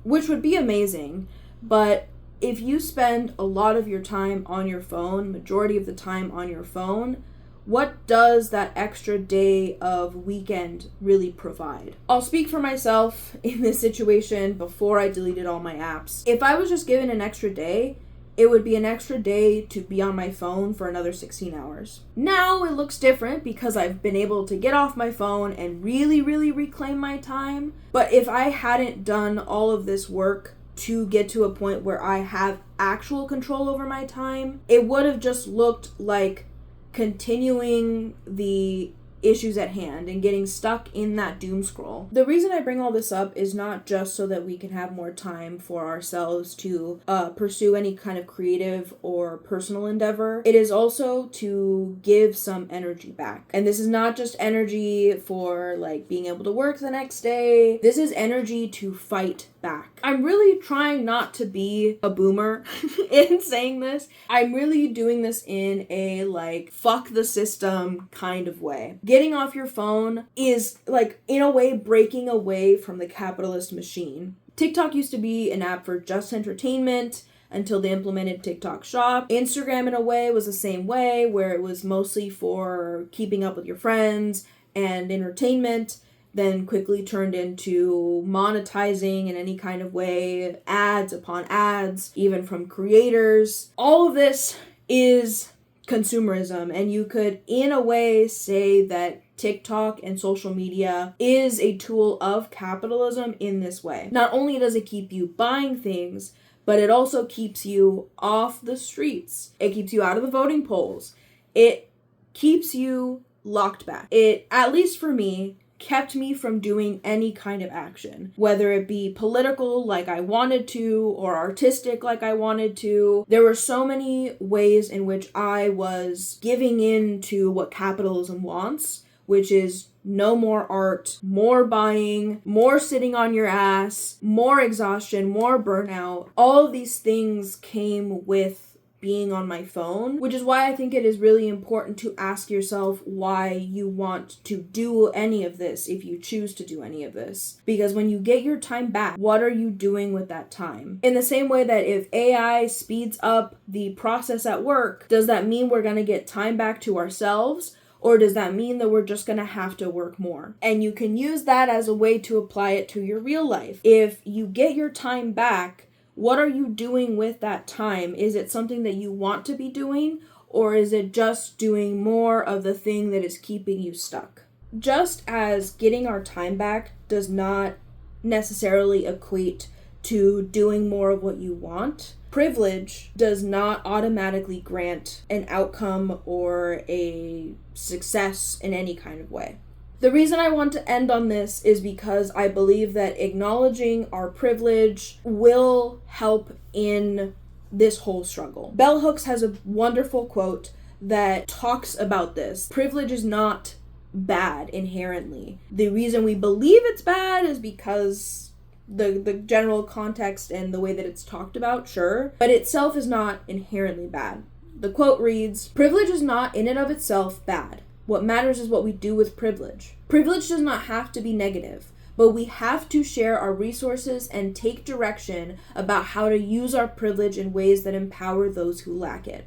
Which would be amazing, but if you spend a lot of your time on your phone, majority of the time on your phone, what does that extra day of weekend really provide? I'll speak for myself in this situation before I deleted all my apps. If I was just given an extra day, it would be an extra day to be on my phone for another 16 hours. Now it looks different because I've been able to get off my phone and really, really reclaim my time. But if I hadn't done all of this work to get to a point where I have actual control over my time, it would have just looked like continuing the issues at hand and getting stuck in that doom scroll. The reason I bring all this up is not just so that we can have more time for ourselves to pursue any kind of creative or personal endeavor. It is also to give some energy back. And this is not just energy for like being able to work the next day. This is energy to fight back. I'm really trying not to be a boomer in saying this. I'm really doing this in a like fuck the system kind of way. Getting off your phone is like in a way breaking away from the capitalist machine. TikTok used to be an app for just entertainment until they implemented TikTok Shop. Instagram in a way was the same way, where it was mostly for keeping up with your friends and entertainment, then quickly turned into monetizing in any kind of way, ads upon ads, even from creators. All of this is consumerism, and you could in a way say that TikTok and social media is a tool of capitalism in this way. Not only does it keep you buying things, but it also keeps you off the streets. It keeps you out of the voting polls. It keeps you locked back. It, at least for me, kept me from doing any kind of action, whether it be political like I wanted to or artistic like I wanted to. There were so many ways in which I was giving in to what capitalism wants, which is no more art, more buying, more sitting on your ass, more exhaustion, more burnout. All of these things came with being on my phone, which is why I think it is really important to ask yourself why you want to do any of this, if you choose to do any of this. Because when you get your time back, what are you doing with that time? In the same way that if AI speeds up the process at work, does that mean we're going to get time back to ourselves? Or does that mean that we're just going to have to work more? And you can use that as a way to apply it to your real life. If you get your time back, what are you doing with that time? Is it something that you want to be doing, or is it just doing more of the thing that is keeping you stuck? Just as getting our time back does not necessarily equate to doing more of what you want, privilege does not automatically grant an outcome or a success in any kind of way. The reason I want to end on this is because I believe that acknowledging our privilege will help in this whole struggle. Bell Hooks has a wonderful quote that talks about this. Privilege is not bad inherently. The reason we believe it's bad is because the general context and the way that it's talked about, sure, but itself is not inherently bad. The quote reads, "Privilege is not in and of itself bad. What matters is what we do with privilege. Privilege does not have to be negative, but we have to share our resources and take direction about how to use our privilege in ways that empower those who lack it."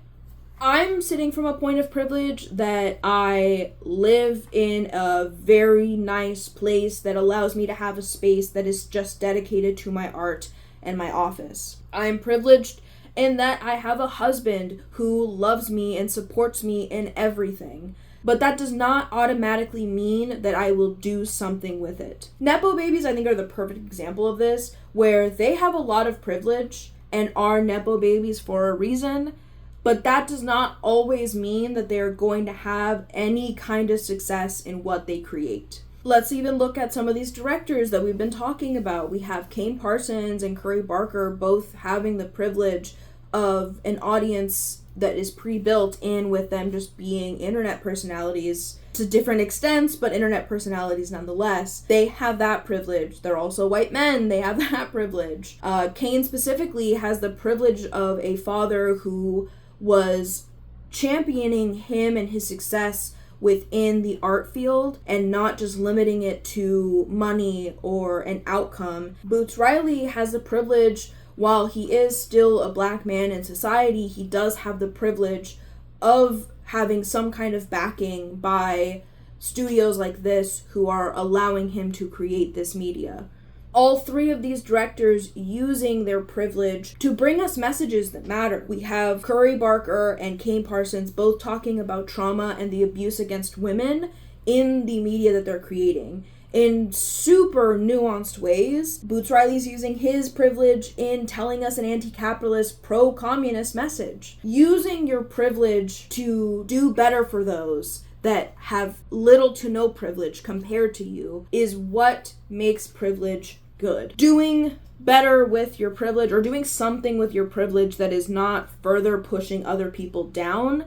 I'm sitting from a point of privilege that I live in a very nice place that allows me to have a space that is just dedicated to my art and my office. I'm privileged in that I have a husband who loves me and supports me in everything. But that does not automatically mean that I will do something with it. Nepo babies, I think, are the perfect example of this, where they have a lot of privilege and are Nepo babies for a reason, but that does not always mean that they're going to have any kind of success in what they create. Let's even look at some of these directors that we've been talking about. We have Kane Parsons and Curry Barker both having the privilege of an audience that is pre-built in with them just being internet personalities to different extents, but internet personalities nonetheless. They have that privilege. They're also white men. They have that privilege. Kane specifically has the privilege of a father who was championing him and his success within the art field and not just limiting it to money or an outcome. Boots Riley has the privilege, while he is still a black man in society, he does have the privilege of having some kind of backing by studios like this who are allowing him to create this media. All three of these directors using their privilege to bring us messages that matter. We have Curry Barker and Kane Parsons both talking about trauma and the abuse against women in the media that they're creating in super nuanced ways. Boots Riley's using his privilege in telling us an anti-capitalist, pro-communist message. Using your privilege to do better for those that have little to no privilege compared to you is what makes privilege good. Doing better with your privilege or doing something with your privilege that is not further pushing other people down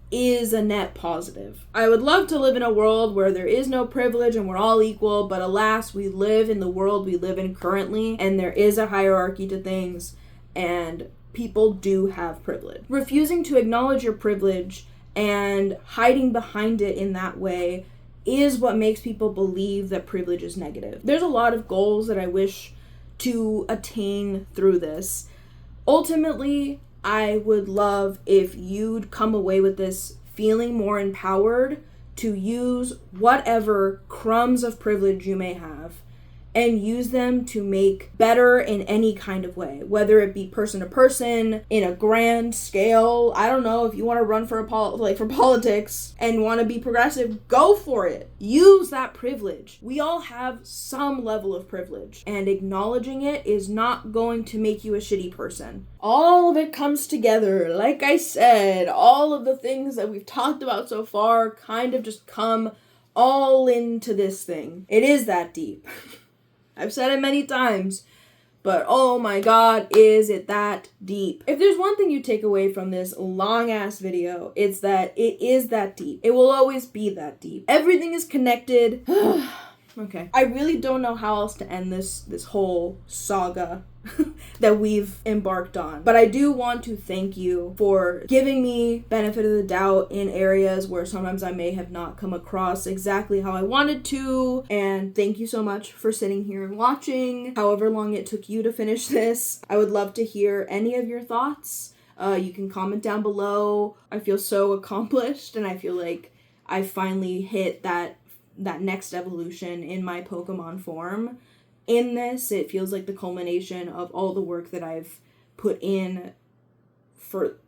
is a net positive. I would love to live in a world where there is no privilege and we're all equal, but alas, we live in the world we live in currently, and there is a hierarchy to things, and people do have privilege. Refusing to acknowledge your privilege and hiding behind it in that way is what makes people believe that privilege is negative. There's a lot of goals that I wish to attain through this. Ultimately, I would love if you'd come away with this feeling more empowered to use whatever crumbs of privilege you may have and use them to make better in any kind of way, whether it be person to person, in a grand scale. I don't know, if you want to run for for politics and want to be progressive, go for it. Use that privilege. We all have some level of privilege, and acknowledging it is not going to make you a shitty person. All of it comes together. Like I said, all of the things that we've talked about so far kind of just come all into this thing. It is that deep. I've said it many times, but oh my god, is it that deep. If there's one thing you take away from this long-ass video, it's that it is that deep. It will always be that deep. Everything is connected. Okay. I really don't know how else to end this whole saga that we've embarked on. But I do want to thank you for giving me benefit of the doubt in areas where sometimes I may have not come across exactly how I wanted to. And thank you so much for sitting here and watching, however long it took you to finish this. I would love to hear any of your thoughts. You can comment down below. I feel so accomplished, and I feel like I finally hit that next evolution in my Pokemon form. In this, it feels like the culmination of all the work that I've put in for,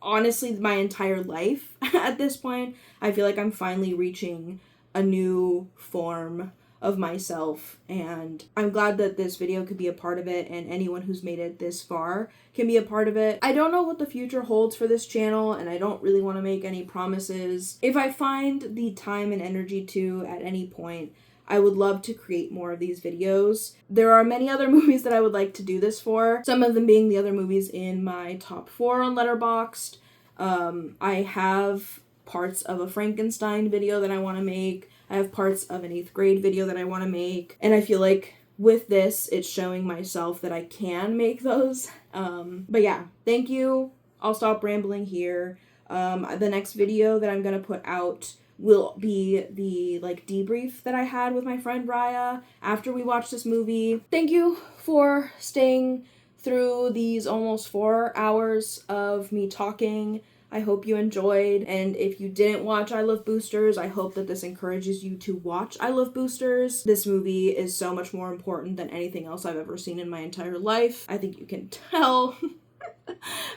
honestly, my entire life at this point. I feel like I'm finally reaching a new form of myself, and I'm glad that this video could be a part of it, and anyone who's made it this far can be a part of it. I don't know what the future holds for this channel, and I don't really want to make any promises. If I find the time and energy to at any point, I would love to create more of these videos. There are many other movies that I would like to do this for, some of them being the other movies in my top 4 on Letterboxd. I have parts of a Frankenstein video that I want to make. I have parts of an 8th grade video that I want to make. And I feel like with this, it's showing myself that I can make those. But yeah, thank you. I'll stop rambling here. The next video that I'm going to put out will be the debrief that I had with my friend Raya after we watched this movie. Thank you for staying through these almost 4 hours of me talking. I hope you enjoyed, and if you didn't watch I Love Boosters, I hope that this encourages you to watch I Love Boosters. This movie is so much more important than anything else I've ever seen in my entire life. I think you can tell.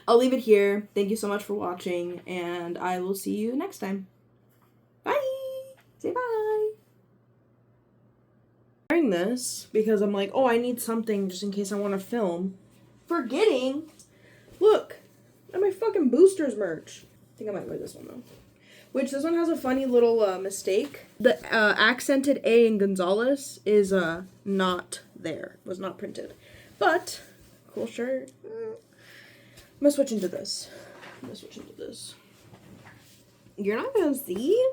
I'll leave it here. Thank you so much for watching, and I will see you next time. Bye! Say bye! I'm wearing this because I'm like, oh, I need something just in case I want to film. Forgetting! Look! And my fucking Boosters merch. I think I might wear this one though. Which, this one has a funny little mistake. The accented A in Gonzalez is not there. Was not printed. But, cool shirt. I'm gonna switch into this. You're not gonna see?